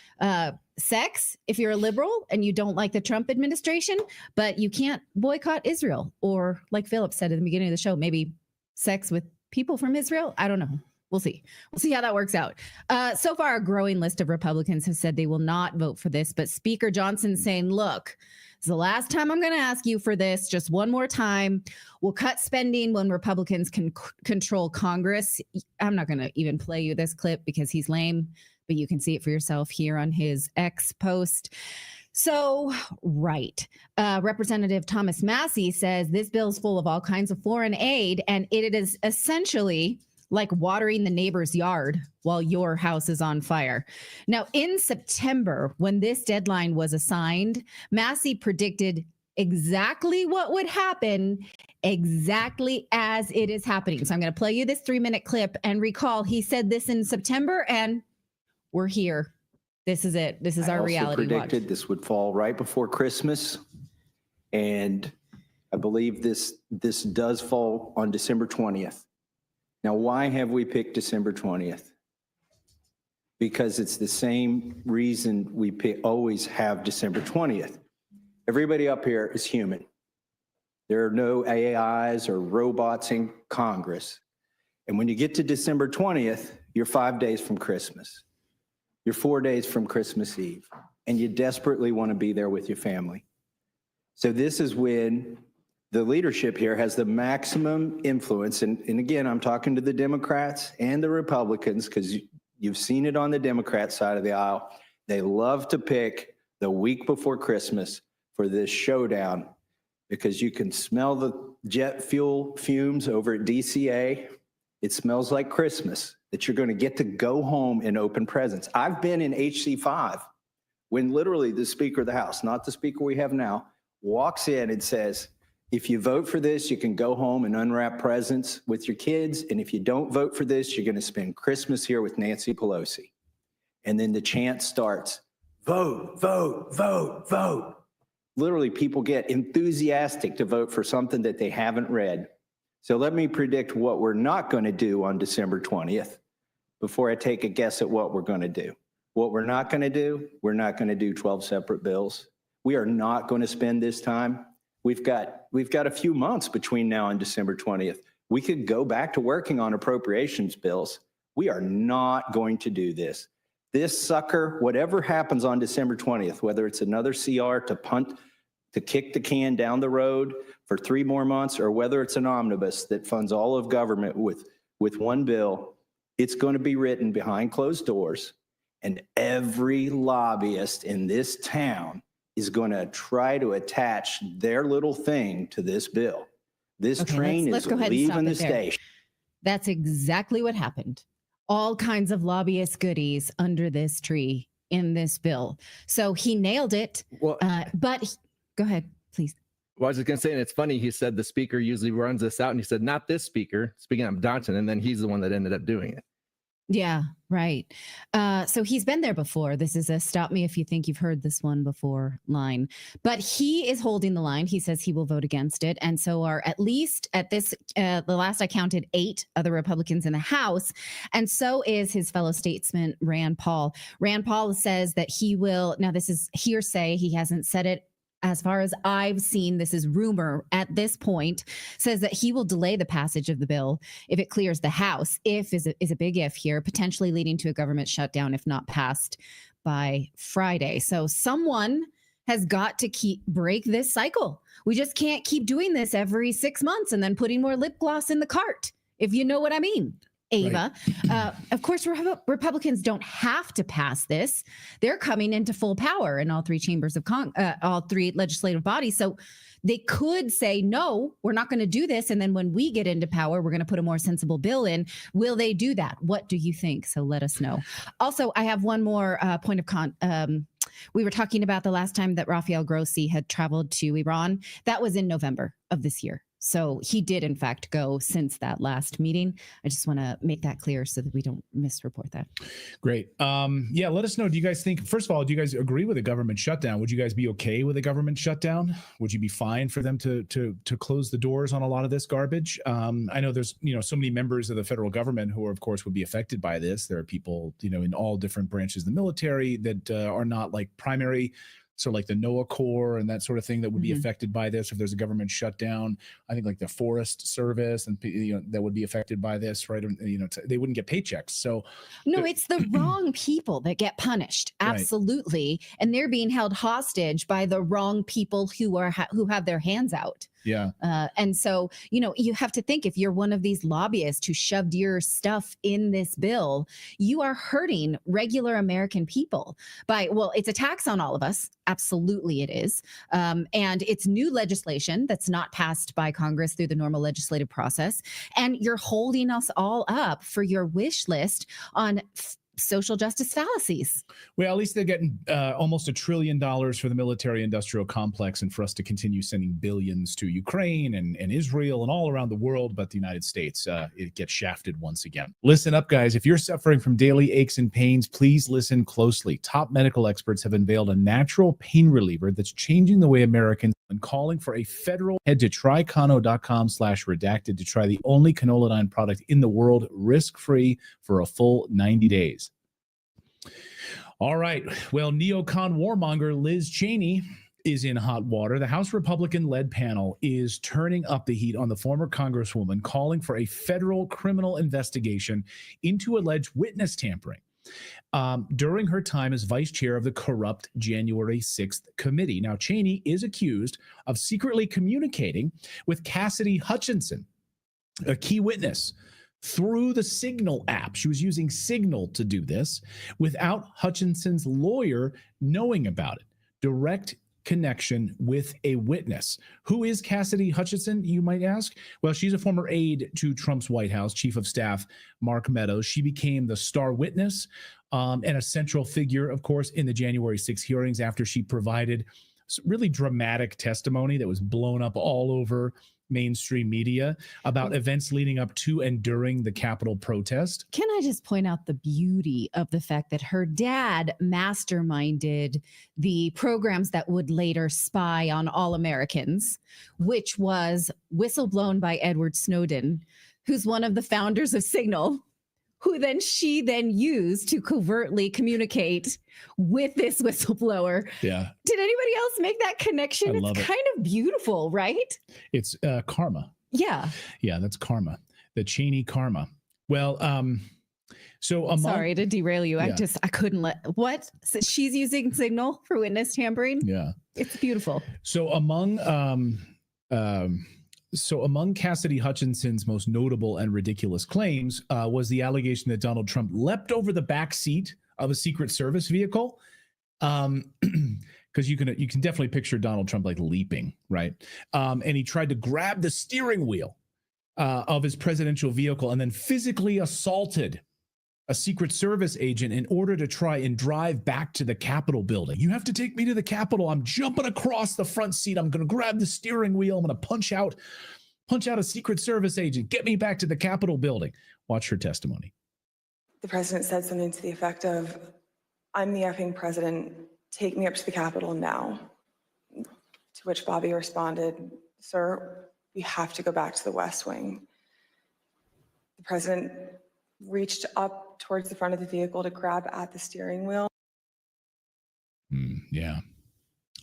sex if you're a liberal and you don't like the Trump administration, but you can't boycott Israel. Or like Philip said at the beginning of the show, maybe sex with people from Israel. I don't know. We'll see. We'll see how that works out. So far, a growing list of Republicans have said they will not vote for this, but Speaker Johnson's saying, look, it's the last time I'm going to ask you for this. Just one more time. We'll cut spending when Republicans can control Congress. I'm not going to even play you this clip because he's lame, but you can see it for yourself here on his X post. So, right. Representative Thomas Massey says this bill is full of all kinds of foreign aid, and it is essentially like watering the neighbor's yard while your house is on fire. Now, in September, when this deadline was assigned, Massey predicted exactly what would happen, exactly as it is happening. So I'm going to play you this 3-minute clip and recall he said this in September, and we're here. This is it. This is our reality watch. I also predicted this would fall right before Christmas, and I believe this does fall on December 20th. Now, why have we picked December 20th? Because it's the same reason we always have December 20th. Everybody up here is human. There are no AIs or robots in Congress. And when you get to December 20th, you're 5 days from Christmas. You're 4 days from Christmas Eve, and you desperately want to be there with your family. So this is when the leadership here has the maximum influence. And again, I'm talking to the Democrats and the Republicans because you've seen it on the Democrat side of the aisle. They love to pick the week before Christmas for this showdown because you can smell the jet fuel fumes over at DCA. It smells like Christmas, that you're going to get to go home and open presents. I've been in HC5 when literally the Speaker of the House, not the Speaker we have now, walks in and says, if you vote for this, you can go home and unwrap presents with your kids. And if you don't vote for this, you're going to spend Christmas here with Nancy Pelosi. And then the chant starts, vote, vote, vote, vote. Literally, people get enthusiastic to vote for something that they haven't read. So let me predict what we're not going to do on December 20th before I take a guess at what we're going to do. What we're not going to do, we're not going to do 12 separate bills. We are not going to spend this time. We've got a few months between now and December 20th. We could go back to working on appropriations bills. We are not going to do this. This sucker, whatever happens on December 20th, whether it's another CR to punt, to kick the can down the road for 3 more months, or whether it's an omnibus that funds all of government with one bill, it's going to be written behind closed doors. And every lobbyist in this town is going to try to attach their little thing to this bill. This train is leaving the station. That's exactly what happened. All kinds of lobbyist goodies under this tree in this bill. So he nailed it. Well, go ahead, please. Well, I was just going to say, and it's funny, he said the speaker usually runs this out, and he said, not this speaker, speaking of Johnson, and then he's the one that ended up doing it. Yeah, right. So he's been there before. This is a stop me if you think you've heard this one before line. But he is holding the line. He says he will vote against it. And so are at least at this, the last I counted, 8 other Republicans in the House. And so is his fellow statesman, Rand Paul. Rand Paul says that he will, now this is hearsay, he hasn't said it. As far as I've seen, this is rumor at this point, says that he will delay the passage of the bill if it clears the House. If is a big if here, potentially leading to a government shutdown if not passed by Friday. So someone has got to break this cycle. We just can't keep doing this every 6 months and then putting more lip gloss in the cart, if you know what I mean. Ava. Of course, Republicans don't have to pass this. They're coming into full power in all three chambers of all three legislative bodies. So they could say, no, we're not going to do this. And then when we get into power, we're going to put a more sensible bill in. Will they do that? What do you think? So let us know. Also, I have one more point of we were talking about the last time that Rafael Grossi had traveled to Iran. That was in November of this year. So he did, in fact, go since that last meeting. I just want to make that clear so that we don't misreport that. Great. Yeah, let us know. Do you guys think, first of all, do you guys agree with a government shutdown? Would you guys be okay with a government shutdown? Would you be fine for them to close the doors on a lot of this garbage? I know there's, so many members of the federal government who, of course, would be affected by this. There are people, in all different branches of the military that are not like primary. So like the NOAA Corps and that sort of thing that would be affected by this if there's a government shutdown. I think like the Forest Service and that would be affected by this, right? They wouldn't get paychecks. So no, it's the wrong people that get punished. Absolutely. Right. And they're being held hostage by the wrong people who have their hands out. Yeah. And so, you have to think, if you're one of these lobbyists who shoved your stuff in this bill, you are hurting regular American people it's a tax on all of us. Absolutely it is. And it's new legislation that's not passed by Congress through the normal legislative process. And you're holding us all up for your wish list on social justice fallacies. Well, at least they're getting almost $1 trillion for the military industrial complex and for us to continue sending billions to Ukraine and Israel and all around the world. But the United States, it gets shafted once again. Listen up, guys. If you're suffering from daily aches and pains, please listen closely. Top medical experts have unveiled a natural pain reliever that's changing the way Americans and calling for a federal. Head to trykano.com/redacted to try the only canola-9 product in the world risk-free for a full 90 days. All right. Well, neocon warmonger Liz Cheney is in hot water. The House Republican-led panel is turning up the heat on the former Congresswoman, calling for a federal criminal investigation into alleged witness tampering during her time as vice chair of the corrupt January 6th committee. Now, Cheney is accused of secretly communicating with Cassidy Hutchinson, a key witness, through the Signal app. She was using Signal to do this without Hutchinson's lawyer knowing about it. Direct connection with a witness. Who is Cassidy Hutchinson, you might ask? Well, she's a former aide to Trump's White House, Chief of Staff Mark Meadows. She became the star witness and a central figure, of course, in the January 6 hearings after she provided really dramatic testimony that was blown up all over mainstream media about events leading up to and during the Capitol protest. Can I just point out the beauty of the fact that her dad masterminded the programs that would later spy on all Americans, which was whistleblown by Edward Snowden, who's one of the founders of Signal, who she used to covertly communicate with this whistleblower. Yeah. Did anybody else make that connection? It's kind of beautiful, right? It's karma. Yeah. Yeah, that's karma. The Cheney karma. Well, sorry to derail you. Yeah. I couldn't what? So she's using Signal for witness tampering? Yeah. It's beautiful. So among Cassidy Hutchinson's most notable and ridiculous claims was the allegation that Donald Trump leapt over the back seat of a Secret Service vehicle. Because you can definitely picture Donald Trump like leaping, right? And he tried to grab the steering wheel of his presidential vehicle and then physically assaulted a Secret Service agent in order to try and drive back to the Capitol building. You have to take me to the Capitol. I'm jumping across the front seat. I'm going to grab the steering wheel. I'm going to punch out a Secret Service agent. Get me back to the Capitol building. Watch her testimony. The president said something to the effect of, "I'm the effing president. Take me up to the Capitol now." To which Bobby responded, "Sir, we have to go back to the West Wing." The president reached up towards the front of the vehicle to grab at the steering wheel. Yeah.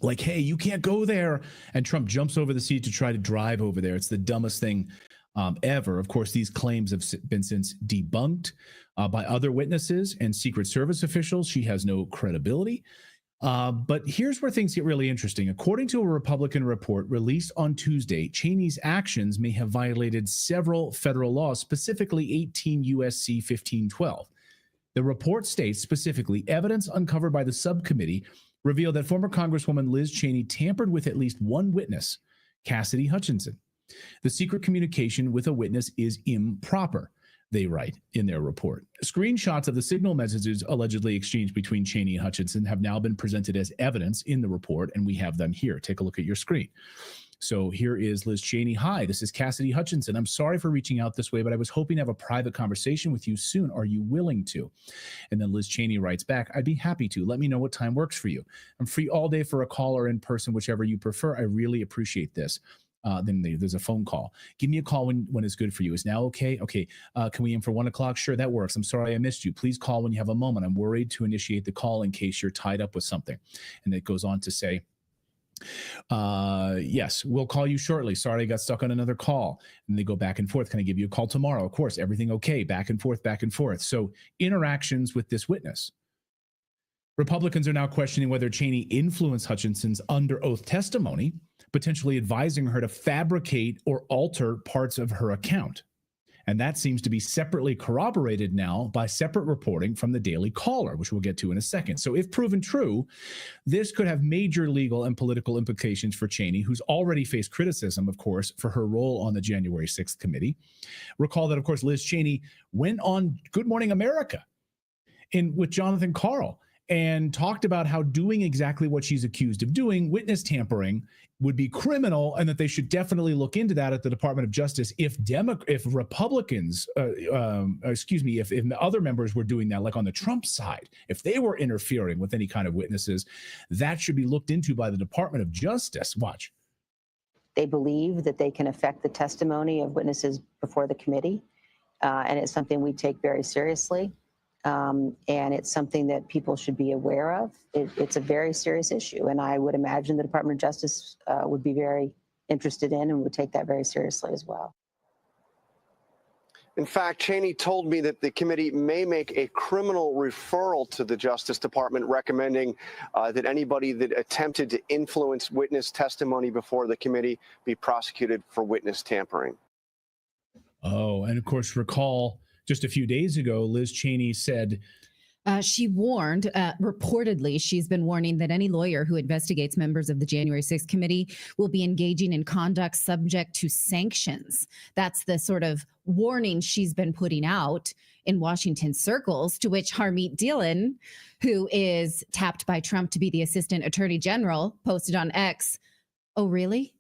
Like, hey, you can't go there. And Trump jumps over the seat to try to drive over there. It's the dumbest thing ever. Of course, these claims have been since debunked by other witnesses and Secret Service officials. She has no credibility. But here's where things get really interesting. According to a Republican report released on Tuesday, Cheney's actions may have violated several federal laws, specifically 18 U.S.C. 1512. The report states specifically, evidence uncovered by the subcommittee revealed that former Congresswoman Liz Cheney tampered with at least one witness, Cassidy Hutchinson. The secret communication with a witness is improper, they write in their report. Screenshots of the signal messages allegedly exchanged between Cheney and Hutchinson have now been presented as evidence in the report, and we have them here. Take a look at your screen. So here is Liz Cheney. Hi, this is Cassidy Hutchinson. I'm sorry for reaching out this way, but I was hoping to have a private conversation with you soon. Are you willing to? And then Liz Cheney writes back, I'd be happy to. Let me know what time works for you. I'm free all day for a call or in person, whichever you prefer. I really appreciate this. Then there's a phone call. Give me a call when it's good for you. Is now okay? Okay. Can we aim for 1 o'clock? Sure, that works. I'm sorry I missed you. Please call when you have a moment. I'm worried to initiate the call in case you're tied up with something. And it goes on to say, yes, we'll call you shortly. Sorry, I got stuck on another call. And they go back and forth. Can I give you a call tomorrow? Of course, everything okay? Back and forth, back and forth. So interactions with this witness. Republicans are now questioning whether Cheney influenced Hutchinson's under oath testimony, potentially advising her to fabricate or alter parts of her account. And that seems to be separately corroborated now by separate reporting from the Daily Caller, which we'll get to in a second. So if proven true, this could have major legal and political implications for Cheney, who's already faced criticism, of course, for her role on the January 6th committee. Recall that, of course, Liz Cheney went on Good Morning America with Jonathan Karl and talked about how doing exactly what she's accused of doing, witness tampering, would be criminal, and that they should definitely look into that at the Department of Justice if Republicans, if other members were doing that, like on the Trump side, if they were interfering with any kind of witnesses, that should be looked into by the Department of Justice. Watch. They believe that they can affect the testimony of witnesses before the committee, and it's something we take very seriously. And it's something that people should be aware of. It's a very serious issue, and I would imagine the Department of Justice would be very interested in and would take that very seriously as well. In fact, Cheney told me that the committee may make a criminal referral to the Justice Department recommending that anybody that attempted to influence witness testimony before the committee be prosecuted for witness tampering. Oh, and of course, recall just a few days ago, Liz Cheney said, she warned, reportedly, she's been warning that any lawyer who investigates members of the January 6th committee will be engaging in conduct subject to sanctions. That's the sort of warning she's been putting out in Washington circles, to which Harmeet Dillon, who is tapped by Trump to be the Assistant Attorney General, posted on X, oh, really?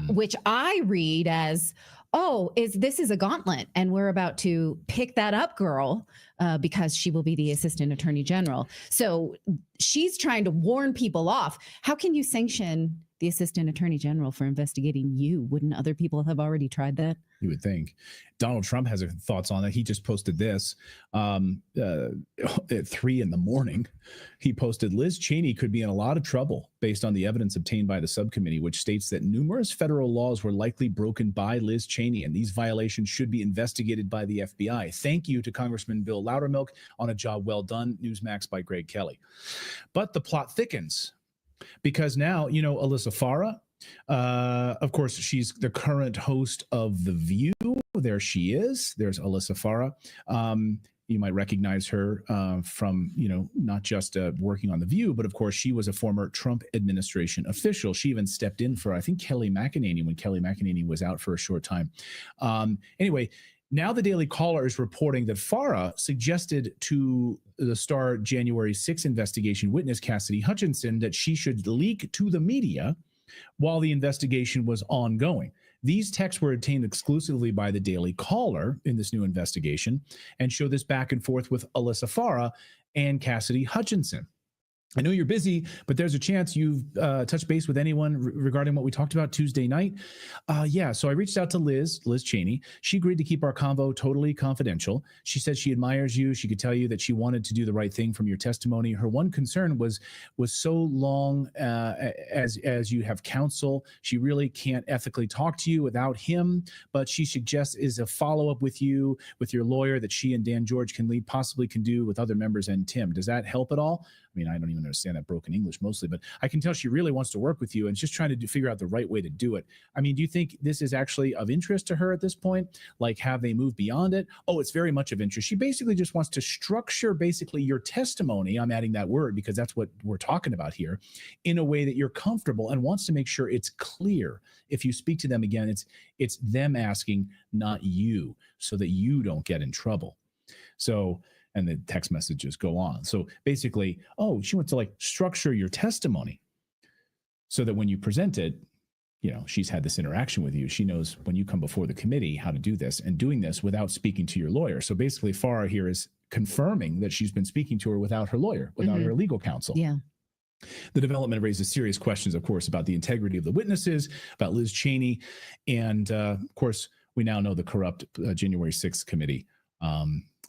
Which I read as, oh, this is a gauntlet, and we're about to pick that up, girl, because she will be the Assistant Attorney General. So she's trying to warn people off. How can you sanction the Assistant Attorney General for investigating you? Wouldn't other people have already tried that? You would think. Donald Trump has thoughts on it. He just posted this at 3 a.m. He posted, Liz Cheney could be in a lot of trouble based on the evidence obtained by the subcommittee, which states that numerous federal laws were likely broken by Liz Cheney, and these violations should be investigated by the FBI. Thank you to Congressman Bill Loudermilk on a job well done. Newsmax by Greg Kelly. But the plot thickens because now, Alyssa Farah, of course, she's the current host of The View. There she is. There's Alyssa Farah. You might recognize her from, not just working on The View, but of course, she was a former Trump administration official. She even stepped in for, I think, Kelly McEnany when Kelly McEnany was out for a short time. Anyway, now the Daily Caller is reporting that Farah suggested to the Star January 6 investigation witness Cassidy Hutchinson that she should leak to the media while the investigation was ongoing. These texts were obtained exclusively by the Daily Caller in this new investigation and show this back and forth with Alyssa Farah and Cassidy Hutchinson. I know you're busy, but there's a chance you've touched base with anyone regarding what we talked about Tuesday night. So I reached out to Liz Cheney. She agreed to keep our convo totally confidential. She said she admires you. She could tell you that she wanted to do the right thing from your testimony. Her one concern was so long as you have counsel, she really can't ethically talk to you without him, but she suggests is a follow-up with you, with your lawyer that she and Dan George possibly can do with other members and Tim. Does that help at all? mean, I don't even understand that broken English mostly, but I can tell she really wants to work with you and just trying to figure out the right way to do it. I mean, do you think this is actually of interest to her at this point? Like, have they moved beyond it? Oh, it's very much of interest. She basically just wants to structure basically your testimony. I'm adding that word because that's what we're talking about here, in a way that you're comfortable, and wants to make sure it's clear. If you speak to them again, it's them asking, not you, so that you don't get in trouble. So, and the text messages go on. So basically, oh, she wants to like structure your testimony so that when you present it, you know, she's had this interaction with you. She knows when you come before the committee how to do this, and doing this without speaking to your lawyer. So basically, Farah here is confirming that she's been speaking to her without her lawyer, without her legal counsel. Yeah. The development raises serious questions, of course, about the integrity of the witnesses, about Liz Cheney, and of course, we now know the corrupt January 6th committee.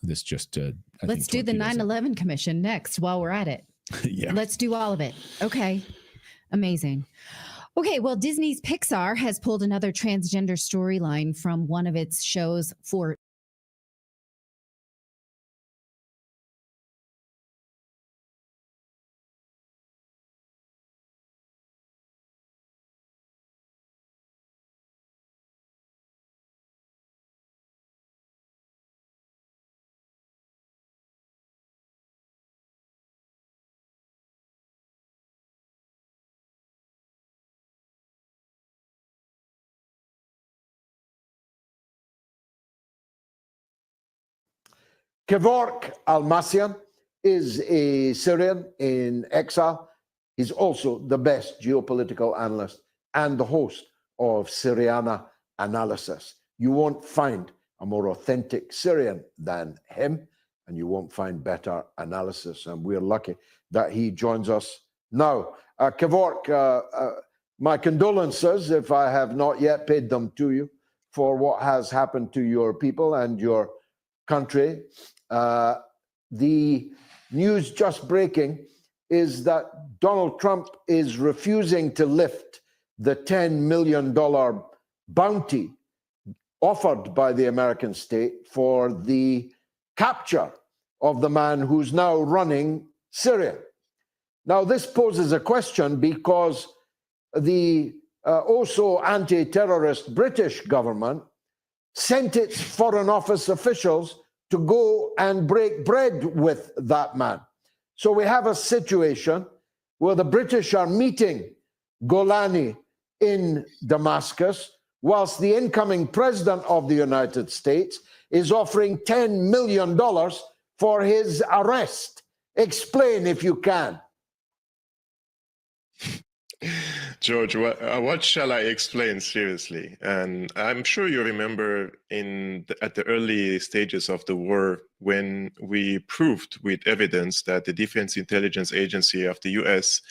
This just let's do the 9/11 commission next while we're at it. Yeah. Let's do all of it. Okay. Amazing. Okay, well, Disney's Pixar has pulled another transgender storyline from one of its shows for Kevork Almasian is a Syrian in exile. He's also the best geopolitical analyst and the host of Syriana Analysis. You won't find a more authentic Syrian than him, and you won't find better analysis. And we're lucky that he joins us now. Kevork, my condolences, if I have not yet paid them to you, for what has happened to your people and your country. The news just breaking is that Donald Trump is refusing to lift the $10 million bounty offered by the American state for the capture of the man who's now running Syria. Now, this poses a question because the also anti-terrorist British government sent its Foreign Office officials to go and break bread with that man. So we have a situation where the British are meeting Golani in Damascus, whilst the incoming president of the United States is offering $10 million for his arrest. Explain if you can. George, what shall I explain seriously? And I'm sure you remember at the early stages of the war when we proved with evidence that the Defense Intelligence Agency of the US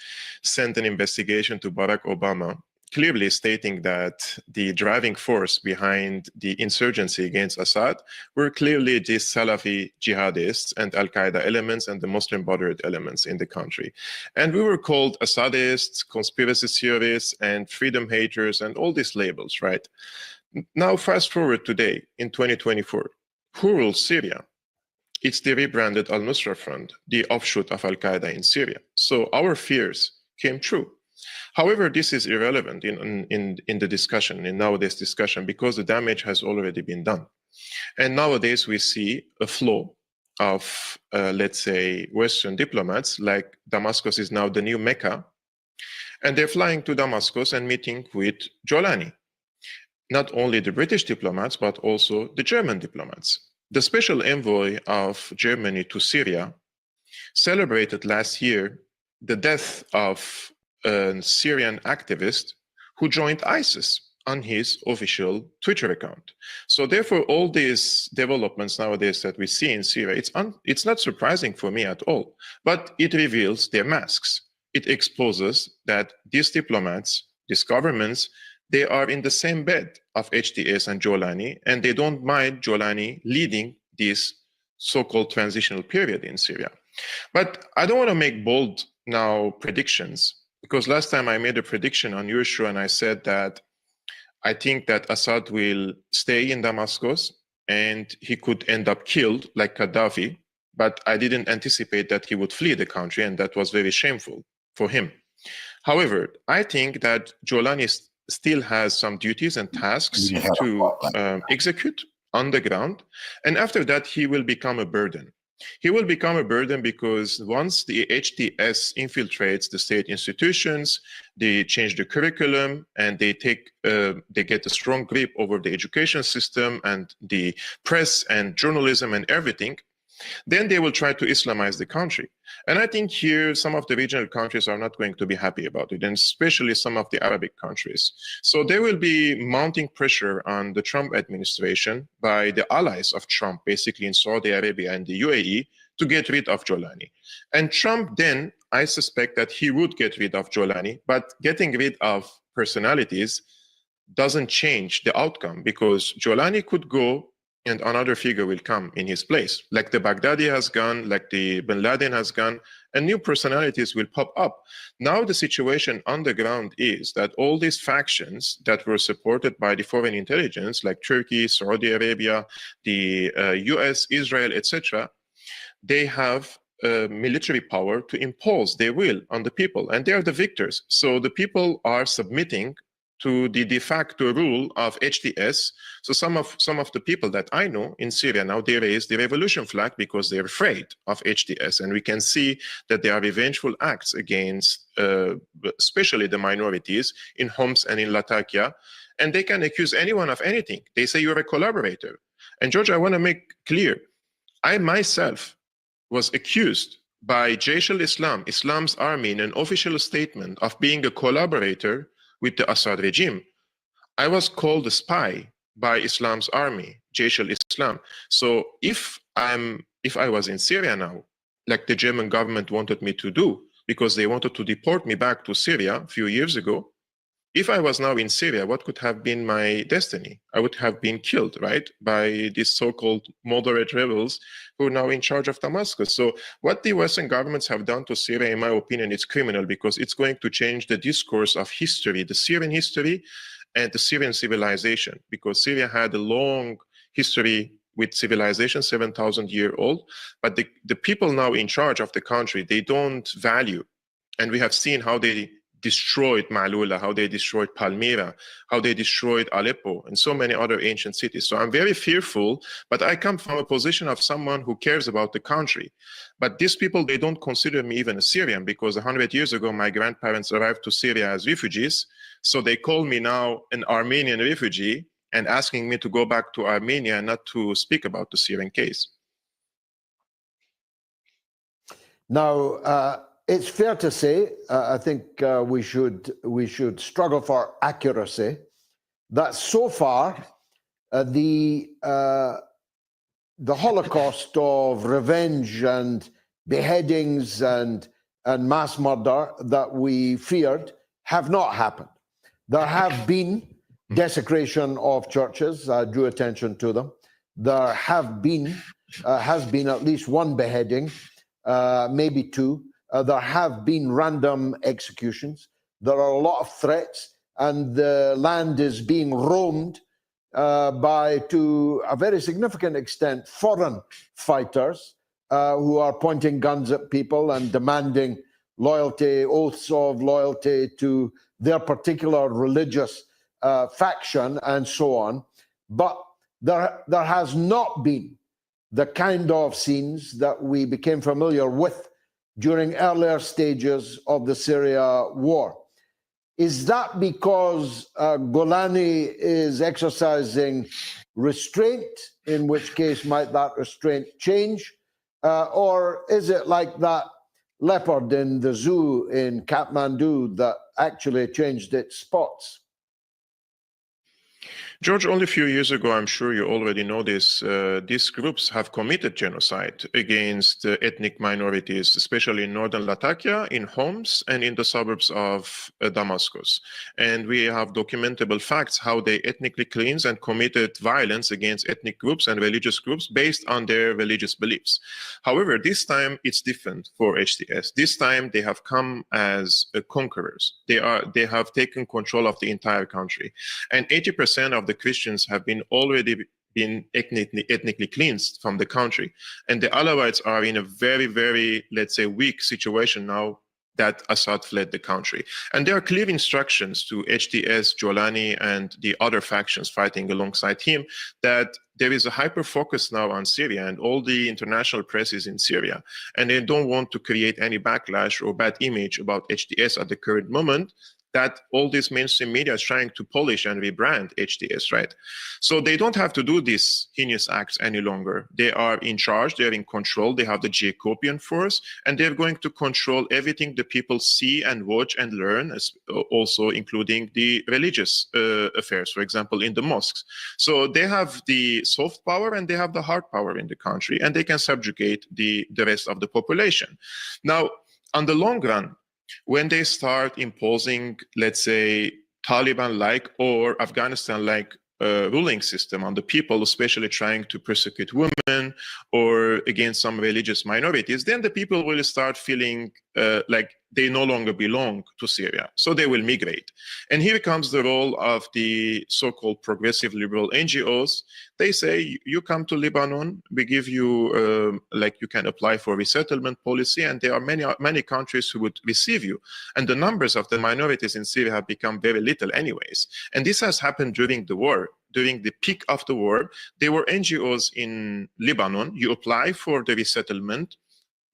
sent an investigation to Barack Obama, clearly stating that the driving force behind the insurgency against Assad were clearly these Salafi jihadists and Al-Qaeda elements and the Muslim Brotherhood elements in the country. And we were called Assadists, conspiracy theorists, and freedom haters, and all these labels, right? Now, fast forward today, in 2024, who rules Syria? It's the rebranded Al-Nusra Front, the offshoot of Al-Qaeda in Syria. So our fears came true. However, this is irrelevant in the discussion, in nowadays discussion, because the damage has already been done. And nowadays we see a flow of, let's say, Western diplomats, like Damascus is now the new Mecca, and they're flying to Damascus and meeting with Jolani. Not only the British diplomats, but also the German diplomats. The special envoy of Germany to Syria celebrated last year the death of a Syrian activist who joined ISIS on his official Twitter account. So therefore, all these developments nowadays that we see in Syria, it's not surprising for me at all, but it reveals their masks. It exposes that these diplomats, these governments, they are in the same bed of HTS and Jolani, and they don't mind Jolani leading this so-called transitional period in Syria. But I don't want to make bold now predictions, because last time I made a prediction on your show and I said that I think that Assad will stay in Damascus and he could end up killed like Gaddafi but I didn't anticipate that he would flee the country, and that was very shameful for him. However, I think that Jolani still has some duties and tasks to execute on the ground, and after that, he will become a burden. He will become a burden because once the HTS infiltrates the state institutions, they change the curriculum, and they get a strong grip over the education system and the press and journalism and everything. Then they will try to Islamize the country. And I think here some of the regional countries are not going to be happy about it, and especially some of the Arabic countries. So there will be mounting pressure on the Trump administration by the allies of Trump, basically in Saudi Arabia and the UAE, to get rid of Jolani. And Trump then, I suspect that he would get rid of Jolani, but getting rid of personalities doesn't change the outcome, because Jolani could go and another figure will come in his place. Like the Baghdadi has gone, like the Bin Laden has gone, and new personalities will pop up. Now the situation on the ground is that all these factions that were supported by the foreign intelligence, like Turkey, Saudi Arabia, the US, Israel, etc., they have military power to impose their will on the people, and they are the victors. So the people are submitting to the de facto rule of HTS. So some of the people that I know in Syria now, they raise the revolution flag because they're afraid of HTS. And we can see that there are revengeful acts against especially the minorities in Homs and in Latakia. And they can accuse anyone of anything. They say you're a collaborator. And George, I want to make clear, I myself was accused by Jaish al-Islam, Islam's army, in an official statement of being a collaborator with the Assad regime. I was called a spy by Islam's army, Jaish al-Islam. So if I was in Syria now, like the German government wanted me to do, because they wanted to deport me back to Syria a few years ago, if I was now in Syria, what could have been my destiny? I would have been killed, right, by these so-called moderate rebels who are now in charge of Damascus. So what the Western governments have done to Syria, in my opinion, is criminal, because it's going to change the discourse of history, the Syrian history and the Syrian civilization, because Syria had a long history with civilization, 7,000-year-old, but the people now in charge of the country, they don't value. And we have seen how they destroyed Ma'lula, how they destroyed Palmyra, how they destroyed Aleppo, and so many other ancient cities. So I'm very fearful, but I come from a position of someone who cares about the country. But these people, they don't consider me even a Syrian, because 100 years ago, my grandparents arrived to Syria as refugees. So they call me now an Armenian refugee and asking me to go back to Armenia and not to speak about the Syrian case. Now, it's fair to say, I think we should struggle for accuracy, that so far the Holocaust of revenge and beheadings and mass murder that we feared have not happened. There have been desecration of churches. I drew attention to them. There has been at least one beheading, maybe two. There have been random executions. There are a lot of threats, and the land is being roamed by, to a very significant extent, foreign fighters who are pointing guns at people and demanding loyalty, oaths of loyalty to their particular religious faction and so on. But there has not been the kind of scenes that we became familiar with during earlier stages of the Syria war. Is that because Golani is exercising restraint, in which case might that restraint change? Or is it like that leopard in the zoo in Kathmandu that actually changed its spots? George, only a few years ago, I'm sure you already know this, these groups have committed genocide against ethnic minorities, especially in northern Latakia, in Homs, and in the suburbs of Damascus. And we have documentable facts how they ethnically cleansed and committed violence against ethnic groups and religious groups based on their religious beliefs. However, this time it's different for HTS. This time they have come as conquerors. They have taken control of the entire country. And 80% of the Christians have been already been ethnically cleansed from the country. And the Alawites are in a very, very, let's say, weak situation now that Assad fled the country. And there are clear instructions to HTS, Jolani, and the other factions fighting alongside him that there is a hyper focus now on Syria, and all the international press is in Syria. And they don't want to create any backlash or bad image about HTS at the current moment, that all this mainstream media is trying to polish and rebrand HTS, right? So they don't have to do these heinous acts any longer. They are in charge, they're in control, they have the Jacobian force, and they're going to control everything the people see and watch and learn, also including the religious affairs, for example, in the mosques. So they have the soft power and they have the hard power in the country, and they can subjugate the rest of the population. Now, on the long run, when they start imposing, let's say, Taliban-like or Afghanistan-like ruling system on the people, especially trying to persecute women or against some religious minorities, then the people will start feeling like they no longer belong to Syria. So they will migrate. And here comes the role of the so-called progressive liberal NGOs. They say, you come to Lebanon, we give you, like you can apply for resettlement policy, and there are many countries who would receive you. And the numbers of the minorities in Syria have become very little anyways. And this has happened during the war. During the peak of the war, there were NGOs in Lebanon. You apply for the resettlement.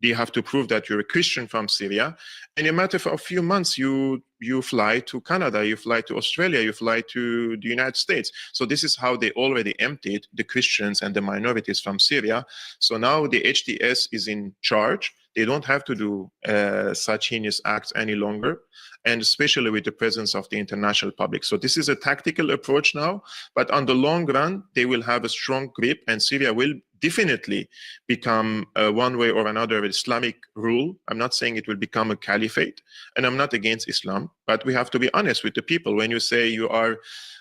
You have to prove that you're a Christian from Syria. And in a matter of a few months, you fly to Canada, you fly to Australia, you fly to the United States. So this is how they already emptied the Christians and the minorities from Syria. So now the HTS is in charge. They don't have to do such heinous acts any longer, and especially with the presence of the international public. So this is a tactical approach now, but on the long run, they will have a strong grip, and Syria will definitely become one way or another Islamic rule. I'm not saying it will become a caliphate, and I'm not against Islam, but we have to be honest with the people. When you say you are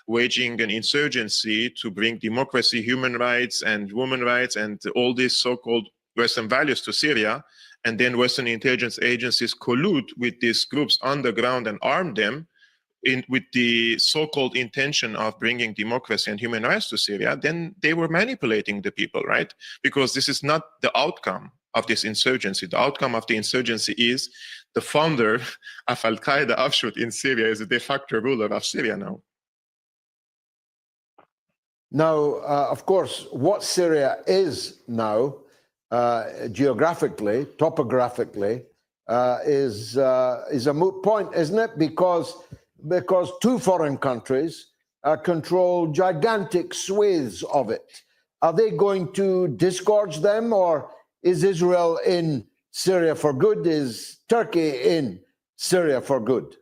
waging an insurgency to bring democracy, human rights, and women's rights, and all these so-called Western values to Syria, and then Western intelligence agencies collude with these groups on the ground and arm them with the so-called intention of bringing democracy and human rights to Syria, then they were manipulating the people, right? Because this is not the outcome of this insurgency. The outcome of the insurgency is the founder of Al-Qaeda offshoot in Syria is the de facto ruler of Syria now. Now, of course, what Syria is now, geographically, topographically, is a moot point, isn't it? Because two foreign countries control gigantic swathes of it. Are they going to disgorge them, or is Israel in Syria for good? Is Turkey in Syria for good?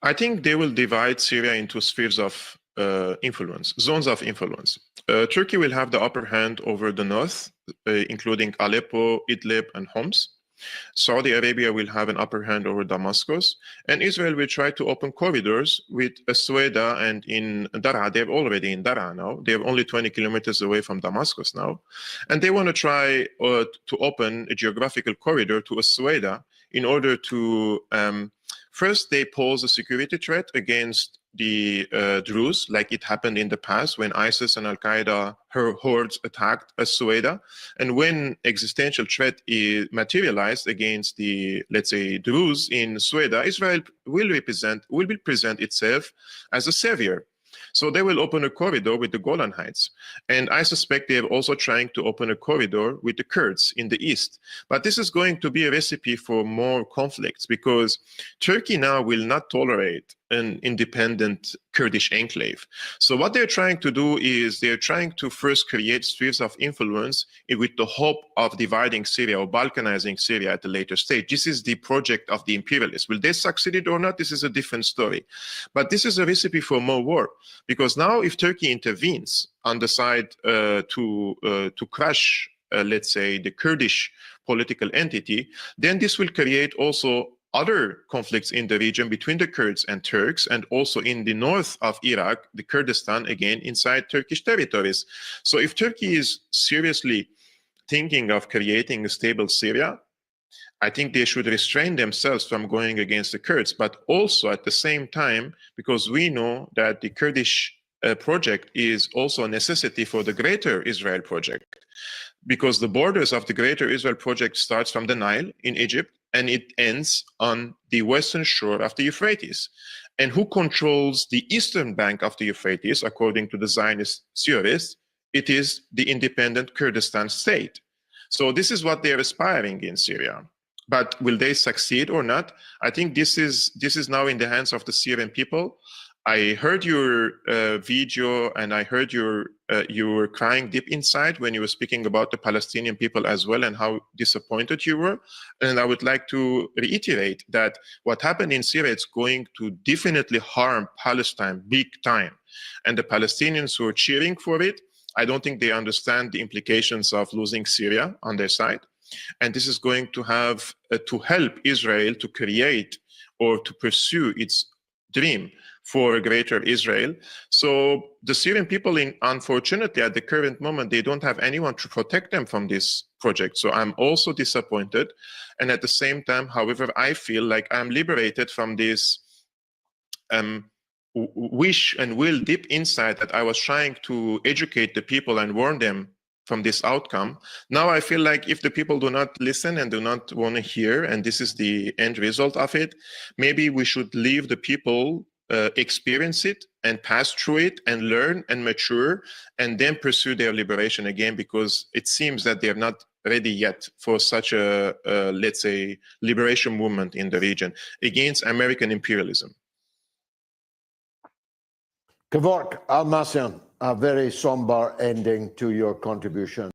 I think they will divide Syria into spheres of influence, zones of influence. Turkey will have the upper hand over the north, including Aleppo, Idlib, and Homs. Saudi Arabia will have an upper hand over Damascus, and Israel will try to open corridors with Asweda and in Daraa. They're already in Daraa now. They're only 20 kilometers away from Damascus now. And they want to try to open a geographical corridor to Asweda in order to, first, they pose a security threat against the Druze, like it happened in the past when ISIS and Al-Qaeda, her hordes attacked Asweda. And when existential threat is materialized against the, let's say, Druze in Asweda, Israel will present itself as a savior. So they will open a corridor with the Golan Heights. And I suspect they are also trying to open a corridor with the Kurds in the east. But this is going to be a recipe for more conflicts, because Turkey now will not tolerate an independent Kurdish enclave. So what they're trying to do is they're trying to first create spheres of influence with the hope of dividing Syria or balkanizing Syria at a later stage. This is the project of the imperialists. Will they succeed or not? This is a different story. But this is a recipe for more war, because now if Turkey intervenes on the side to crush, let's say, the Kurdish political entity, then this will create also other conflicts in the region between the Kurds and Turks, and also in the north of Iraq, the Kurdistan, again, inside Turkish territories. So if Turkey is seriously thinking of creating a stable Syria, I think they should restrain themselves from going against the Kurds, but also at the same time, because we know that the Kurdish project is also a necessity for the Greater Israel project, because the borders of the Greater Israel project starts from the Nile in Egypt and it ends on the western shore of the Euphrates. And who controls the eastern bank of the Euphrates, according to the Zionist theorists? It is the independent Kurdistan state. So this is what they're aspiring in Syria. But will they succeed or not? I think this is now in the hands of the Syrian people. I heard your video, and I heard you were crying deep inside when you were speaking about the Palestinian people as well and how disappointed you were. And I would like to reiterate that what happened in Syria is going to definitely harm Palestine big time. And the Palestinians who are cheering for it, I don't think they understand the implications of losing Syria on their side. And this is going to have to help Israel to create or to pursue its dream for a greater Israel. So the Syrian people, unfortunately, at the current moment, they don't have anyone to protect them from this project. So I'm also disappointed. And at the same time, however, I feel like I'm liberated from this wish and will deep inside that I was trying to educate the people and warn them from this outcome. Now I feel like if the people do not listen and do not want to hear, and this is the end result of it, maybe we should leave the people experience it and pass through it and learn and mature and then pursue their liberation again, because it seems that they're not ready yet for such a let's say, liberation movement in the region against American imperialism. Kevork Almasian, a very somber ending to your contribution.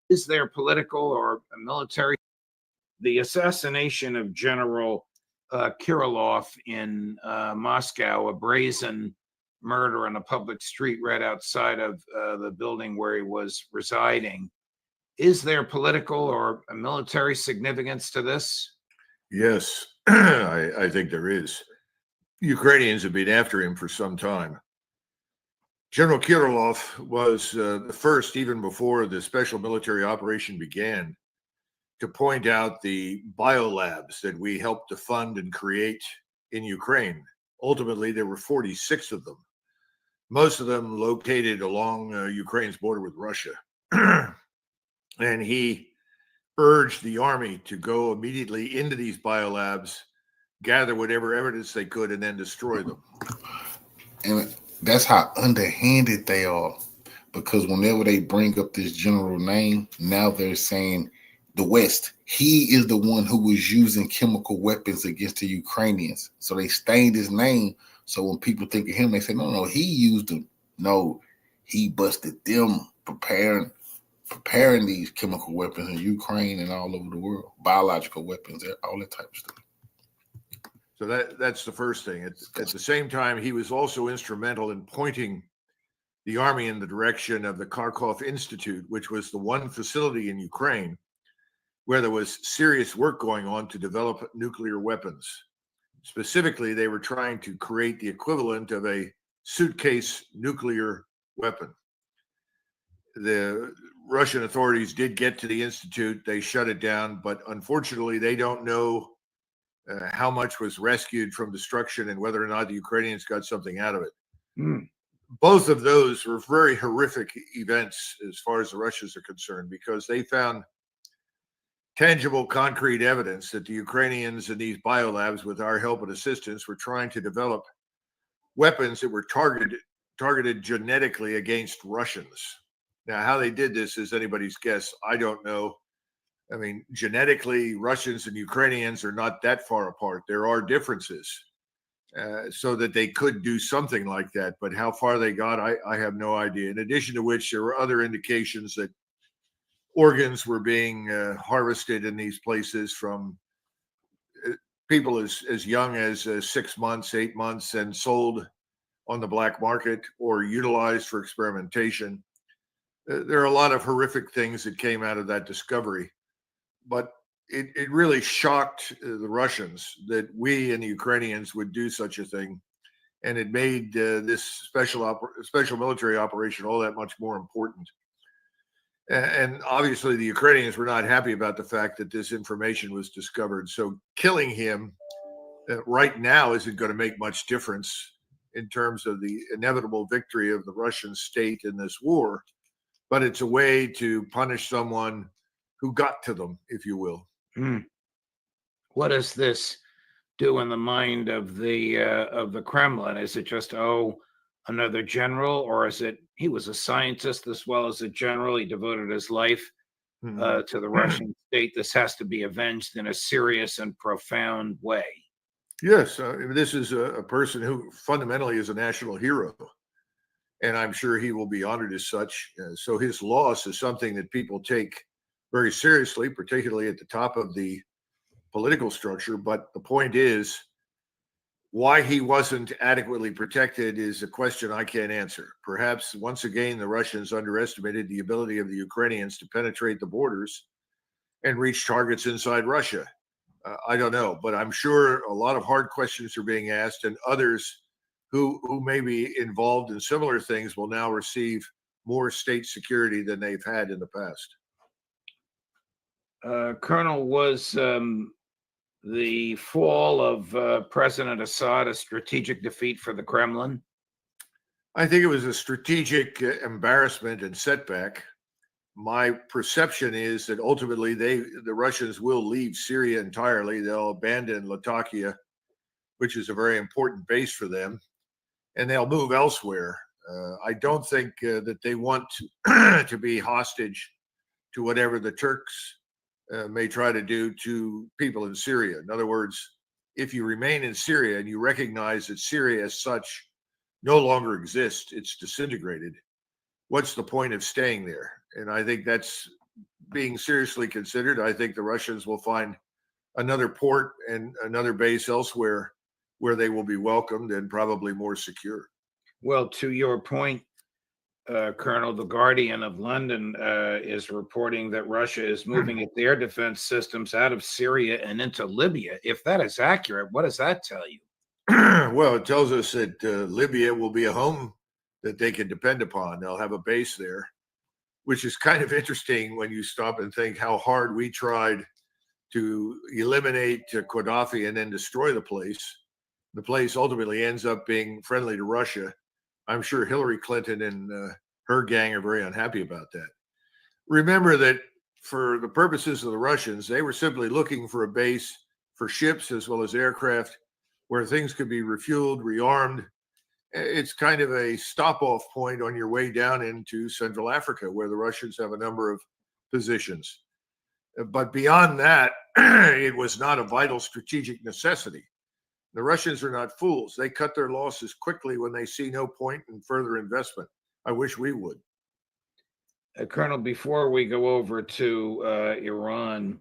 Is there political or military? The assassination of General Kirillov in Moscow, a brazen murder on a public street right outside of the building where he was residing. Is there political or military significance to this? Yes, I think there is. Ukrainians have been after him for some time. General Kirillov was the first, even before the special military operation began, to point out the biolabs that we helped to fund and create in Ukraine. Ultimately, there were 46 of them, most of them located along Ukraine's border with Russia. And he urged the army to go immediately into these biolabs, gather whatever evidence they could, and then destroy them. And that's how underhanded they are, because whenever they bring up this general name, now they're saying the West, he is the one who was using chemical weapons against the Ukrainians. So they stained his name. So when people think of him, they say, no, he used them. No, he busted them preparing these chemical weapons in Ukraine and all over the world, biological weapons, all that type of stuff. So that's the first thing. At the same time, he was also instrumental in pointing the army in the direction of the Kharkov Institute, which was the one facility in Ukraine where there was serious work going on to develop nuclear weapons. Specifically, they were trying to create the equivalent of a suitcase nuclear weapon. The Russian authorities did get to the institute. They shut it down, but unfortunately, they don't know how much was rescued from destruction and whether or not the Ukrainians got something out of it. Both of those were very horrific events as far as the Russians are concerned, because they found tangible, concrete evidence that the Ukrainians in these biolabs, with our help and assistance, were trying to develop weapons that were targeted genetically against Russians. Now, how they did this is anybody's guess. I don't know. I mean, genetically, Russians and Ukrainians are not that far apart. There are differences, so that they could do something like that. But how far they got, I have no idea. In addition to which, there were other indications that organs were being harvested in these places from people as young as 6 months, 8 months, and sold on the black market or utilized for experimentation. There are a lot of horrific things that came out of that discovery, but it really shocked the Russians that we and the Ukrainians would do such a thing. And it made this special military operation all that much more important. And obviously the Ukrainians were not happy about the fact that this information was discovered. So killing him right now isn't going to make much difference in terms of the inevitable victory of the Russian state in this war, but it's a way to punish someone who got to them, if you will. What does this do in the mind of the Kremlin? Is it just, oh, another general, or is it he was a scientist as well as a general? He devoted his life to the Russian state. This has to be avenged in a serious and profound way. Yes, this is a person who fundamentally is a national hero, and I'm sure he will be honored as such. So his loss is something that people take very seriously, particularly at the top of the political structure. But the point is, why he wasn't adequately protected is a question I can't answer. Perhaps once again, the Russians underestimated the ability of the Ukrainians to penetrate the borders and reach targets inside Russia. I don't know, but I'm sure a lot of hard questions are being asked, and others who may be involved in similar things will now receive more state security than they've had in the past. Colonel, was the fall of President Assad a strategic defeat for the Kremlin? I think it was a strategic embarrassment and setback. My perception is that ultimately the Russians will leave Syria entirely. They'll abandon Latakia, which is a very important base for them, and they'll move elsewhere. I don't think that they want to be hostage to whatever the Turks may try to do to people in Syria. In other words, if you remain in Syria and you recognize that Syria as such no longer exists, it's disintegrated, what's the point of staying there? And I think that's being seriously considered. I think the Russians will find another port and another base elsewhere where they will be welcomed and probably more secure. Well, to your point, Colonel, the Guardian of London is reporting that Russia is moving its air defense systems out of Syria and into Libya. If that is accurate, what does that tell you? Well, it tells us that Libya will be a home that they can depend upon. They'll have a base there, which is kind of interesting when you stop and think how hard we tried to eliminate Gaddafi and then destroy the place. The place ultimately ends up being friendly to Russia. I'm sure Hillary Clinton and her gang are very unhappy about that. Remember that for the purposes of the Russians, they were simply looking for a base for ships as well as aircraft where things could be refueled, rearmed. It's kind of a stop-off point on your way down into Central Africa, where the Russians have a number of positions. But beyond that, it was not a vital strategic necessity. The Russians are not fools. They cut their losses quickly when they see no point in further investment. I wish we would. Colonel, before we go over to Iran,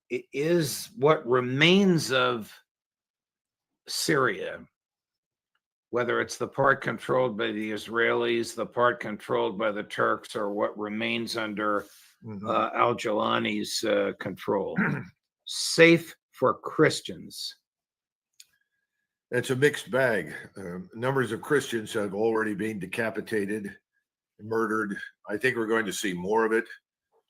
is what remains of Syria, whether it's the part controlled by the Israelis, the part controlled by the Turks, or what remains under al-Jawlani's control, safe for Christians? It's a mixed bag. Numbers of Christians have already been decapitated, murdered. I think we're going to see more of it.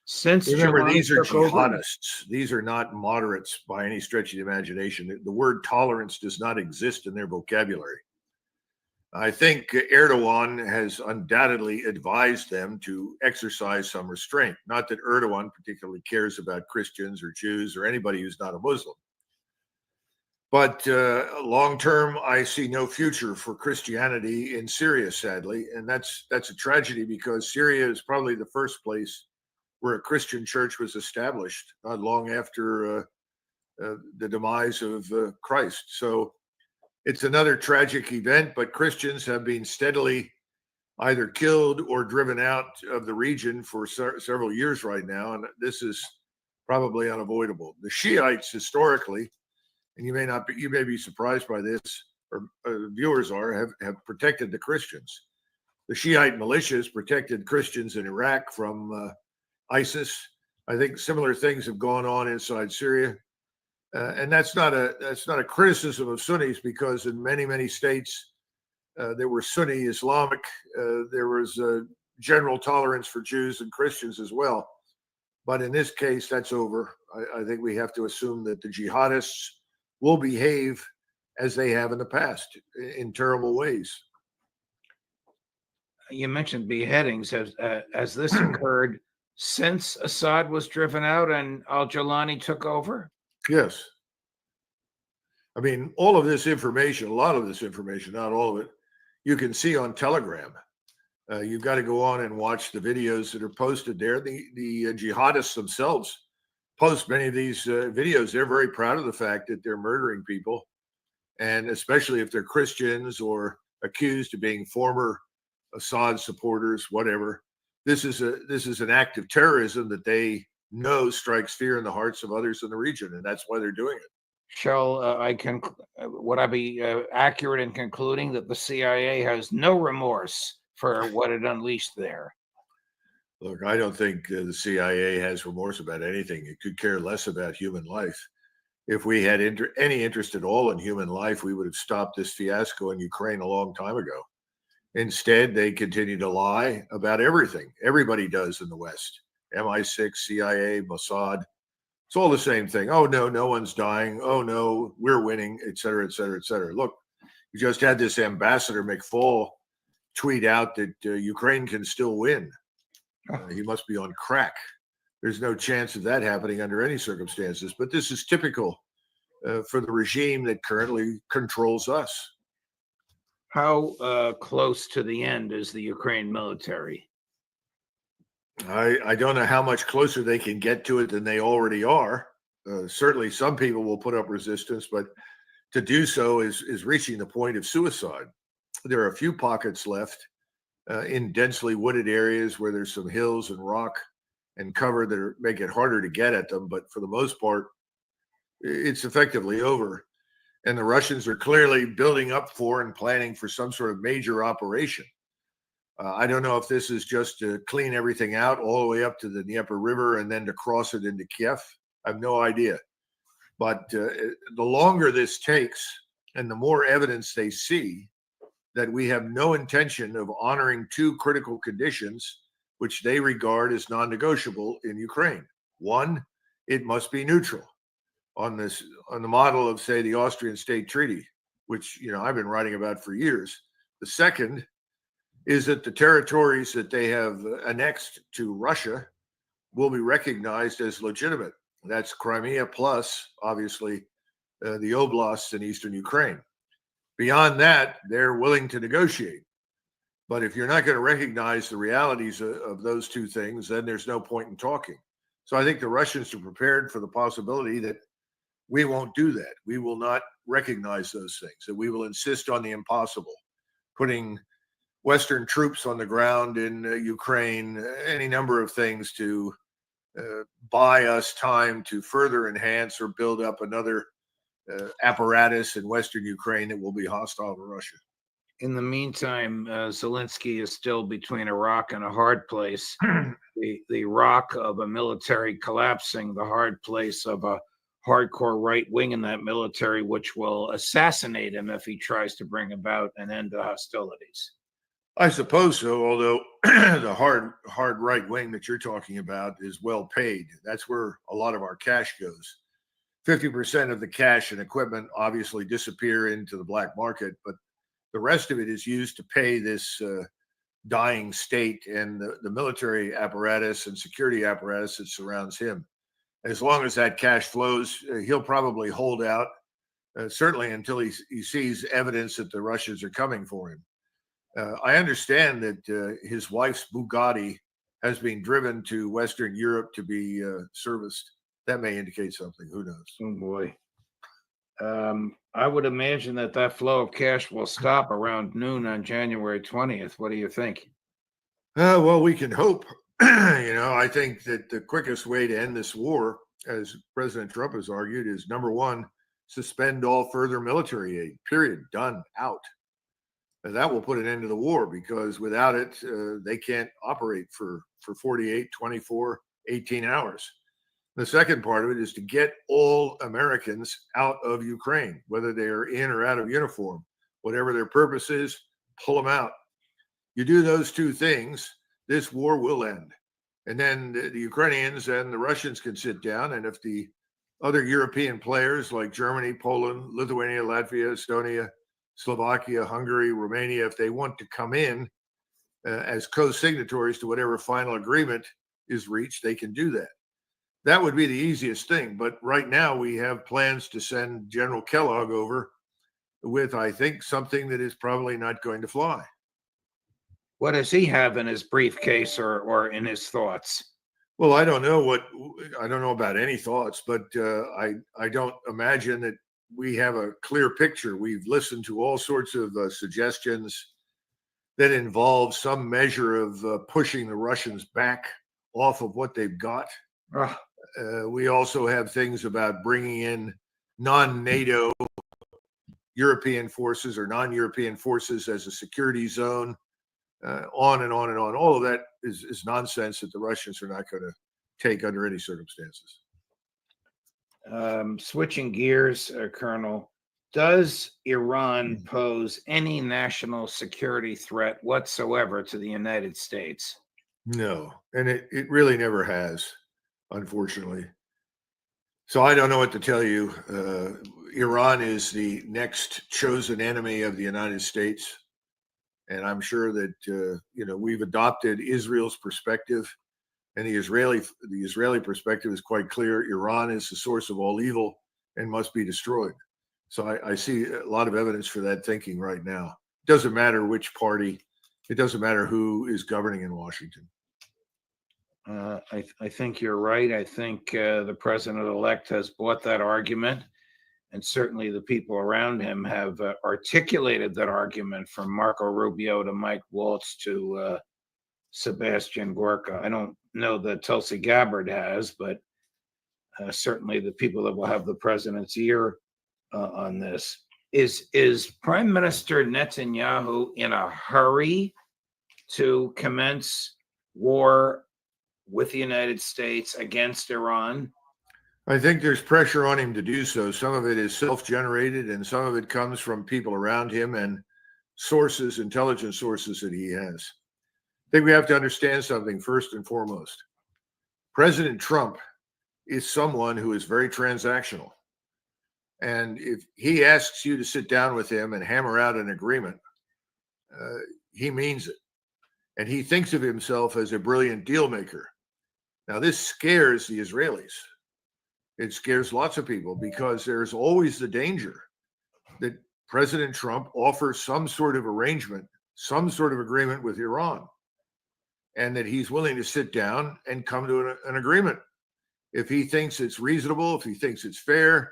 Since remember, Giuliani these are took over? jihadists. These are not moderates by any stretch of the imagination. The word tolerance does not exist in their vocabulary. I think Erdogan has undoubtedly advised them to exercise some restraint. Not that Erdogan particularly cares about Christians or Jews or anybody who's not a Muslim. But long term, I see no future for Christianity in Syria, sadly. And that's a tragedy, because Syria is probably the first place where a Christian church was established, not long after the demise of Christ. So it's another tragic event, but Christians have been steadily either killed or driven out of the region for several years right now. And this is probably unavoidable. The Shiites historically, and you may be surprised by this, or viewers are, have protected the Christians. the Shiite militias protected Christians in Iraq from ISIS. I think similar things have gone on inside Syria. And that's not a criticism of Sunnis, because in many states there were Sunni Islamic. There was general tolerance for Jews and Christians as well. But in this case, that's over. I think we have to assume that the jihadists will behave as they have in the past in terrible ways. You mentioned beheadings. Has this occurred since Assad was driven out and al-Jilani took over? Yes. I mean, all of this information, a lot of this information, not all of it, you can see on Telegram. You've got to go on and watch the videos that are posted there. The jihadists themselves post many of these videos. They're very proud of the fact that they're murdering people, and especially if they're Christians or accused of being former Assad supporters, whatever. This is an act of terrorism that they know strikes fear in the hearts of others in the region, and that's why they're doing it. Would I be accurate in concluding that the CIA has no remorse for what it unleashed there? Look, I don't think the CIA has remorse about anything. It could care less about human life. If we had any interest at all in human life, we would have stopped this fiasco in Ukraine a long time ago. Instead, they continue to lie about everything. Everybody does in the West. MI6, CIA, Mossad. It's all the same thing. Oh, no one's dying. Oh, no, we're winning, et cetera, et cetera, et cetera. Look, we just had this Ambassador McFaul tweet out that Ukraine can still win. He must be on crack. There's no chance of that happening under any circumstances. But this is typical for the regime that currently controls us. How close to the end is the Ukraine military? I don't know how much closer they can get to it than they already are. Certainly some people will put up resistance, but to do so is reaching the point of suicide. There are a few pockets left in densely wooded areas where there's some hills and rock and cover that make it harder to get at them. But for the most part, it's effectively over. And the Russians are clearly building up for and planning for some sort of major operation. I don't know if this is just to clean everything out all the way up to the Dnieper River and then to cross it into Kiev. I have no idea. But the longer this takes and the more evidence they see that we have no intention of honoring two critical conditions, which they regard as non-negotiable in Ukraine. One, it must be neutral on the model of, say, the Austrian State Treaty, which I've been writing about for years. The second is that the territories that they have annexed to Russia will be recognized as legitimate. That's Crimea plus, obviously, the oblasts in eastern Ukraine. Beyond that, they're willing to negotiate. But if you're not going to recognize the realities of those two things, then there's no point in talking. So I think the Russians are prepared for the possibility that we won't do that. We will not recognize those things, that we will insist on the impossible, putting Western troops on the ground in Ukraine, any number of things to buy us time to further enhance or build up another apparatus in Western Ukraine that will be hostile to Russia. In the meantime, Zelensky is still between a rock and a hard place. The rock of a military collapsing, the hard place of a hardcore right wing in that military, which will assassinate him if he tries to bring about an end to hostilities. I suppose so, although the hard right wing that you're talking about is well paid. That's where a lot of our cash goes. 50% of the cash and equipment obviously disappear into the black market, but the rest of it is used to pay this dying state and the military apparatus and security apparatus that surrounds him. As long as that cash flows, he'll probably hold out, certainly until he sees evidence that the Russians are coming for him. I understand that his wife's Bugatti has been driven to Western Europe to be serviced. That may indicate something. Who knows? Oh, boy. I would imagine that flow of cash will stop around noon on January 20th. What do you think? Well, we can hope. I think that the quickest way to end this war, as President Trump has argued, is number one, suspend all further military aid, period, done, out. And that will put an end to the war, because without it, they can't operate for 48, 24, 18 hours. The second part of it is to get all Americans out of Ukraine, whether they are in or out of uniform, whatever their purpose is, pull them out. You do those two things, this war will end. And then the Ukrainians and the Russians can sit down. And if the other European players like Germany, Poland, Lithuania, Latvia, Estonia, Slovakia, Hungary, Romania, if they want to come in as co-signatories to whatever final agreement is reached, they can do that. That would be the easiest thing. But right now we have plans to send General Kellogg over with, I think, something that is probably not going to fly. What does he have in his briefcase or in his thoughts? Well, I don't know about any thoughts, but I don't imagine that we have a clear picture. We've listened to all sorts of suggestions that involve some measure of pushing the Russians back off of what they've got. We also have things about bringing in non-NATO European forces or non-European forces as a security zone, on and on and on. All of that is nonsense that the Russians are not going to take under any circumstances. Switching gears, Colonel, does Iran pose any national security threat whatsoever to the United States? No, and it really never has, unfortunately. So I don't know what to tell you. Iran is the next chosen enemy of the United States. And I'm sure that, we've adopted Israel's perspective, and the Israeli perspective is quite clear. Iran is the source of all evil and must be destroyed. So I see a lot of evidence for that thinking right now. It doesn't matter which party, it doesn't matter who is governing in Washington. I think you're right. I think the president-elect has bought that argument, and certainly the people around him have articulated that argument, from Marco Rubio to Mike Waltz to Sebastian Gorka. I don't know that Tulsi Gabbard has, but certainly the people that will have the president's ear on this. Is Prime Minister Netanyahu in a hurry to commence war with the United States against Iran? I think there's pressure on him to do so. Some of it is self-generated, and some of it comes from people around him and sources, intelligence sources that he has. I think we have to understand something first and foremost. President Trump is someone who is very transactional. And if he asks you to sit down with him and hammer out an agreement, he means it. And he thinks of himself as a brilliant deal maker. Now, this scares the Israelis. It scares lots of people, because there's always the danger that President Trump offers some sort of arrangement, some sort of agreement with Iran, and that he's willing to sit down and come to an agreement. If he thinks it's reasonable, if he thinks it's fair,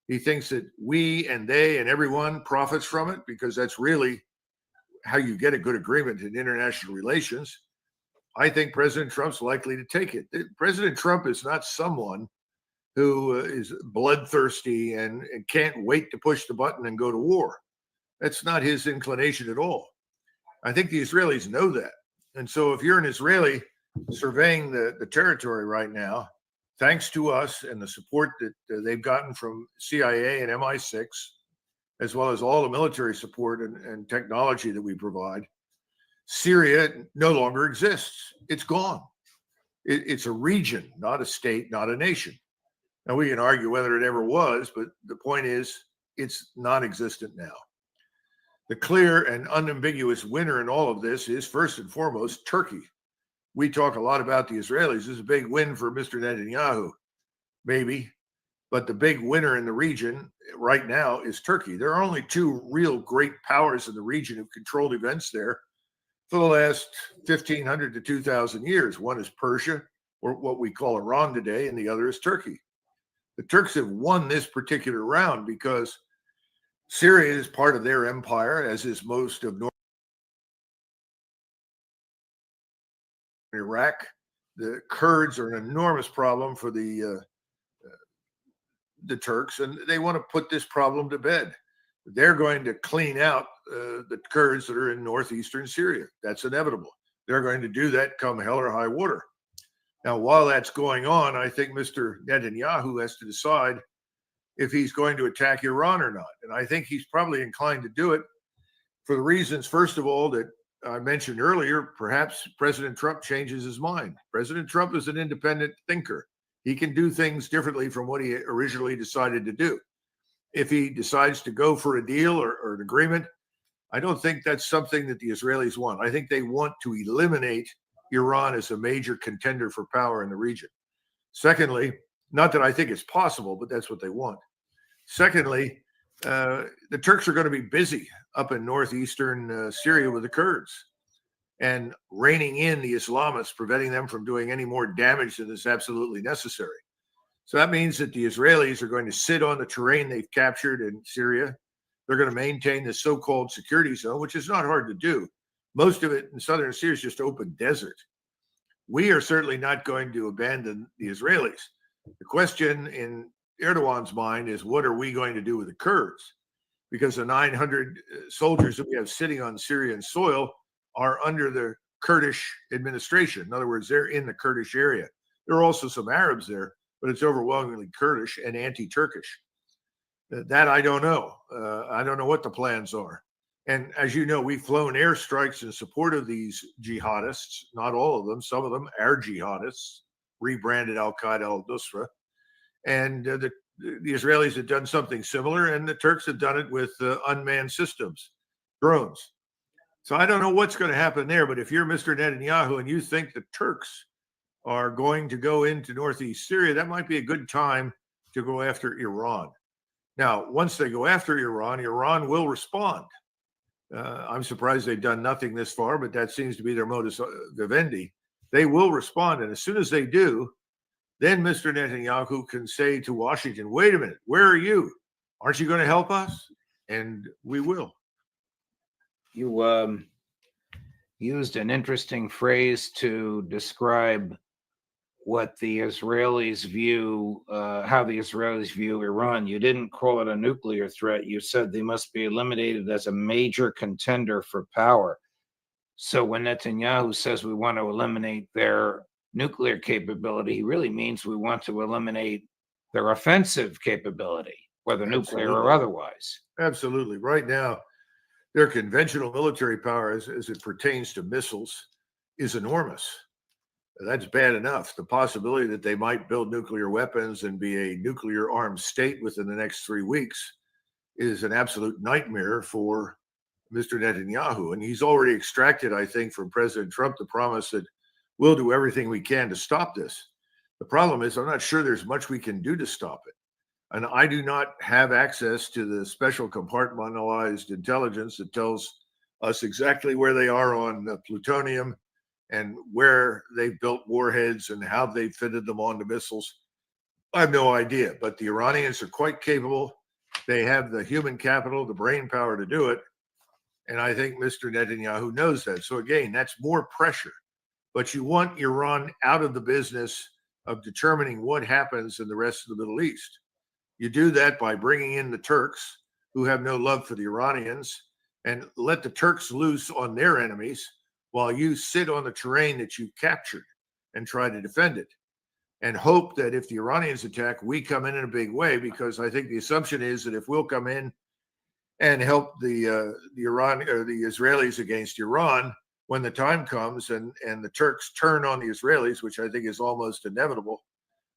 he thinks that we and they and everyone profits from it, because that's really how you get a good agreement in international relations. I think President Trump's likely to take it. President Trump is not someone who is bloodthirsty and can't wait to push the button and go to war. That's not his inclination at all. I think the Israelis know that. And so if you're an Israeli surveying the territory right now, thanks to us and the support that they've gotten from CIA and MI6, as well as all the military support and technology that we provide, Syria no longer exists. It's gone. It's a region, not a state, not a nation. Now, we can argue whether it ever was, but the point is it's non-existent now. The clear and unambiguous winner in all of this is, first and foremost, Turkey. We talk a lot about the Israelis. This is a big win for Mr. Netanyahu, maybe. But the big winner in the region right now is Turkey. There are only two real great powers in the region who've controlled events there for the last 1,500 to 2,000 years. One is Persia, or what we call Iran today, and the other is Turkey. The Turks have won this particular round because Syria is part of their empire, as is most of North Iraq. The Kurds are an enormous problem for the Turks, and they want to put this problem to bed. They're going to clean out the Kurds that are in northeastern Syria. That's inevitable. They're going to do that come hell or high water. Now, while that's going on, I think Mr. Netanyahu has to decide if he's going to attack Iran or not. And I think he's probably inclined to do it for the reasons, first of all, that I mentioned earlier. Perhaps President Trump changes his mind. President Trump is an independent thinker. He can do things differently from what he originally decided to do. If he decides to go for a deal or an agreement, I don't think that's something that the Israelis want. I think they want to eliminate Iran as a major contender for power in the region. Secondly, not that I think it's possible, but that's what they want. Secondly, the Turks are going to be busy up in northeastern Syria with the Kurds and reining in the Islamists, preventing them from doing any more damage than is absolutely necessary. So that means that the Israelis are going to sit on the terrain they've captured in Syria. They're going to maintain the so-called security zone, which is not hard to do. Most of it in southern Syria is just open desert. We are certainly not going to abandon the Israelis. The question in Erdogan's mind is, what are we going to do with the Kurds? Because the 900 soldiers that we have sitting on Syrian soil are under the Kurdish administration. In other words, they're in the Kurdish area. There are also some Arabs there, but it's overwhelmingly Kurdish and anti-Turkish. That I don't know. I don't know what the plans are. And as you know, we've flown airstrikes in support of these jihadists, not all of them. Some of them are jihadists, rebranded Al-Qaeda, al-Nusra. And the Israelis have done something similar, and the Turks have done it with unmanned systems, drones. So I don't know what's going to happen there, but if you're Mr. Netanyahu and you think the Turks are going to go into northeast Syria, that might be a good time to go after Iran. Now, once they go after Iran, Iran will respond. I'm surprised they've done nothing this far, but that seems to be their modus vivendi. They will respond, and as soon as they do, then Mr. Netanyahu can say to Washington, wait a minute, where are you? Aren't you going to help us? And we will. You used an interesting phrase to describe what the Israelis view, how the Israelis view Iran. You didn't call it a nuclear threat. You said they must be eliminated as a major contender for power. So when Netanyahu says we want to eliminate their nuclear capability, he really means we want to eliminate their offensive capability, whether nuclear or otherwise. Absolutely. Right now, their conventional military power as it pertains to missiles is enormous. That's bad enough. The possibility that they might build nuclear weapons and be a nuclear armed state within the next 3 weeks is an absolute nightmare for Mr. Netanyahu. And he's already extracted, I think, from President Trump the promise that we'll do everything we can to stop this. The problem is, I'm not sure there's much we can do to stop it. And I do not have access to the special compartmentalized intelligence that tells us exactly where they are on plutonium and where they've built warheads and how they've fitted them onto missiles. I have no idea, but the Iranians are quite capable. They have the human capital, the brain power to do it. And I think Mr. Netanyahu knows that. So again, that's more pressure. But you want Iran out of the business of determining what happens in the rest of the Middle East. You do that by bringing in the Turks, who have no love for the Iranians, and let the Turks loose on their enemies while you sit on the terrain that you've captured and try to defend it. And hope that if the Iranians attack, we come in a big way, because I think the assumption is that if we'll come in and help the Iran or the Israelis against Iran, when the time comes and the Turks turn on the Israelis, which I think is almost inevitable,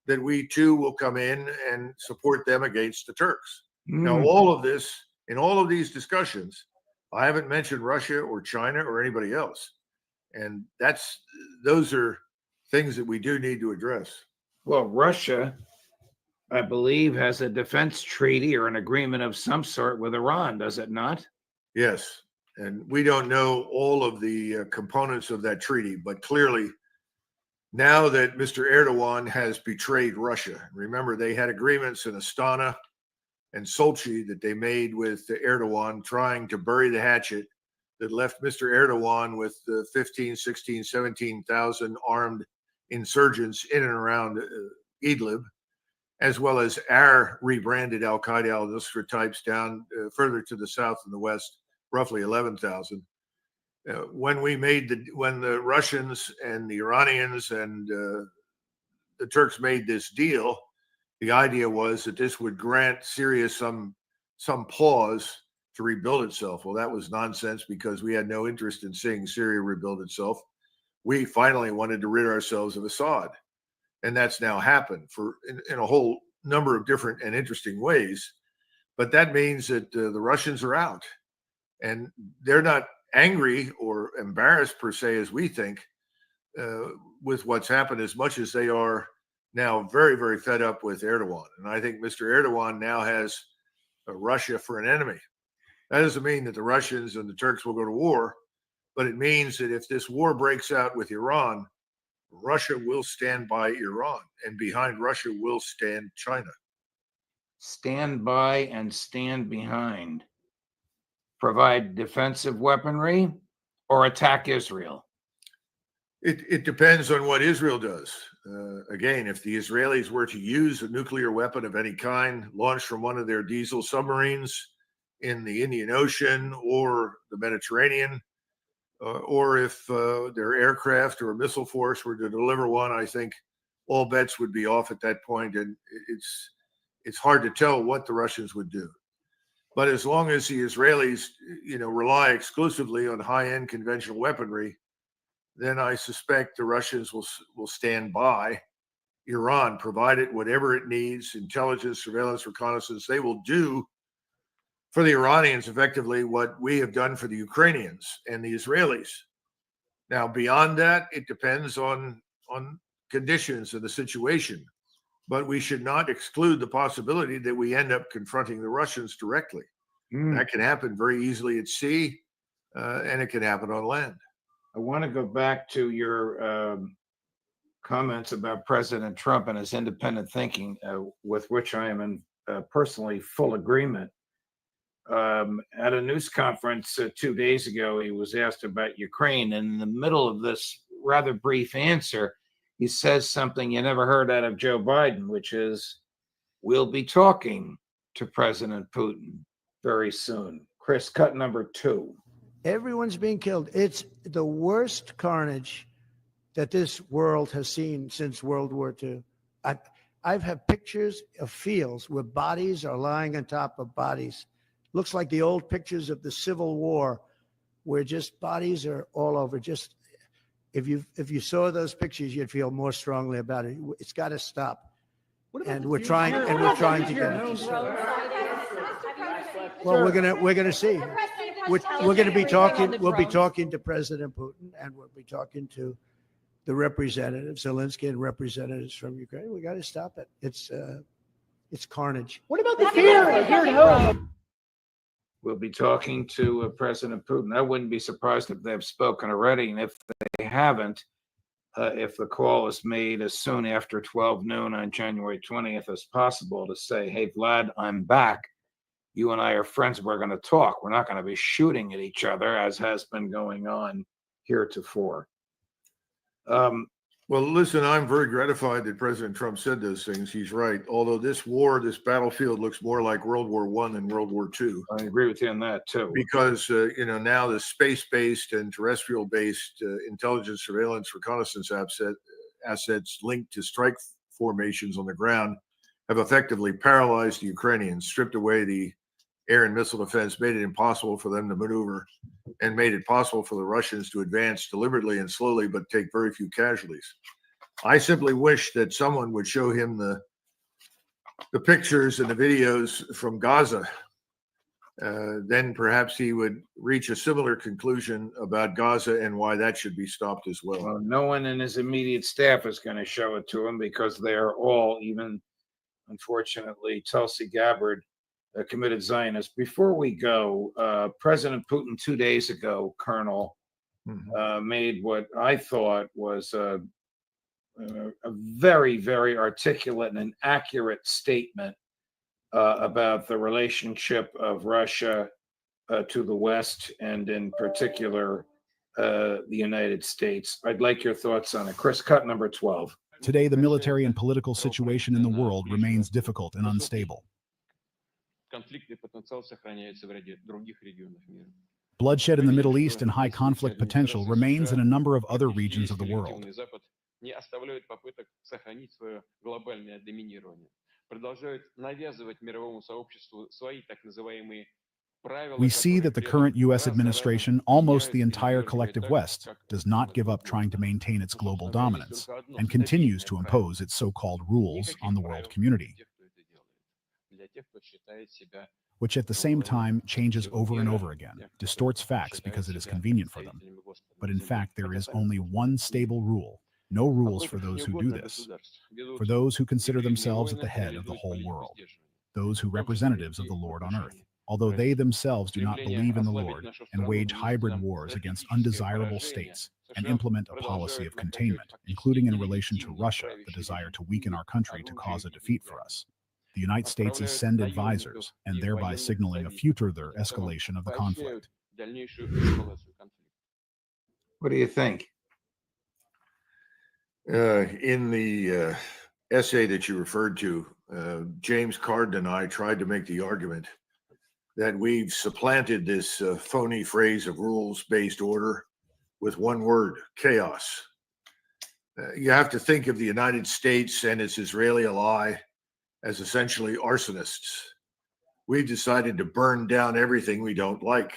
that we too will come in and support them against the Turks. Now, all of this, in all of these discussions, I haven't mentioned Russia or China or anybody else. And those are things that we do need to address. Well, Russia, I believe, has a defense treaty or an agreement of some sort with Iran, does it not? Yes. And we don't know all of the components of that treaty, but clearly now that Mr. Erdogan has betrayed Russia, remember they had agreements in Astana and Sochi that they made with Erdogan, trying to bury the hatchet that left Mr. Erdogan with 15, 16, 17,000 armed insurgents in and around Idlib, as well as our rebranded Al-Qaeda, al-Nusra types down further to the south and the west roughly 11,000. When the Russians and the Iranians and the Turks made this deal, the idea was that this would grant Syria some pause to rebuild itself. Well, that was nonsense because we had no interest in seeing Syria rebuild itself. We finally wanted to rid ourselves of Assad, and that's now happened in a whole number of different and interesting ways. But that means that the Russians are out, and they're not angry or embarrassed per se as we think with what's happened, as much as they are now very, very fed up with Erdogan. And I think Mr. Erdogan now has Russia for an enemy. That doesn't mean that the Russians and the Turks will go to war, but it means that if this war breaks out with Iran, Russia will stand by Iran, and behind Russia will stand China. Stand by and stand behind. Provide defensive weaponry or attack Israel? It depends on what Israel does. Again, if the Israelis were to use a nuclear weapon of any kind launched from one of their diesel submarines in the Indian Ocean or the Mediterranean, or if their aircraft or missile force were to deliver one, I think all bets would be off at that point, and it's hard to tell what the Russians would do. But as long as the Israelis, rely exclusively on high-end conventional weaponry, then I suspect the Russians will stand by Iran, provided whatever it needs, intelligence, surveillance, reconnaissance. They will do for the Iranians effectively what we have done for the Ukrainians and the Israelis. Now, beyond that, it depends on conditions and the situation. But we should not exclude the possibility that we end up confronting the Russians directly. That can happen very easily at sea, and it can happen on land. I want to go back to your comments about President Trump and his independent thinking, with which I am in personally full agreement. At a news conference 2 days ago, he was asked about Ukraine, and in the middle of this rather brief answer, he says something you never heard out of Joe Biden, which is, we'll be talking to President Putin very soon. Chris, cut number 2. Everyone's being killed. It's the worst carnage that this world has seen since World War II. I've had pictures of fields where bodies are lying on top of bodies. Looks like the old pictures of the Civil War, where just bodies are all over. Just if you saw those pictures, you'd feel more strongly about it. It's got to stop. And we're trying to get it to stop. Well, we're gonna see. We're going to be talking. We'll be talking to President Putin, and we'll be talking to the representatives, Zelensky and representatives from Ukraine. We got to stop it. It's carnage. What about the fear here at home? We'll be talking to President Putin. I wouldn't be surprised if they've spoken already, and if they haven't, if the call is made as soon after 12 noon on January 20th as possible, to say, "Hey, Vlad, I'm back. You and I are friends. We're going to talk. We're not going to be shooting at each other, as has been going on heretofore." Well, listen, I'm very gratified that President Trump said those things. He's right. Although this battlefield looks more like World War I than World War II. I agree with you on that, too. Because, now the space-based and terrestrial-based intelligence, surveillance, reconnaissance assets linked to strike formations on the ground have effectively paralyzed the Ukrainians, stripped away the air and missile defense, made it impossible for them to maneuver, and made it possible for the Russians to advance deliberately and slowly, but take very few casualties. I simply wish that someone would show him the pictures and the videos from Gaza. Then perhaps he would reach a similar conclusion about Gaza and why that should be stopped as well. Well, no one in his immediate staff is going to show it to him, because they are all, even unfortunately, Tulsi Gabbard, committed Zionists. Before we go, President Putin 2 days ago, Colonel, made what I thought was a very, very articulate and an accurate statement about the relationship of Russia to the West, and in particular, the United States. I'd like your thoughts on it. Chris, cut number 12. Today, the military and political situation in the world remains difficult and unstable. Bloodshed in the Middle East and high conflict potential remains in a number of other regions of the world. не оставляют попыток сохранить свое глобальное доминирование, продолжают навязывать мировому сообществу свои так называемые правила. We see that the current U.S. administration, almost the entire collective West, does not give up trying to maintain its global dominance and continues to impose its so-called rules on the world community, which at the same time changes over and over again, distorts facts because it is convenient for them. But in fact, there is only one stable rule. No rules for those who do this, for those who consider themselves at the head of the whole world, those who representatives of the Lord on earth, although they themselves do not believe in the Lord and wage hybrid wars against undesirable states and implement a policy of containment, including in relation to Russia, the desire to weaken our country to cause a defeat for us. The United States is send advisors and thereby signaling a further escalation of the conflict. What do you think? In the essay that you referred to, James Carden and I tried to make the argument that we've supplanted this phony phrase of rules-based order with one word: chaos. You have to think of the United States and its Israeli ally as essentially arsonists. We've decided to burn down everything we don't like.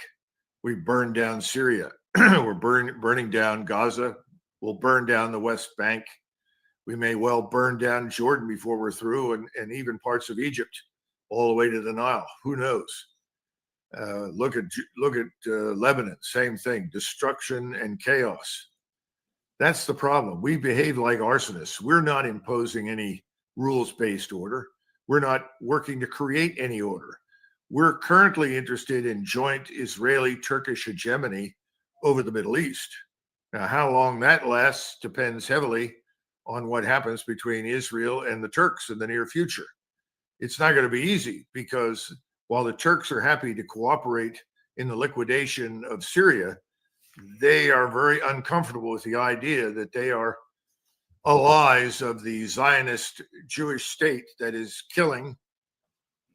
We burned down Syria. We're burning down Gaza. We'll burn down the West Bank. We may well burn down Jordan before we're through, and even parts of Egypt, all the way to the Nile. Who knows? Look at Lebanon, same thing, destruction and chaos. That's the problem. We behave like arsonists. We're not imposing any rules-based order. We're not working to create any order. We're currently interested in joint Israeli-Turkish hegemony over the Middle East. Now, how long that lasts depends heavily on what happens between Israel and the Turks in the near future. It's not going to be easy, because while the Turks are happy to cooperate in the liquidation of Syria, they are very uncomfortable with the idea that they are allies of the Zionist Jewish state that is killing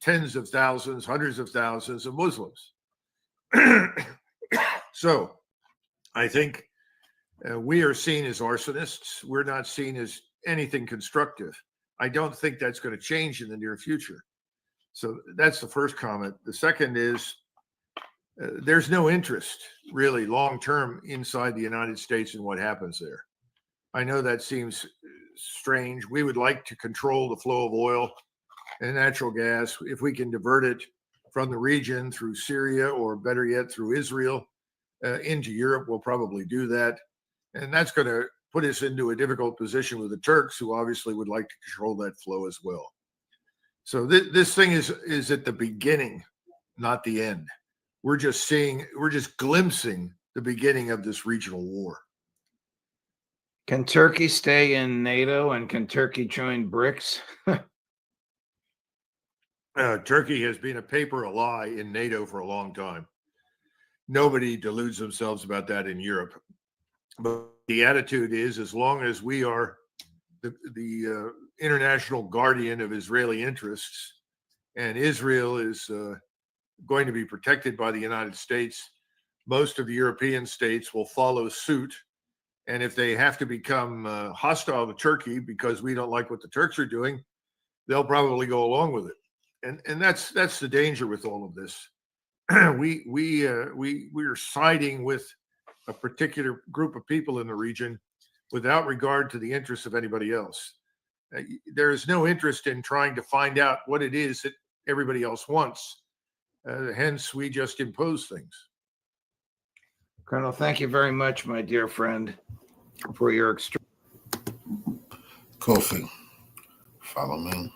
tens of thousands, hundreds of thousands of Muslims. So I think we are seen as arsonists. We're not seen as anything constructive. I don't think that's going to change in the near future. So that's the first comment. The second is there's no interest really long-term inside the United States in what happens there. I know that seems strange. We would like to control the flow of oil and natural gas. If we can divert it from the region through Syria, or better yet, through Israel into Europe, we'll probably do that. And that's going to put us into a difficult position with the Turks, who obviously would like to control that flow as well. So this thing is at the beginning, not the end. We're just glimpsing the beginning of this regional war. Can Turkey stay in NATO, and can Turkey join BRICS? Turkey has been a paper ally in NATO for a long time. Nobody deludes themselves about that in Europe. But the attitude is, as long as we are the international guardian of Israeli interests, and Israel is going to be protected by the United States, most of the European states will follow suit. And if they have to become hostile to Turkey because we don't like what the Turks are doing, they'll probably go along with it. And that's the danger with all of this. We are siding with a particular group of people in the region without regard to the interests of anybody else. There is no interest in trying to find out what it is that everybody else wants. Hence, we just impose things. Colonel, thank you very much, my dear friend, for your Kofi, follow me.